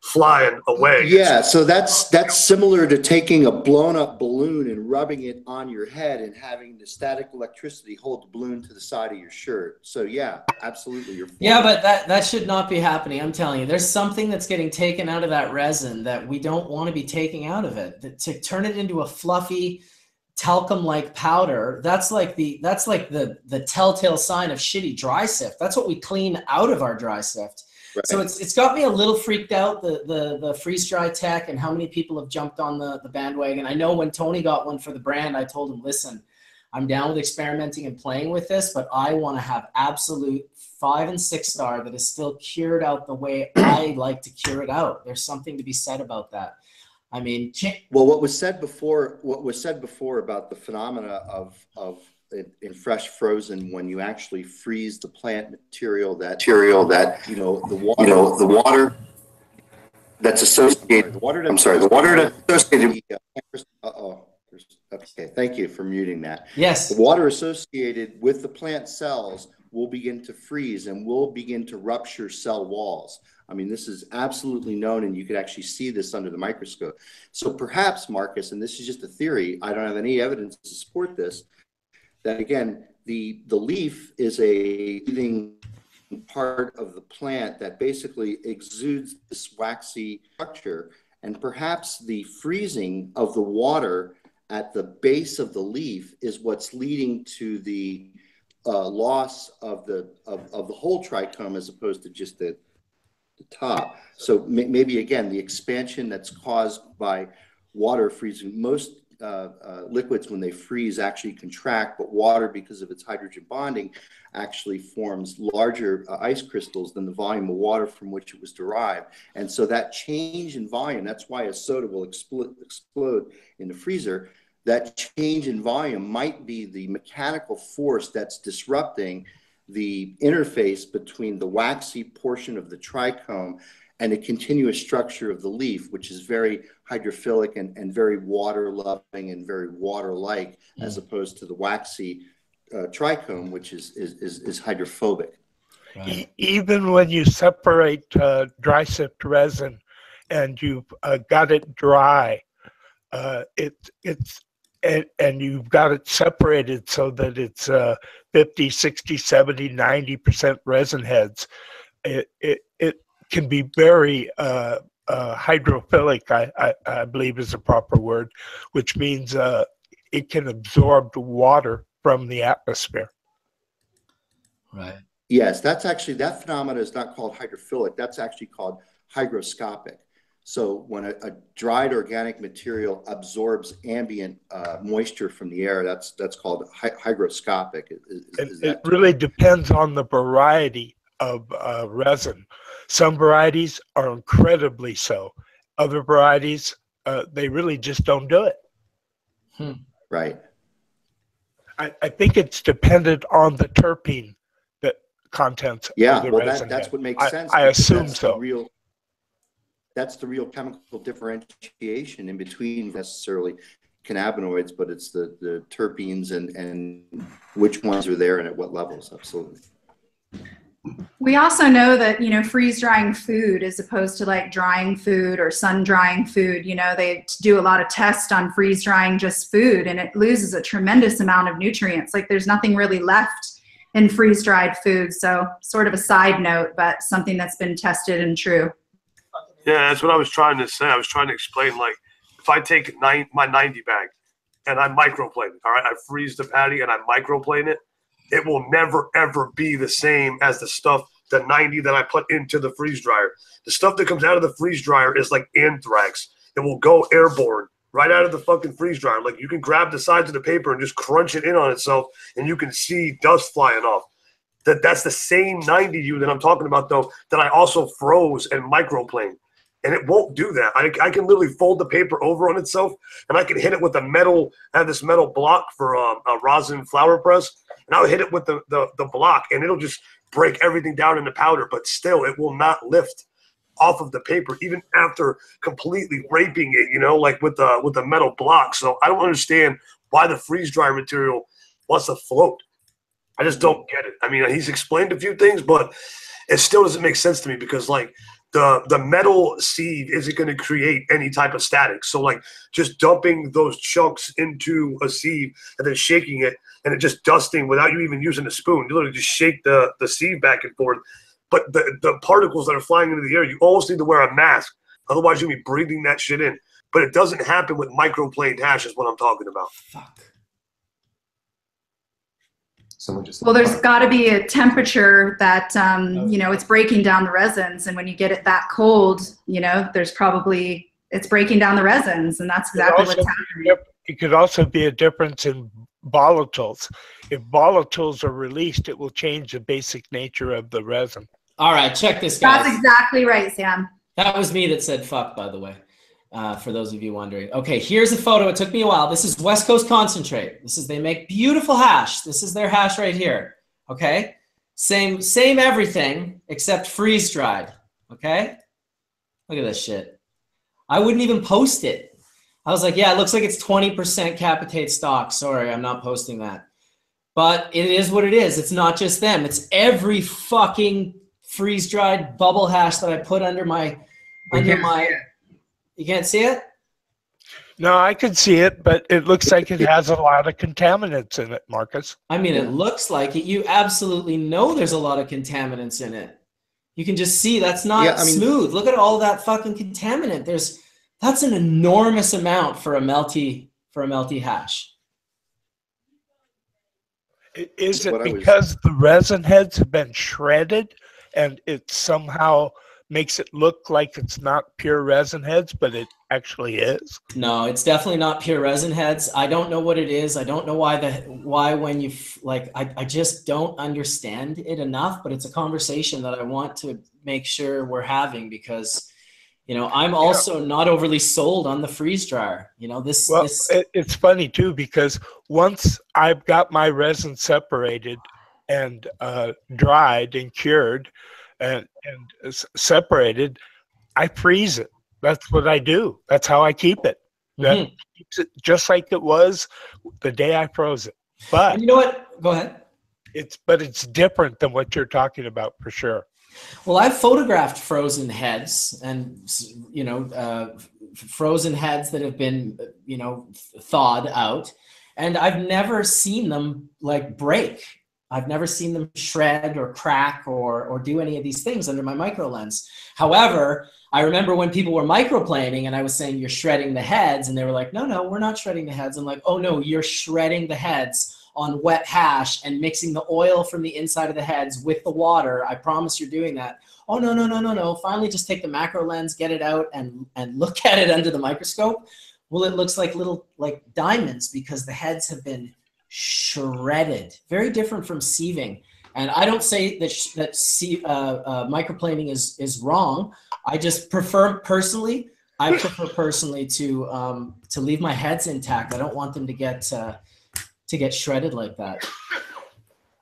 flying away.
Yeah, so that's similar to taking a blown up balloon and rubbing it on your head and having the static electricity hold the balloon to the side of your shirt. So yeah, absolutely.
Yeah, but that should not be happening. I'm telling you, there's something that's getting taken out of that resin that we don't want to be taking out of it. To turn it into a fluffy talcum-like powder, that's like the telltale sign of shitty dry sift. That's what we clean out of our dry sift. Right. So it's got me a little freaked out, the freeze dry tech, and how many people have jumped on the bandwagon. I know when Tony got one for the brand, I told him, listen, I'm down with experimenting and playing with this, but I want to have absolute 5 and 6 star that is still cured out the way I like to cure it out. There's something to be said about that. I mean,
well, what was said before about the phenomena of in fresh frozen, when you actually freeze the plant material that you know the water that's associated. The water that's associated. Okay, thank you for muting that.
Yes.
The water associated with the plant cells will begin to freeze and will begin to rupture cell walls. I mean, this is absolutely known, and you could actually see this under the microscope. So perhaps, Marcus, and this is just a theory, I don't have any evidence to support this, that again, the leaf is a living part of the plant that basically exudes this waxy structure, and perhaps the freezing of the water at the base of the leaf is what's leading to the loss of the whole trichome as opposed to just the top. So maybe again, the expansion that's caused by water freezing. Most liquids, when they freeze, actually contract, but water, because of its hydrogen bonding, actually forms larger ice crystals than the volume of water from which it was derived. And so that change in volume, that's why a soda will explode in the freezer. That change in volume might be the mechanical force that's disrupting the interface between the waxy portion of the trichome and the continuous structure of the leaf, which is very hydrophilic and very water-loving and very water-like, as opposed to the waxy trichome, which is hydrophobic.
Right. Even when you separate dry sift resin and you've got it dry, and you've got it separated so that it's 50, 60, 70, 90% resin heads, it can be very hydrophilic, I believe is the proper word, which means it can absorb the water from the atmosphere.
Right.
Yes, that's actually, that phenomena is not called hydrophilic. That's actually called hygroscopic. So when a dried organic material absorbs ambient moisture from the air, that's called hygroscopic.
It really depends on the variety of resin. Some varieties are incredibly so. Other varieties, they really just don't do it.
Right.
I think it's dependent on the terpene contents of the resin.
That's what makes sense.
I assume so.
That's the real chemical differentiation in between necessarily cannabinoids, but it's the terpenes and which ones are there and at what levels. Absolutely.
We also know that, you know, freeze drying food as opposed to like drying food or sun drying food, you know, they do a lot of tests on freeze drying just food, and it loses a tremendous amount of nutrients. Like there's nothing really left in freeze dried food. So sort of a side note, but something that's been tested and true.
Yeah, that's what I was trying to say. I was trying to explain, like, if I take my 90 bag and I microplane it, all right, I freeze the patty and I microplane it, it will never, ever be the same as the 90 that I put into the freeze dryer. The stuff that comes out of the freeze dryer is like anthrax. It will go airborne right out of the fucking freeze dryer. Like, you can grab the sides of the paper and just crunch it in on itself, and you can see dust flying off. That's the same 90U that I'm talking about, though, that I also froze and microplaned. And it won't do that. I can literally fold the paper over on itself, and I can hit it with a metal. I have this metal block for a rosin flower press, and I'll hit it with the block, and it'll just break everything down into powder. But still, it will not lift off of the paper, even after completely raping it. You know, like with the metal block. So I don't understand why the freeze dryer material wants to float. I just don't get it. I mean, he's explained a few things, but it still doesn't make sense to me because, like, the metal sieve isn't going to create any type of static. So, like, just dumping those chunks into a sieve and then shaking it and it just dusting without you even using a spoon. You literally just shake the sieve back and forth. But the particles that are flying into the air, you almost need to wear a mask. Otherwise, you'll be breathing that shit in. But it doesn't happen with microplaned hash is what I'm talking about.
Fuck.
Well, there's got to be a temperature that, you know, it's breaking down the resins. And when you get it that cold, you know, it's breaking down the resins. And that's exactly what's happening.
It could also be a difference in volatiles. If volatiles are released, it will change the basic nature of the resin.
All right, check this, guys.
That's exactly right, Sam.
That was me that said fuck, by the way. For those of you wondering. Okay, here's a photo. It took me a while. This is West Coast Concentrate. They make beautiful hash. This is their hash right here. Okay, same everything except freeze dried. Okay, look at this shit. I wouldn't even post it. I was like, yeah, it looks like it's 20% capitate stock. Sorry, I'm not posting that. But it is what it is. It's not just them. It's every fucking freeze dried bubble hash that I put under my You can't see it?
No, I can see it, but it looks like it has a lot of contaminants in it, Marcus.
I mean, it looks like it. You absolutely know there's a lot of contaminants in it. You can just see that's not smooth. Look at all that fucking contaminant. That's an enormous amount for a melty hash.
Is it because the resin heads have been shredded and it somehow makes it look like it's not pure resin heads, but it actually is?
No, it's definitely not pure resin heads. I don't know what it is. I don't know why when you I just don't understand it enough, but it's a conversation that I want to make sure we're having because, you know, I'm also not overly sold on the freeze dryer. You know,
it's funny too, because once I've got my resin separated and dried and cured, and separated, I freeze it. That's what I do. That's how I keep it. That keeps it just like it was the day I froze it. But
and you know what? Go ahead.
It's different than what you're talking about for sure.
Well, I've photographed frozen heads and, you know, frozen heads that have been, you know, thawed out, and I've never seen them like break. I've never seen them shred or crack or do any of these things under my micro lens. However, I remember when people were microplaning and I was saying, you're shredding the heads, and they were like, no, we're not shredding the heads. I'm like, oh no, you're shredding the heads on wet hash and mixing the oil from the inside of the heads with the water. I promise you're doing that. Oh, no. Finally, just take the macro lens, get it out and look at it under the microscope. Well, it looks like little diamonds because the heads have been shredded. Very different from sieving. And I don't say that microplaning is wrong. I just prefer personally to leave my heads intact. I don't want them to get shredded like that.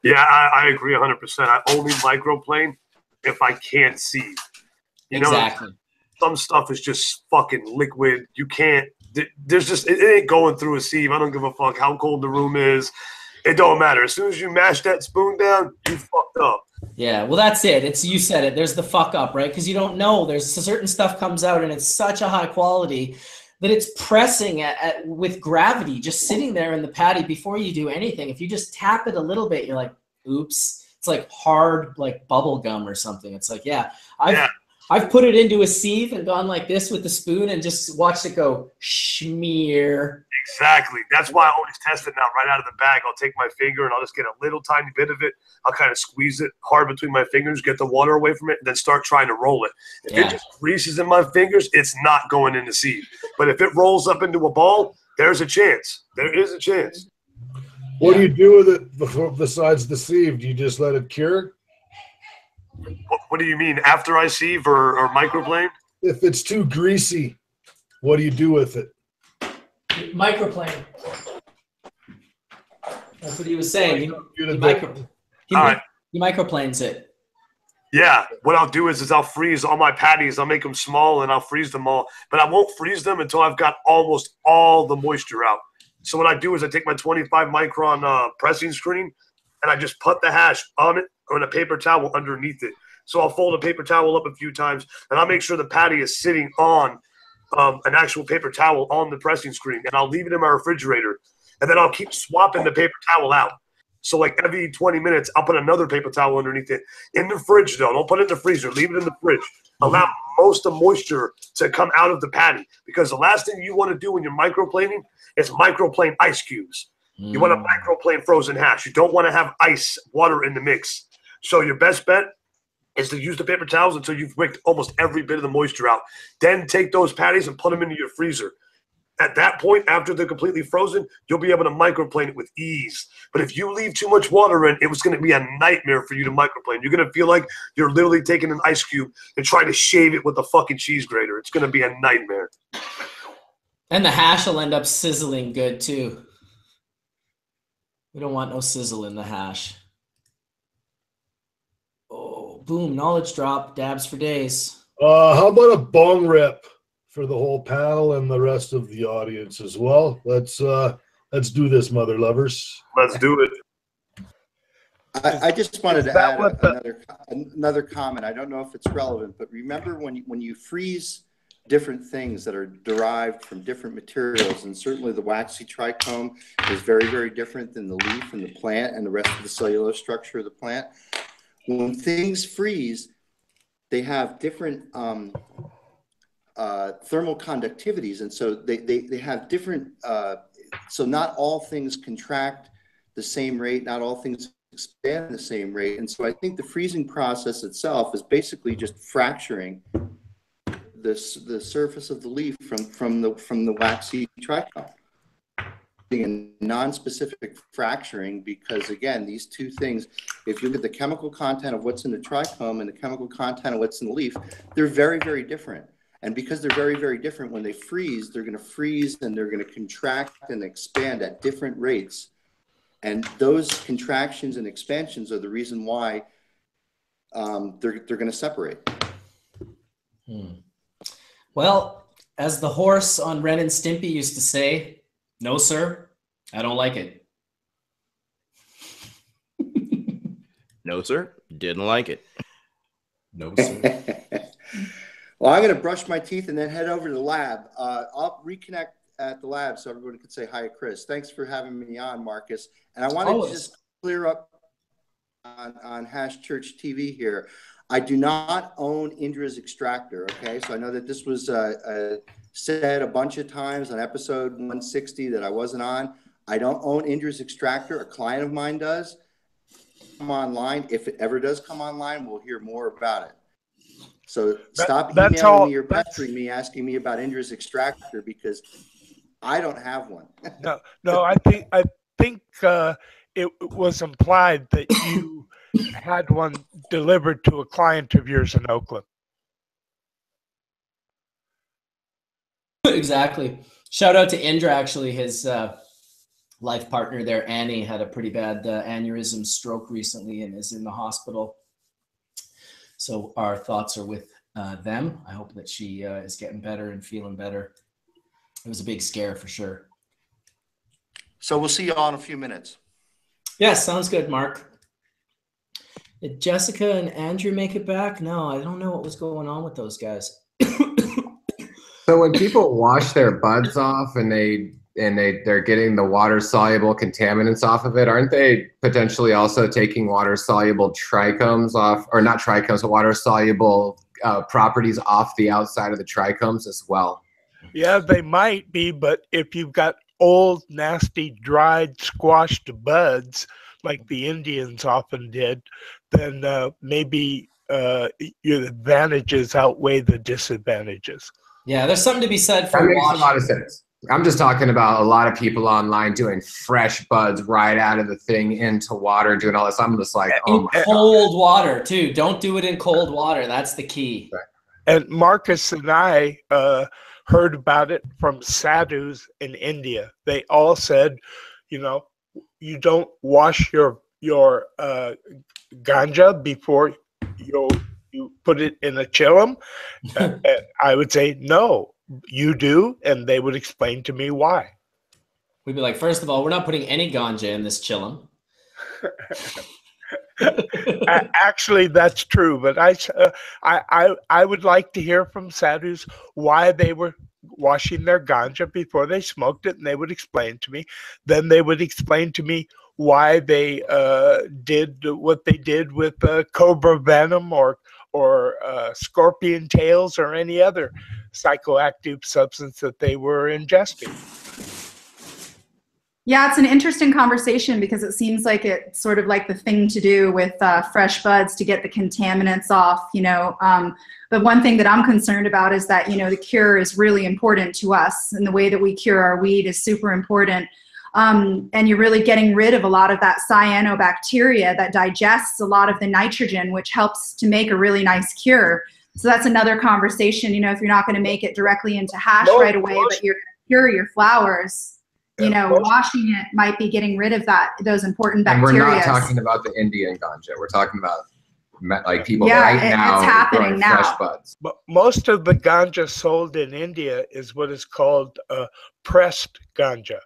Yeah, I agree 100%. I only microplane if I can't see. You know,
exactly.
Some stuff is just fucking liquid. You can't. There's just it ain't going through a sieve. I don't give a fuck how cold the room is. It don't matter. As soon as you mash that spoon down, you fucked up.
Yeah, well, that's it. You said it. There's the fuck up, right? Because you don't know. There's certain stuff comes out, and it's such a high quality that it's pressing with gravity, just sitting there in the patty before you do anything. If you just tap it a little bit, you're like, oops. It's like hard, like bubble gum or something. It's like, I've put it into a sieve and gone like this with the spoon and just watched it go schmear.
Exactly. That's why I always test it now right out of the bag. I'll take my finger and I'll just get a little tiny bit of it. I'll kind of squeeze it hard between my fingers, get the water away from it, and then start trying to roll it. If it just greases in my fingers, it's not going in the sieve. But if it rolls up into a ball, there's a chance. There is a chance.
What do you do with it besides the sieve? Do you just let it cure?
What do you mean? After I sieve or microplane?
If it's too greasy, what do you do with it?
Microplane. That's what he was saying. He microplanes it.
Yeah. What I'll do is I'll freeze all my patties. I'll make them small and I'll freeze them all. But I won't freeze them until I've got almost all the moisture out. So what I do is I take my 25 micron pressing screen and I just put the hash on it on a paper towel underneath it. So I'll fold a paper towel up a few times and I'll make sure the patty is sitting on an actual paper towel on the pressing screen, and I'll leave it in my refrigerator, and then I'll keep swapping the paper towel out. So like every 20 minutes, I'll put another paper towel underneath it. In the fridge, though. Don't put it in the freezer. Leave it in the fridge. Allow most of the moisture to come out of the patty, because the last thing you want to do when you're microplaning is microplane ice cubes. You want to microplane frozen hash. You don't want to have ice water in the mix. So your best bet is to use the paper towels until you've wicked almost every bit of the moisture out. Then take those patties and put them into your freezer. At that point, after they're completely frozen, you'll be able to microplane it with ease. But if you leave too much water in, it was going to be a nightmare for you to microplane. You're going to feel like you're literally taking an ice cube and trying to shave it with a fucking cheese grater. It's going to be a nightmare.
And the hash will end up sizzling good too. We don't want no sizzle in the hash. Oh, boom, knowledge drop, dabs for days.
How about a bong rip for the whole panel and the rest of the audience as well? Let's do this, mother lovers.
Let's do it.
I just wanted to add another comment. I don't know if it's relevant, but remember when you freeze different things that are derived from different materials, and certainly the waxy trichome is very, very different than the leaf and the plant and the rest of the cellulose structure of the plant. When things freeze, they have different thermal conductivities, and so they have different, so not all things contract the same rate, not all things expand the same rate. And so I think the freezing process itself is basically just fracturing the surface of the leaf from the waxy trichome. A non-specific fracturing, because again, these two things, if you look at the chemical content of what's in the trichome and the chemical content of what's in the leaf, they're very, very different. And because they're very, very different, when they freeze, they're going to freeze and they're going to contract and expand at different rates. And those contractions and expansions are the reason why they're going to separate.
Well, as the horse on Ren and Stimpy used to say, no, sir, I don't like it.
No, sir, didn't like it.
No, sir.
Well, I'm going to brush my teeth and then head over to the lab. I'll reconnect at the lab so everybody can say hi to Chris. Thanks for having me on, Marcus. And I wanted to just clear up on Hash Church TV here. I do not own Indra's extractor, okay? So I know that this was said a bunch of times on episode 160 that I wasn't on. I don't own Indra's extractor. A client of mine does. Come online. If it ever does come online, we'll hear more about it. So stop emailing me or pestering me, asking me about Indra's extractor, because I don't have one.
No, I think it was implied that had one delivered to a client of yours in Oakland.
Exactly. Shout out to Indra, actually. His life partner there, Annie, had a pretty bad aneurysm stroke recently and is in the hospital. So our thoughts are with them. I hope that she is getting better and feeling better. It was a big scare for sure.
So we'll see you all in a few minutes.
Yes, sounds good, Mark. Did Jessica and Andrew make it back? No, I don't know what was going on with those guys.
So when people wash their buds off and they're getting the water soluble contaminants off of it, aren't they potentially also taking water soluble trichomes off, or not trichomes, but water soluble properties off the outside of the trichomes as well?
Yeah, they might be, but if you've got old, nasty, dried, squashed buds, like the Indians often did, then maybe your advantages outweigh the disadvantages.
Yeah, there's something to be said for
that makes
washing.
a lot of sense. I'm just talking about a lot of people online doing fresh buds right out of the thing into water, doing all this. I'm just like, oh my
cold water too. Don't do it in cold water. That's the key.
Right.
And Marcus and I heard about it from sadhus in India. They all said, you know, you don't wash your ganja before you put it in a chillum. And I would say, no, you do. And they would explain to me why.
We'd be like, first of all, we're not putting any ganja in this chillum.
Actually, that's true. But I would like to hear from sadhus why they were washing their ganja before they smoked it, and they would explain to me. Then they would explain to me why they did what they did with cobra venom or scorpion tails or any other psychoactive substance that they were ingesting.
Yeah, it's an interesting conversation because it seems like it's sort of like the thing to do with fresh buds to get the contaminants off, you know. But one thing that I'm concerned about is that, you know, the cure is really important to us, and the way that we cure our weed is super important. And you're really getting rid of a lot of that cyanobacteria that digests a lot of the nitrogen, which helps to make a really nice cure. So that's another conversation, you know, if you're not going to make it directly into hash right away, but you're going to cure your flowers. You know, washing it might be getting rid of those important bacteria.
And we're not talking about the Indian ganja. We're talking about like people right now
it's happening now.
Fresh buds.
But most of the ganja sold in India is what is called pressed ganja.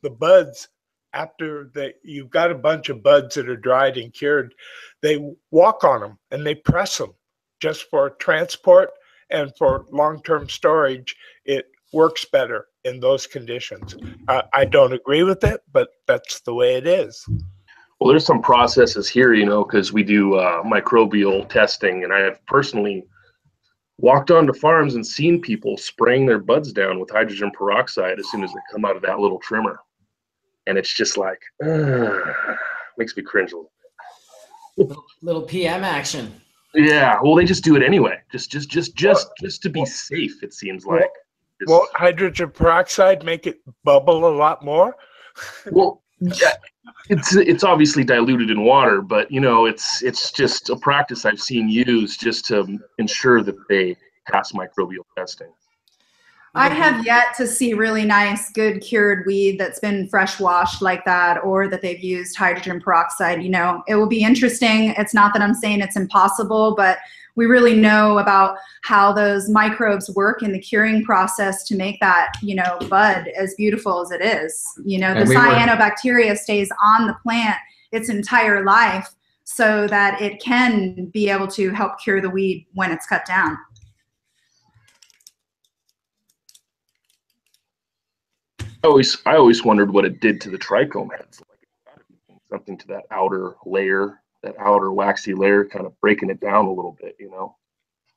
The buds, after you've got a bunch of buds that are dried and cured, they walk on them and they press them just for transport and for long-term storage. It works better in those conditions. I don't agree with it, but that's the way it is.
Well, there's some processes here, you know, because we do microbial testing, and I have personally walked onto farms and seen people spraying their buds down with hydrogen peroxide as soon as they come out of that little trimmer. And it's just like, makes me cringe a little
bit. Little PM action.
Yeah, well, they just do it anyway, just to be safe. It seems like.
Won't hydrogen peroxide make it bubble a lot more?
Well, yeah, it's obviously diluted in water, but you know, it's just a practice I've seen used just to ensure that they pass microbial testing.
I have yet to see really nice, good cured weed that's been fresh washed like that, or that they've used hydrogen peroxide. You know, it will be interesting. It's not that I'm saying it's impossible, but we really know about how those microbes work in the curing process to make that, you know, bud as beautiful as it is. You know, the cyanobacteria stays on the plant its entire life so that it can be able to help cure the weed when it's cut down.
I always wondered what it did to the trichome heads. Like something to that outer layer, that outer waxy layer, kind of breaking it down a little bit, you know.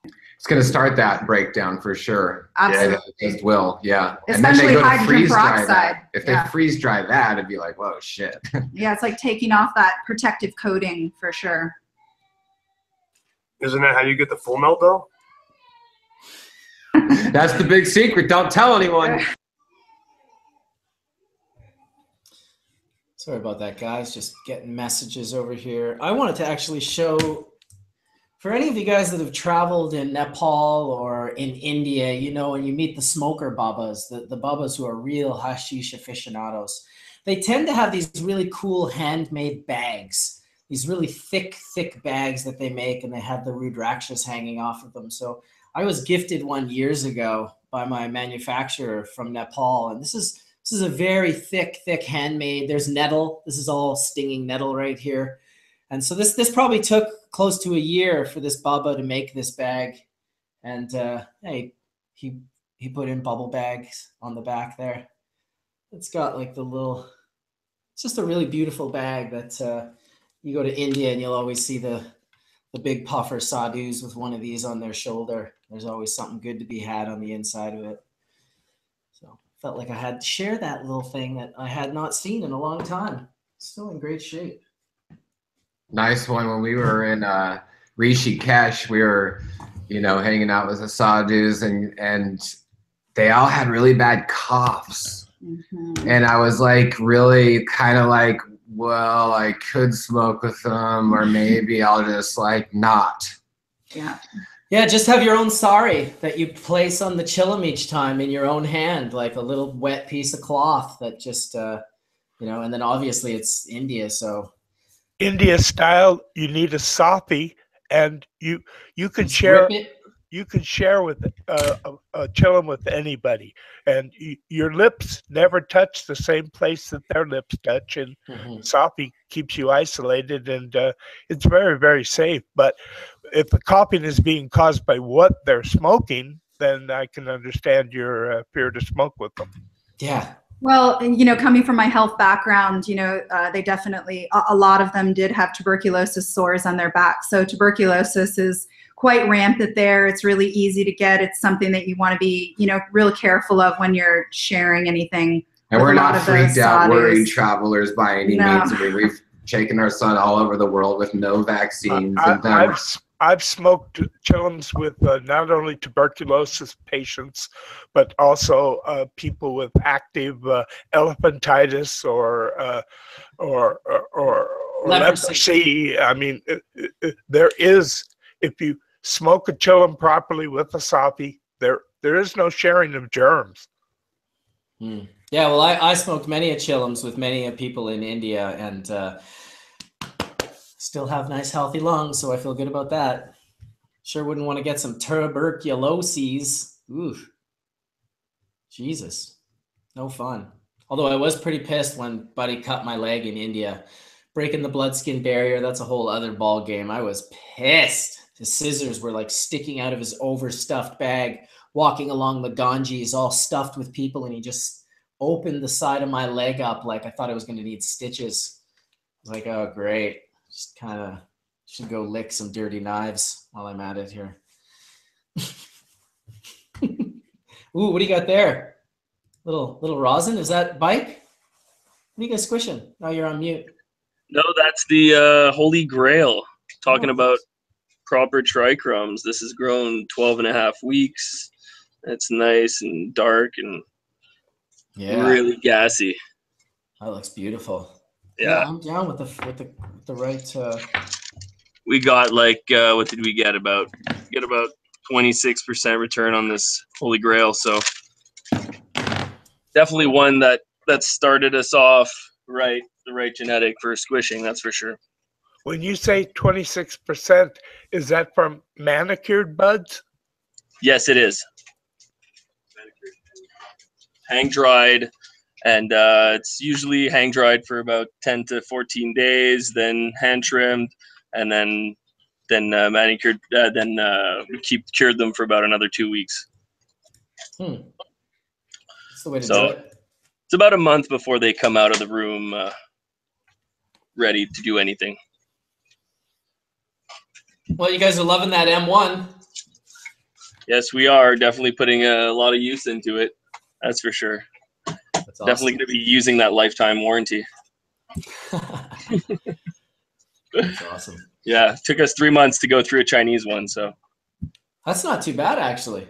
It's going to start that breakdown for sure.
Absolutely.
Yeah, it will, yeah.
Especially
and then they go to freeze
peroxide.
dry that. If they freeze dry that, it'd be like, whoa, shit.
Yeah, it's like taking off that protective coating for sure.
Isn't that how you get the full melt though?
That's the big secret. Don't tell anyone.
Sorry about that, guys. Just getting messages over here. I wanted to actually show, for any of you guys that have traveled in Nepal or in India, you know, when you meet the smoker babas, the babas who are real hashish aficionados, they tend to have these really cool handmade bags, these really thick bags that they make, and they have the rudrakshas hanging off of them. So I was gifted one years ago by my manufacturer from Nepal, and this is a very thick handmade. There's nettle. This is all stinging nettle right here. And so this probably took close to a year for this Baba to make this bag. And hey, he put in bubble bags on the back there. It's got like it's just a really beautiful bag that you go to India and you'll always see the big puffer sadhus with one of these on their shoulder. There's always something good to be had on the inside of it. So felt like I had to share that little thing that I had not seen in a long time. Still in great shape.
Nice one. When we were in Rishikesh, we were, hanging out with the sadhus, and they all had really bad coughs. Mm-hmm. And I was like, really kind of like, well, I could smoke with them, or maybe I'll just like not.
Yeah.
Yeah, just have your own sari that you place on the chillum each time in your own hand, like a little wet piece of cloth that just, and then obviously it's India, so.
India style, you need a sathi, and you can share. You can share with a chillum with anybody, and your lips never touch the same place that their lips touch, and sathi keeps you isolated, and it's very, very safe. But if the coughing is being caused by what they're smoking, then I can understand your fear to smoke with them.
Yeah.
Well, coming from my health background, they definitely, a lot of them did have tuberculosis sores on their back. So tuberculosis is quite rampant there. It's really easy to get. It's something that you want to be, real careful of when you're sharing anything.
And we're not freaked out, worried travelers by any means. I mean, we've taken our son all over the world with no vaccines.
I've smoked chillums with not only tuberculosis patients, but also people with active elephantitis or leprosy. I mean, there is, if you smoke a chillum properly with a sathi, there is no sharing of germs.
Yeah, well, I smoked many a chillums with many people in India, and still have nice healthy lungs, so I feel good about that. Sure wouldn't want to get some tuberculosis. Ooh, Jesus, no fun. Although I was pretty pissed when Buddy cut my leg in India, breaking the blood-skin barrier. That's a whole other ball game. I was pissed. His scissors were like sticking out of his overstuffed bag, walking along the Ganges, all stuffed with people, and he just opened the side of my leg up like I thought I was going to need stitches. I was like, oh, great. Just kind of should go lick some dirty knives while I'm at it here. Ooh, what do you got there? Little rosin? Is that bike? What are you guys squishing? Oh, you're on mute.
No, that's the Holy Grail. Talking about proper trichromes. This has grown 12 and a half weeks. It's nice and dark and really gassy.
That looks beautiful.
Yeah,
I'm down with the right.
We got like what did we get? About 26% return on this Holy Grail. So definitely one that started us off right, the right genetic for squishing. That's for sure.
When you say 26%, is that from manicured buds?
Yes, it is. Hang dried. And it's usually hang dried for about 10 to 14 days, then hand trimmed, and then manicured. Then we cured them for about another 2 weeks.
That's the way to do it.
It's about a month before they come out of the room ready to do anything.
Well, you guys are loving that M1.
Yes, we are definitely putting a lot of use into it. That's for sure.
That's
definitely
awesome.
going to be using that lifetime warranty.
That's awesome.
Yeah, it took us 3 months to go through a Chinese one, so.
That's not too bad, actually.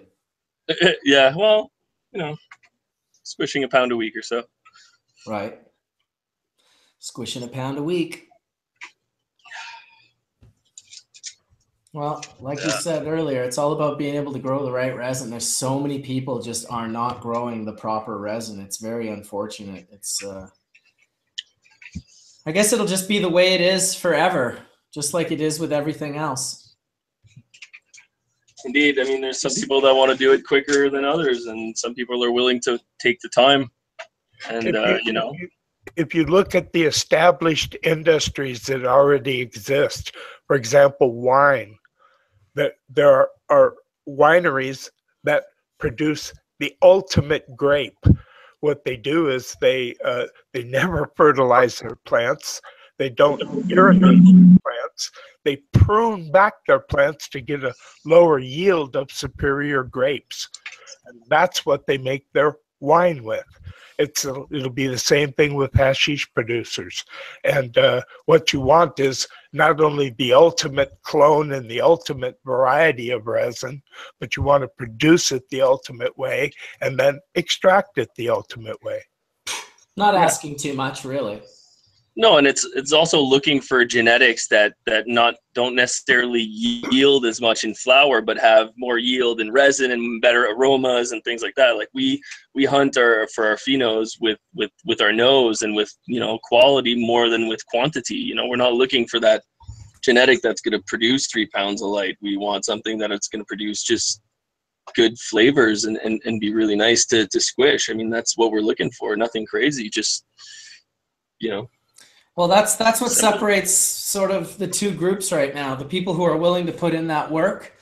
Yeah, well, squishing a pound a week or so.
Right. Squishing a pound a week. Well, like you said earlier, it's all about being able to grow the right resin. There's so many people just are not growing the proper resin. It's very unfortunate. It's, I guess it'll just be the way it is forever, just like it is with everything else.
Indeed. I mean, there's some people that want to do it quicker than others, and some people are willing to take the time. And,
if you look at the established industries that already exist, for example, wine, that there are wineries that produce the ultimate grape. What they do is they never fertilize their plants. They don't irrigate their plants. They prune back their plants to get a lower yield of superior grapes. And that's what they make their wine with. It'll be the same thing with hashish producers. And what you want is not only the ultimate clone and the ultimate variety of resin, but you want to produce it the ultimate way and then extract it the ultimate way.
Not asking too much, really.
No, and it's also looking for genetics that don't necessarily yield as much in flower, but have more yield in resin and better aromas and things like that. Like we hunt for our phenos with our nose and with quality more than with quantity. We're not looking for that genetic that's going to produce 3 pounds of light. We want something that it's going to produce just good flavors and be really nice to squish. I mean, that's what we're looking for. Nothing crazy, just
Well, that's what separates sort of the two groups right now. The people who are willing to put in that work,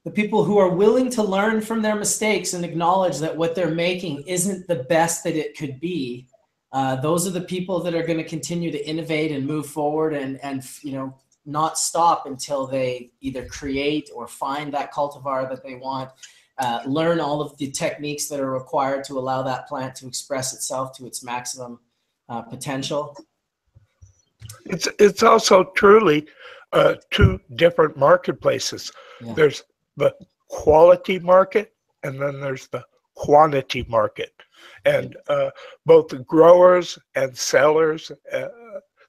the people who are willing to learn from their mistakes and acknowledge that what they're making isn't the best that it could be. Those are the people that are going to continue to innovate and move forward and not stop until they either create or find that cultivar that they want, learn all of the techniques that are required to allow that plant to express itself to its maximum potential.
It's also truly two different marketplaces. Yeah. There's the quality market and then there's the quantity market. And both the growers and sellers,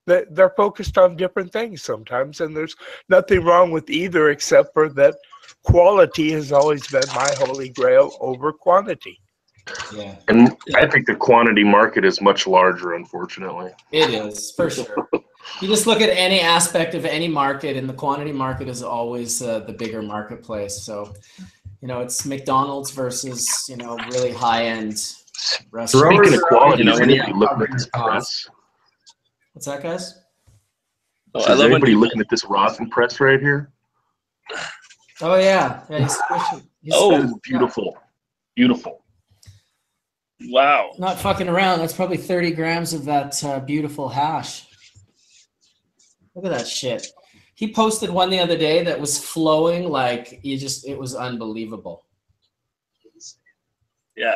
they're focused on different things sometimes. And there's nothing wrong with either except for that quality has always been my holy grail over quantity.
Yeah.
And I think the quantity market is much larger, unfortunately.
It is, for sure. You just look at any aspect of any market, and the quantity market is always the bigger marketplace. So, it's McDonald's versus, really high-end restaurants.
Speaking of quality, is anybody looking at this press?
What's that, guys?
So is anybody looking at this rosin press right here?
Oh, yeah. He's squishing.
Beautiful. Beautiful.
Wow.
Not fucking around. That's probably 30 grams of that beautiful hash. Look at that shit. He posted one the other day that was flowing like it was unbelievable.
Yeah,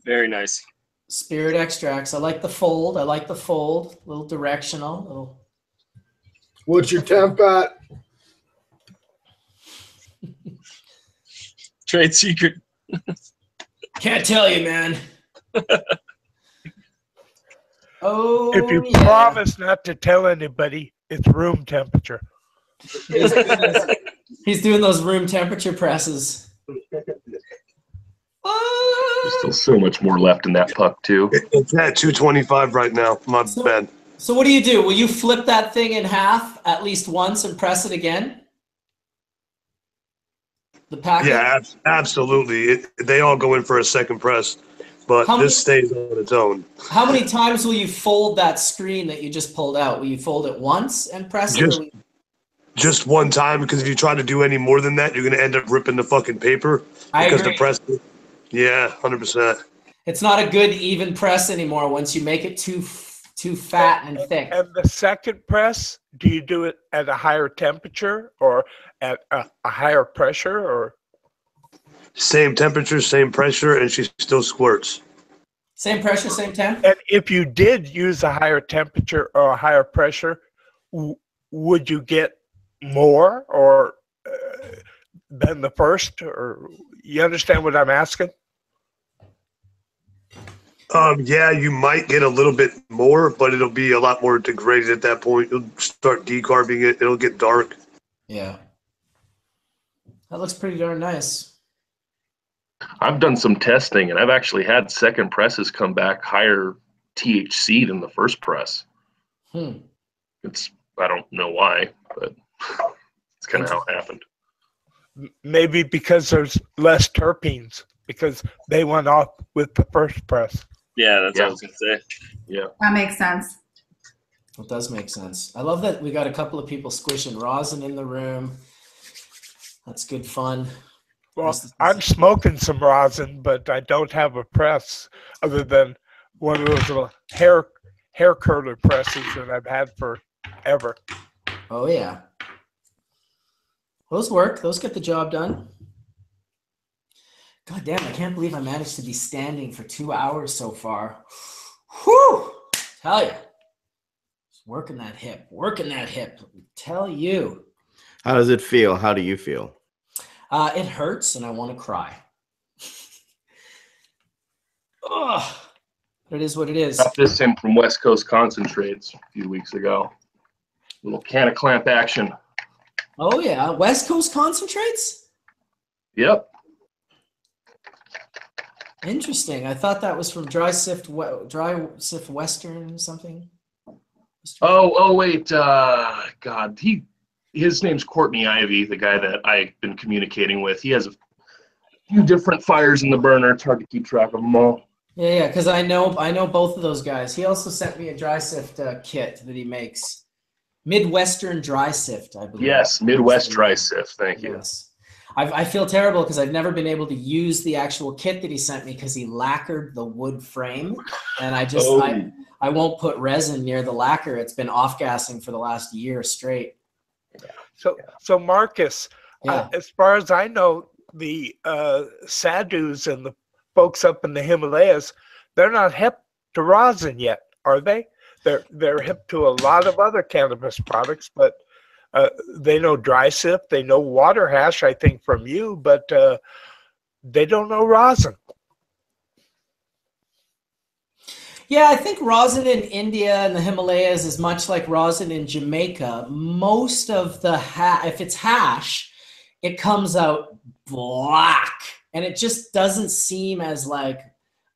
very nice.
Spirit extracts. I like the fold. A little directional.
What's your temp at?
Trade secret.
Can't tell you, man.
If you promise not to tell anybody, it's room temperature.
He's doing those room temperature presses.
There's still so much more left in that puck, too.
It's at 225 right now. My bad.
So what do you do? Will you flip that thing in half at least once and press it again? The packet?
Yeah, absolutely. They all go in for a second press, but this stays on its own.
How many times will you fold that screen that you just pulled out? Will you fold it once and press it?
Just one time, because if you try to do any more than that, you're going to end up ripping the fucking paper. Because the press, yeah, 100%.
It's not a good even press anymore once you make it too fat and thick.
And the second press, do you do it at a higher temperature or at a higher pressure, or?
Same temperature, same pressure, and she still squirts.
Same pressure, same temp?
And if you did use a higher temperature or a higher pressure, would you get more or than the first? Or you understand what I'm asking?
Yeah, you might get a little bit more, but it'll be a lot more degraded at that point. You'll start decarbing it. It'll get dark.
Yeah. That looks pretty darn nice.
I've done some testing, and I've actually had second presses come back higher THC than the first press. It's, I don't know why, but it's kind of how it happened.
Maybe because there's less terpenes, because they went off with the first press.
Yeah, that's what I was going to say.
Yeah.
That makes sense.
It does make sense. I love that we got a couple of people squishing rosin in the room. That's good fun.
Well, I'm smoking some rosin, but I don't have a press other than one of those little hair curler presses that I've had forever.
Oh, yeah. Those work. Those get the job done. God damn, I can't believe I managed to be standing for 2 hours so far. Whew! Tell you. Working that hip. Tell you.
How does it feel? How do you feel?
It hurts and I want to cry. Ugh. But it is what it is.
Got this in from West Coast Concentrates a few weeks ago. Little can of clamp action.
Oh, yeah. West Coast Concentrates?
Yep.
Interesting. I thought that was from Dry Sift Western or something.
Oh, wait. God, his name's Courtney Ivy, the guy that I've been communicating with. He has a few different fires in the burner. It's hard to keep track of them all.
Yeah, because I know both of those guys. He also sent me a Dry Sift kit that he makes. Midwestern Dry Sift, I believe.
Yes, Midwest Dry Sift. Thank you.
Yes. I feel terrible because I've never been able to use the actual kit that he sent me because he lacquered the wood frame, and I won't put resin near the lacquer. It's been off-gassing for the last year straight.
So Marcus, as far as I know, the sadhus and the folks up in the Himalayas, they're not hip to rosin yet, are they? They're hip to a lot of other cannabis products, but they know dry sift, they know water hash, I think, from you, but they don't know rosin.
Yeah, I think rosin in India and the Himalayas is much like rosin in Jamaica. Most of the if it's hash, it comes out black, and it just doesn't seem as like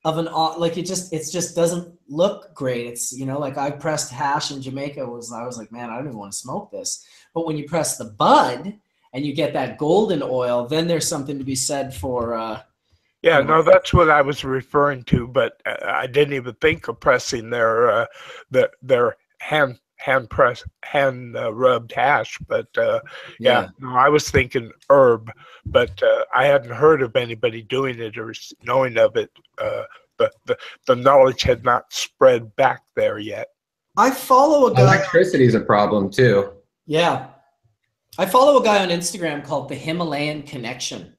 of an it just doesn't look great. It's, you know, like I pressed hash in Jamaica I was like, man, I don't even want to smoke this. But when you press the bud and you get that golden oil, then there's something to be said for
yeah, no, that's what I was referring to, but I didn't even think of pressing their hand rubbed hash. But yeah, no, I was thinking herb, but I hadn't heard of anybody doing it or knowing of it. The knowledge had not spread back there yet.
I follow a guy.
Electricity is a problem too.
Yeah, I follow a guy on Instagram called the Himalayan Connection.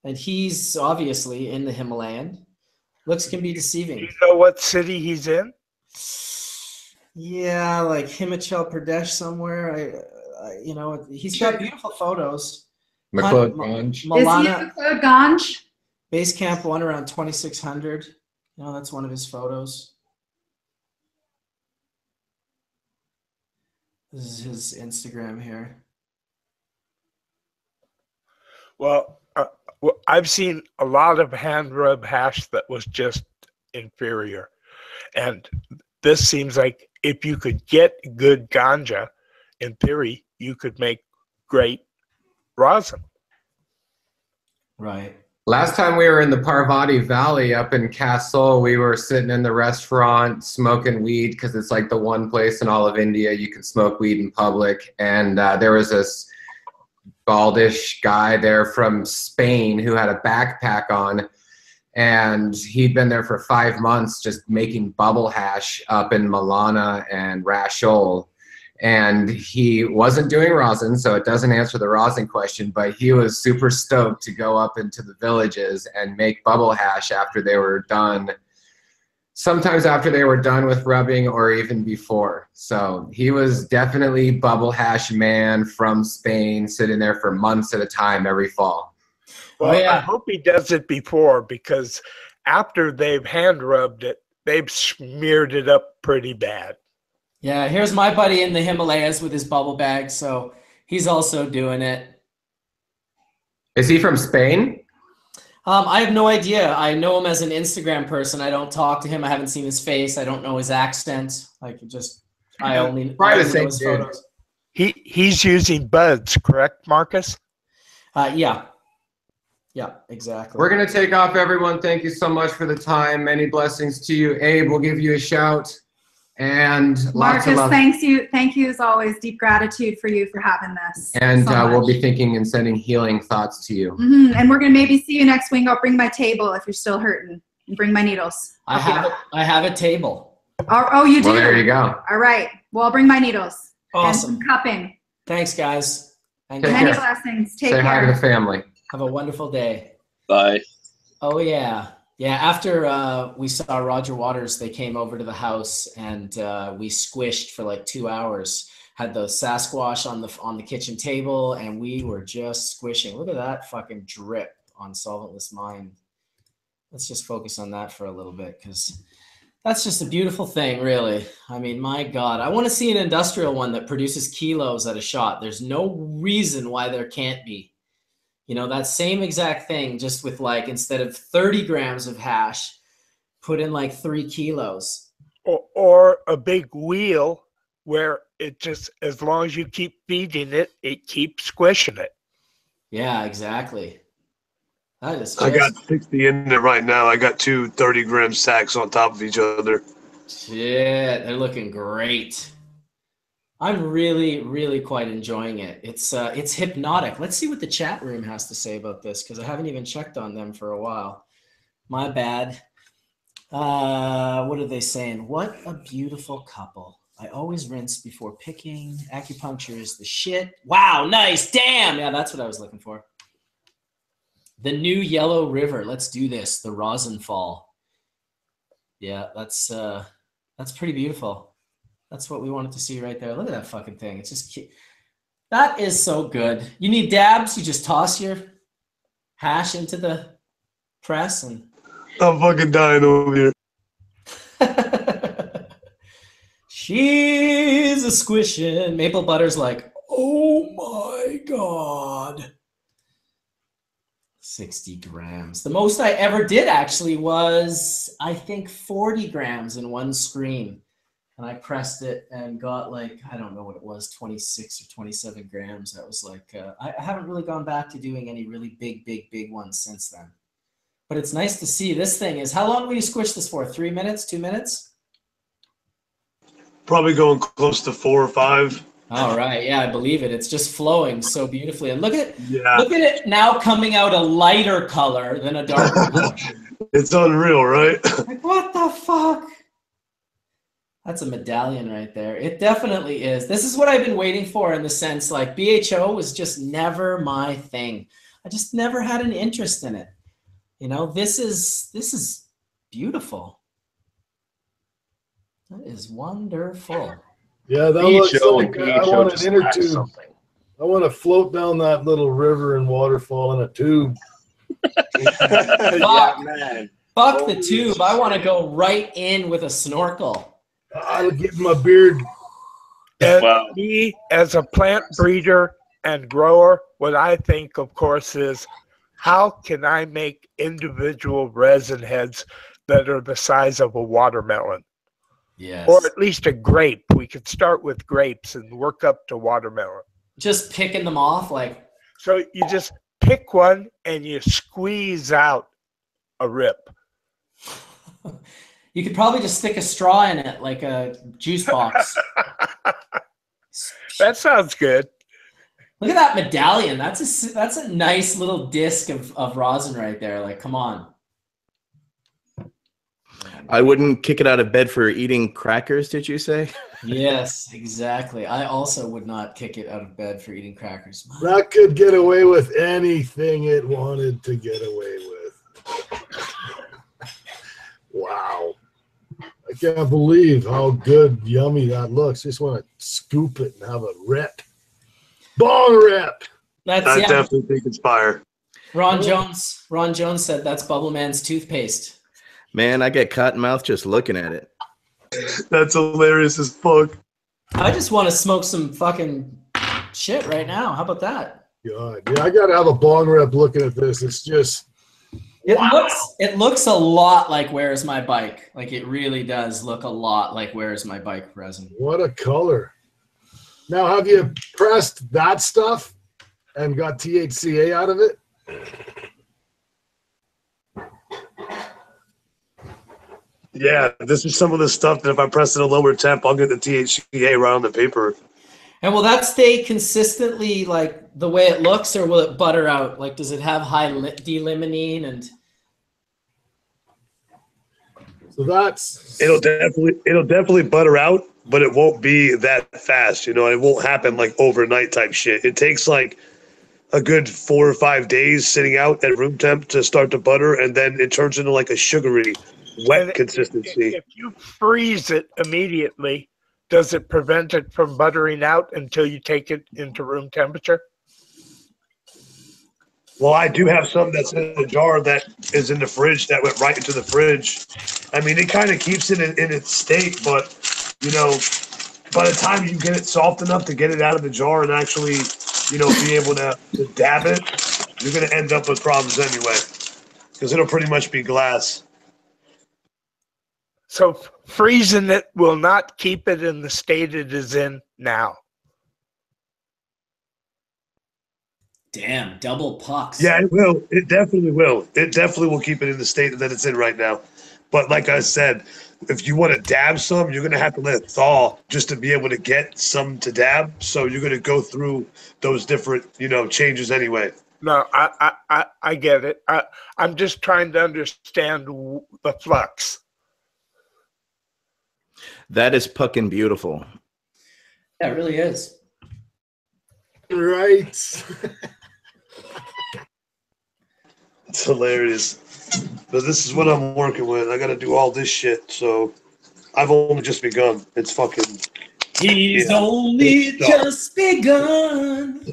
And he's obviously in the Himalayan. Looks can be deceiving.
Do you know what city he's in?
Yeah, like Himachal Pradesh somewhere. You know, he's got beautiful photos.
McLeod
Is he in McLeod Ganj?
Base Camp 1 around 2600. You know, that's one of his photos. This is his Instagram here.
Well, I've seen a lot of hand rub hash that was just inferior. And this seems like if you could get good ganja, in theory, you could make great rosin.
Right.
Last time we were in the Parvati Valley up in Castle, we were sitting in the restaurant smoking weed because it's like the one place in all of India you can smoke weed in public. And there was this baldish guy there from Spain who had a backpack on, and he'd been there for 5 months just making bubble hash up in Malana and Rashol. And he wasn't doing rosin, so it doesn't answer the rosin question, but he was super stoked to go up into the villages and make bubble hash after they were done. Sometimes after they were done with rubbing or even before. So he was definitely bubble hash man from Spain, sitting there for months at a time every fall.
Well, I hope he does it before, because after they've hand rubbed it, they've smeared it up pretty bad.
Yeah, here's my buddy in the Himalayas with his bubble bag, so he's also doing it.
Is he from Spain?
I have no idea. I know him as an Instagram person. I don't talk to him. I haven't seen his face. I don't know his accent. I only know his photos.
He's using buds, correct, Marcus?
Yeah. Yeah, exactly.
We're going to take off, everyone. Thank you so much for the time. Many blessings to you. Abe, we'll give you a shout. And lots of
Marcus,
love.
thank you as always. Deep gratitude for you for having this.
And
so
we'll be thinking and sending healing thoughts to you.
And we're going to maybe see you next week. I'll bring my table if you're still hurting. And bring my needles.
I have a table.
Oh, you do?
Well, there you go.
All right. Well, I'll bring my needles.
Awesome.
And some cupping.
Thanks, guys. And
many blessings. Take care.
Say hi to the family.
Have a wonderful day.
Bye.
Oh, yeah. Yeah, after we saw Roger Waters, they came over to the house and we squished for like 2 hours. Had the Sasquatch on the kitchen table, and we were just squishing. Look at that fucking drip on Solventless Mind. Let's just focus on that for a little bit, because that's just a beautiful thing, really. I mean, my God, I want to see an industrial one that produces kilos at a shot. There's no reason why there can't be. You know, that same exact thing, just with like, instead of 30 grams of hash, put in like 3 kilos.
Or a big wheel where it just, as long as you keep feeding it, it keeps squishing it.
Yeah, exactly. That is just...
I got 60 in there right now. I got 2 30-gram sacks on top of each other.
Shit, they're looking great. I'm really, really quite enjoying it. It's hypnotic. Let's see what the chat room has to say about this, because I haven't even checked on them for a while. My bad. What are they saying? What a beautiful couple. I always rinse before picking. Acupuncture is the shit. Wow, nice. Damn. Yeah, that's what I was looking for. The new Yellow River. Let's do this. The Rosin Fall. Yeah, that's pretty beautiful. That's what we wanted to see right there. Look at that fucking thing. It's just cute. That is so good. You need dabs. You just toss your hash into the press and...
I'm fucking dying over here.
She's a squishing. Maple Butter's like, oh my God. 60 grams. The most I ever did actually was, I think, 40 grams in one screen. And I pressed it and got like, I don't know what it was, 26 or 27 grams. That was like, I haven't really gone back to doing any really big ones since then. But it's nice to see. This thing is, how long will you squish this for? 3 minutes, 2 minutes?
Probably going close to 4 or 5.
All right. Yeah, I believe it. It's just flowing so beautifully. And look at it now coming out a lighter color than a darker color.
It's unreal, right?
Like, what the fuck? That's a medallion right there. It definitely is. This is what I've been waiting for, in the sense, like, BHO was just never my thing. I just never had an interest in it. You know, this is beautiful. That is wonderful.
Yeah, that looks like I want an inner tube. I want to float down that little river and waterfall in a tube.
Yeah, man. Fuck the tube. I want to go right in with a snorkel.
I'll get my beard.
And me, as a plant breeder and grower, what I think, of course, is how can I make individual resin heads that are the size of a watermelon?
Yes.
Or at least a grape. We could start with grapes and work up to watermelon.
Just picking them off, like...
So you just pick one and you squeeze out a rip.
You could probably just stick a straw in it, like a juice box.
That sounds good.
Look at that medallion. That's a nice little disc of rosin right there. Like, come on.
I wouldn't kick it out of bed for eating crackers, did you say?
Yes, exactly. I also would not kick it out of bed for eating crackers.
That could get away with anything it wanted to get away with. Wow. I can't believe how good, yummy that looks. Just want to scoop it and have a rip. Bong rip.
I definitely think it's fire.
Ron Jones said that's Bubble Man's toothpaste.
Man, I get cotton mouth just looking at it.
That's hilarious as fuck.
I just want to smoke some fucking shit right now. How about that?
God, yeah, I gotta have a bong rip looking at this. It's just
it looks a lot like Where's My Bike. Like it really does look a lot like Where's My Bike resin.
what a color. Now, have you pressed that stuff and got THCA out of it?
Yeah, this is some of the stuff that if I press it at a lower temp, I'll get the THCA right on the paper.
And will that stay consistently like the way it looks, or will it butter out? Like, does it have high D-limonene and?
So that's
It'll definitely butter out, but it won't be that fast. You know, it won't happen like overnight type shit. It takes like a good 4 or 5 days sitting out at room temp to start to butter, and then it turns into like a sugary, wet consistency.
If you freeze it immediately, does it prevent it from buttering out until you take it into room temperature?
Well, I do have some that's in a jar that is in the fridge that went right into the fridge. I mean, it kind of keeps it in its state, but, you know, by the time you get it soft enough to get it out of the jar and actually, you know, be able to dab it, you're going to end up with problems anyway, because it'll pretty much be glass.
So freezing it will not keep it in the state it is in now.
Damn, double pucks.
Yeah, it will. It definitely will. It definitely will keep it in the state that it's in right now. But like I said, if you want to dab some, you're going to have to let it thaw just to be able to get some to dab. So you're going to go through those different, you know, changes anyway.
No, I get it. I'm just trying to understand the flux.
That is fucking beautiful.
Yeah, it really is.
right.
It's hilarious. But this is what I'm working with. I got to do all this shit. So I've only just begun. It's fucking.
He's only just begun.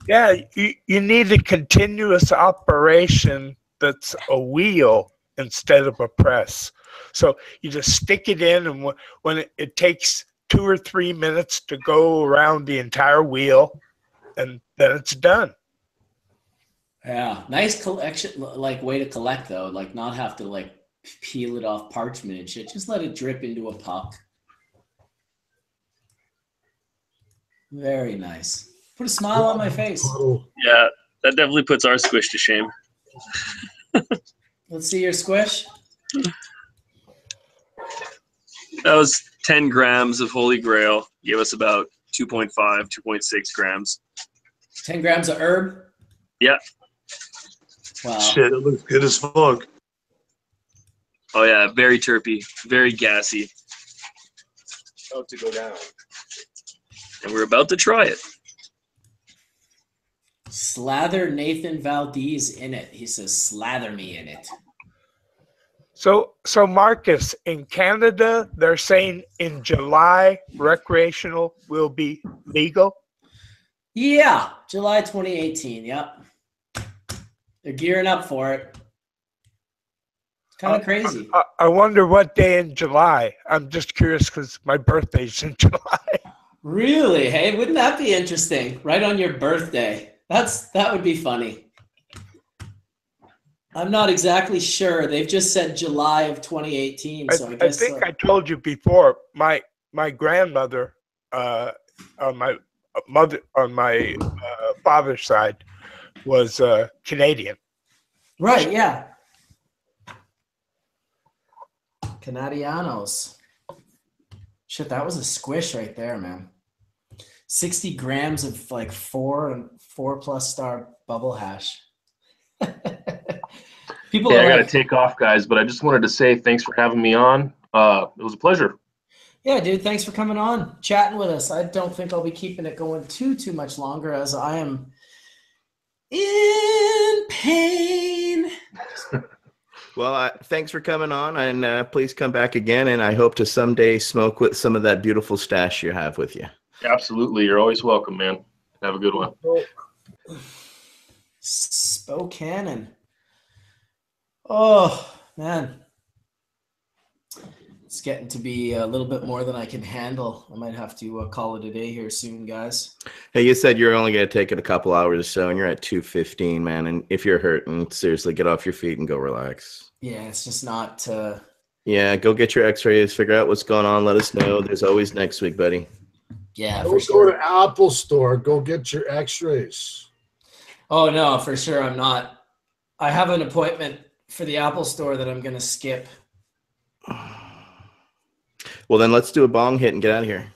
Yeah, you need a continuous operation that's a wheel instead of a press. So you just stick it in, and when it takes 2 or 3 minutes to go around the entire wheel, and then it's done.
Yeah, nice collection, like way to collect though. Like not have to like peel it off parchment and shit. Just let it drip into a puck. Very nice. Put a smile on my face.
Yeah, that definitely puts our squish to shame.
Let's see your squish.
That was 10 grams of Holy Grail. Gave us about 2.5, 2.6 grams.
10 grams of herb?
Yeah.
Wow.
Shit, it looks good as fuck.
Oh, yeah. Very terpy. Very gassy.
About to go down.
And we're about to try it.
Slather Nathan Valdez in it. He says, slather me in it.
So Marcus, in Canada, they're saying in July, recreational will be legal?
Yeah, July 2018. Yep. They're gearing up for it. It's kind of crazy.
I wonder what day in July. I'm just curious because my birthday's in July.
Really? Hey, wouldn't that be interesting? Right on your birthday. That would be funny. I'm not exactly sure. They've just said July of 2018. So I guess
I think I told you before. My grandmother, on my father's side, was Canadian.
Right. Yeah. Canadianos. Shit, that was a squish right there, man. 60 grams of like 4+ star bubble hash. People
I got to
like,
take off, guys, but I just wanted to say thanks for having me on. It was a pleasure.
yeah, dude, thanks for coming on, chatting with us. I don't think I'll be keeping it going too much longer, as I am in pain.
Well, thanks for coming on, and please come back again, and I hope to someday smoke with some of that beautiful stash you have with you.
Absolutely. You're always welcome, man. Have a good one.
Spokane. Oh, man, it's getting to be a little bit more than I can handle. I might have to call it a day here soon, guys.
Hey, you said you're only going to take it a couple hours or so, and you're at 2:15, man. And if you're hurting, seriously, get off your feet and go relax.
Yeah, it's just not.
Yeah, go get your X-rays, figure out what's going on. Let us know. There's always next week, buddy.
Yeah,
Don't
for sure.
go to Apple Store. Go get your X-rays.
Oh no, for sure. I'm not. I have an appointment for the Apple Store that I'm going to skip.
Well, then let's do a bong hit and get out of here.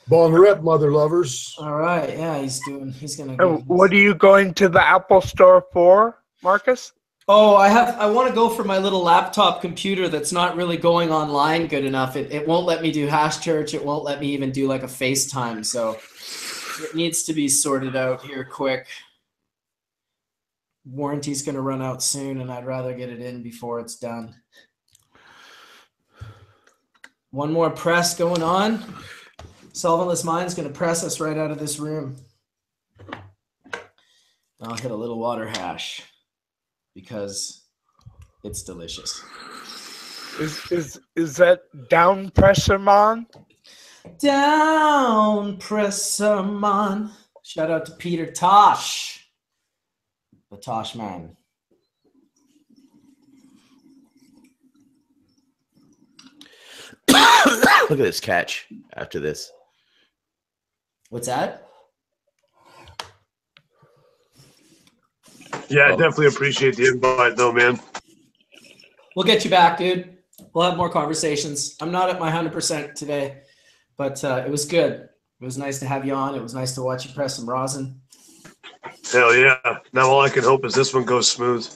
Bong rip, mother lovers.
All right. Yeah, he's going to.
What are you going to the Apple Store for, Marcus?
Oh, I want to go for my little laptop computer that's not really going online good enough. It won't let me do Hash Church. It won't let me even do like a FaceTime. So it needs to be sorted out here quick. Warranty's going to run out soon, and I'd rather get it in before it's done. One more press going on. Solventless Mind's going to press us right out of this room. I'll hit a little water hash because it's delicious.
Is that down pressure, man?
Down pressure, man. Shout out to Peter Tosh, the Tosh man.
Look at this catch after this.
What's that?
Yeah, I definitely appreciate the invite, though, man.
We'll get you back, dude. We'll have more conversations. I'm not at my 100% today, but it was good. It was nice to have you on. It was nice to watch you press some rosin.
Hell yeah. Now all I can hope is this one goes smooth.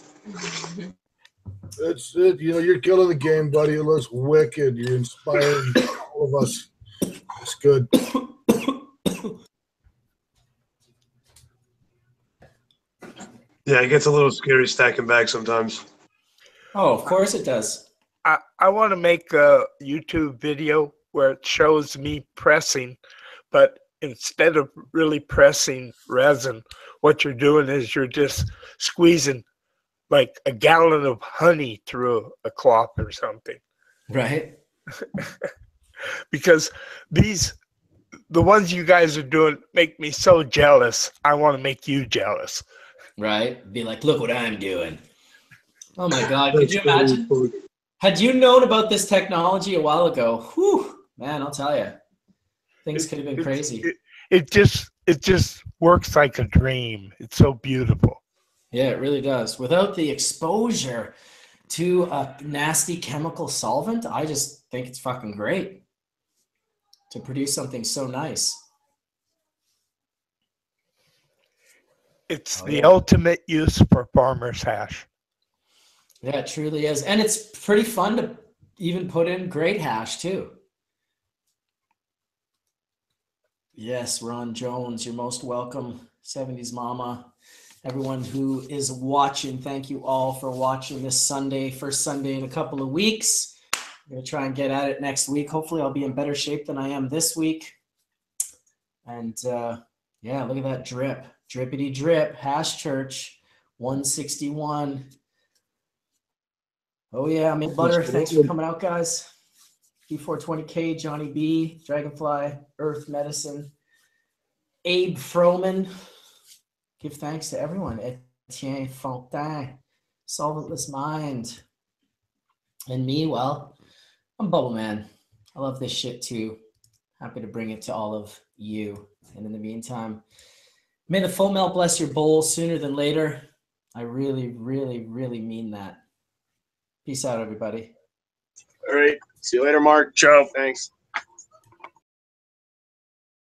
That's it. You know, you're killing the game, buddy. It looks wicked. You're inspiring all of us. It's good.
Yeah, it gets a little scary stacking back sometimes.
Oh, of course it does.
I want to make a YouTube video where it shows me pressing, but instead of really pressing resin, what you're doing is you're just squeezing like a gallon of honey through a cloth or something.
Right.
Because the ones you guys are doing make me so jealous. I want to make you jealous.
Right. Be like, look what I'm doing. Oh my God. Could you imagine? Had you known about this technology a while ago, whew, man, I'll tell you, things could have been crazy.
It just works like a dream. It's so beautiful.
Yeah, it really does. Without the exposure to a nasty chemical solvent, I just think it's fucking great to produce something so nice.
It's the ultimate use for farmer's hash.
Yeah, it truly is. And it's pretty fun to even put in great hash too. Yes, Ron Jones, you're most welcome. 70s Mama. Everyone who is watching, thank you all for watching this Sunday, first Sunday in a couple of weeks. I'm going to try and get at it next week. Hopefully I'll be in better shape than I am this week. And yeah, look at that drip. Drippity drip. Hash Church 161. Oh yeah, I'm in butter. Thanks for coming out, guys. B420K, Johnny B, Dragonfly, Earth Medicine, Abe Froman. Give thanks to everyone. Etienne Fontan, Solventless Mind. And me, well, I'm Bubble Man. I love this shit too. Happy to bring it to all of you. And in the meantime, may the full melt bless your bowl sooner than later. I really, really, really mean that. Peace out, everybody.
All right. See you later, Mark. Ciao. Thanks.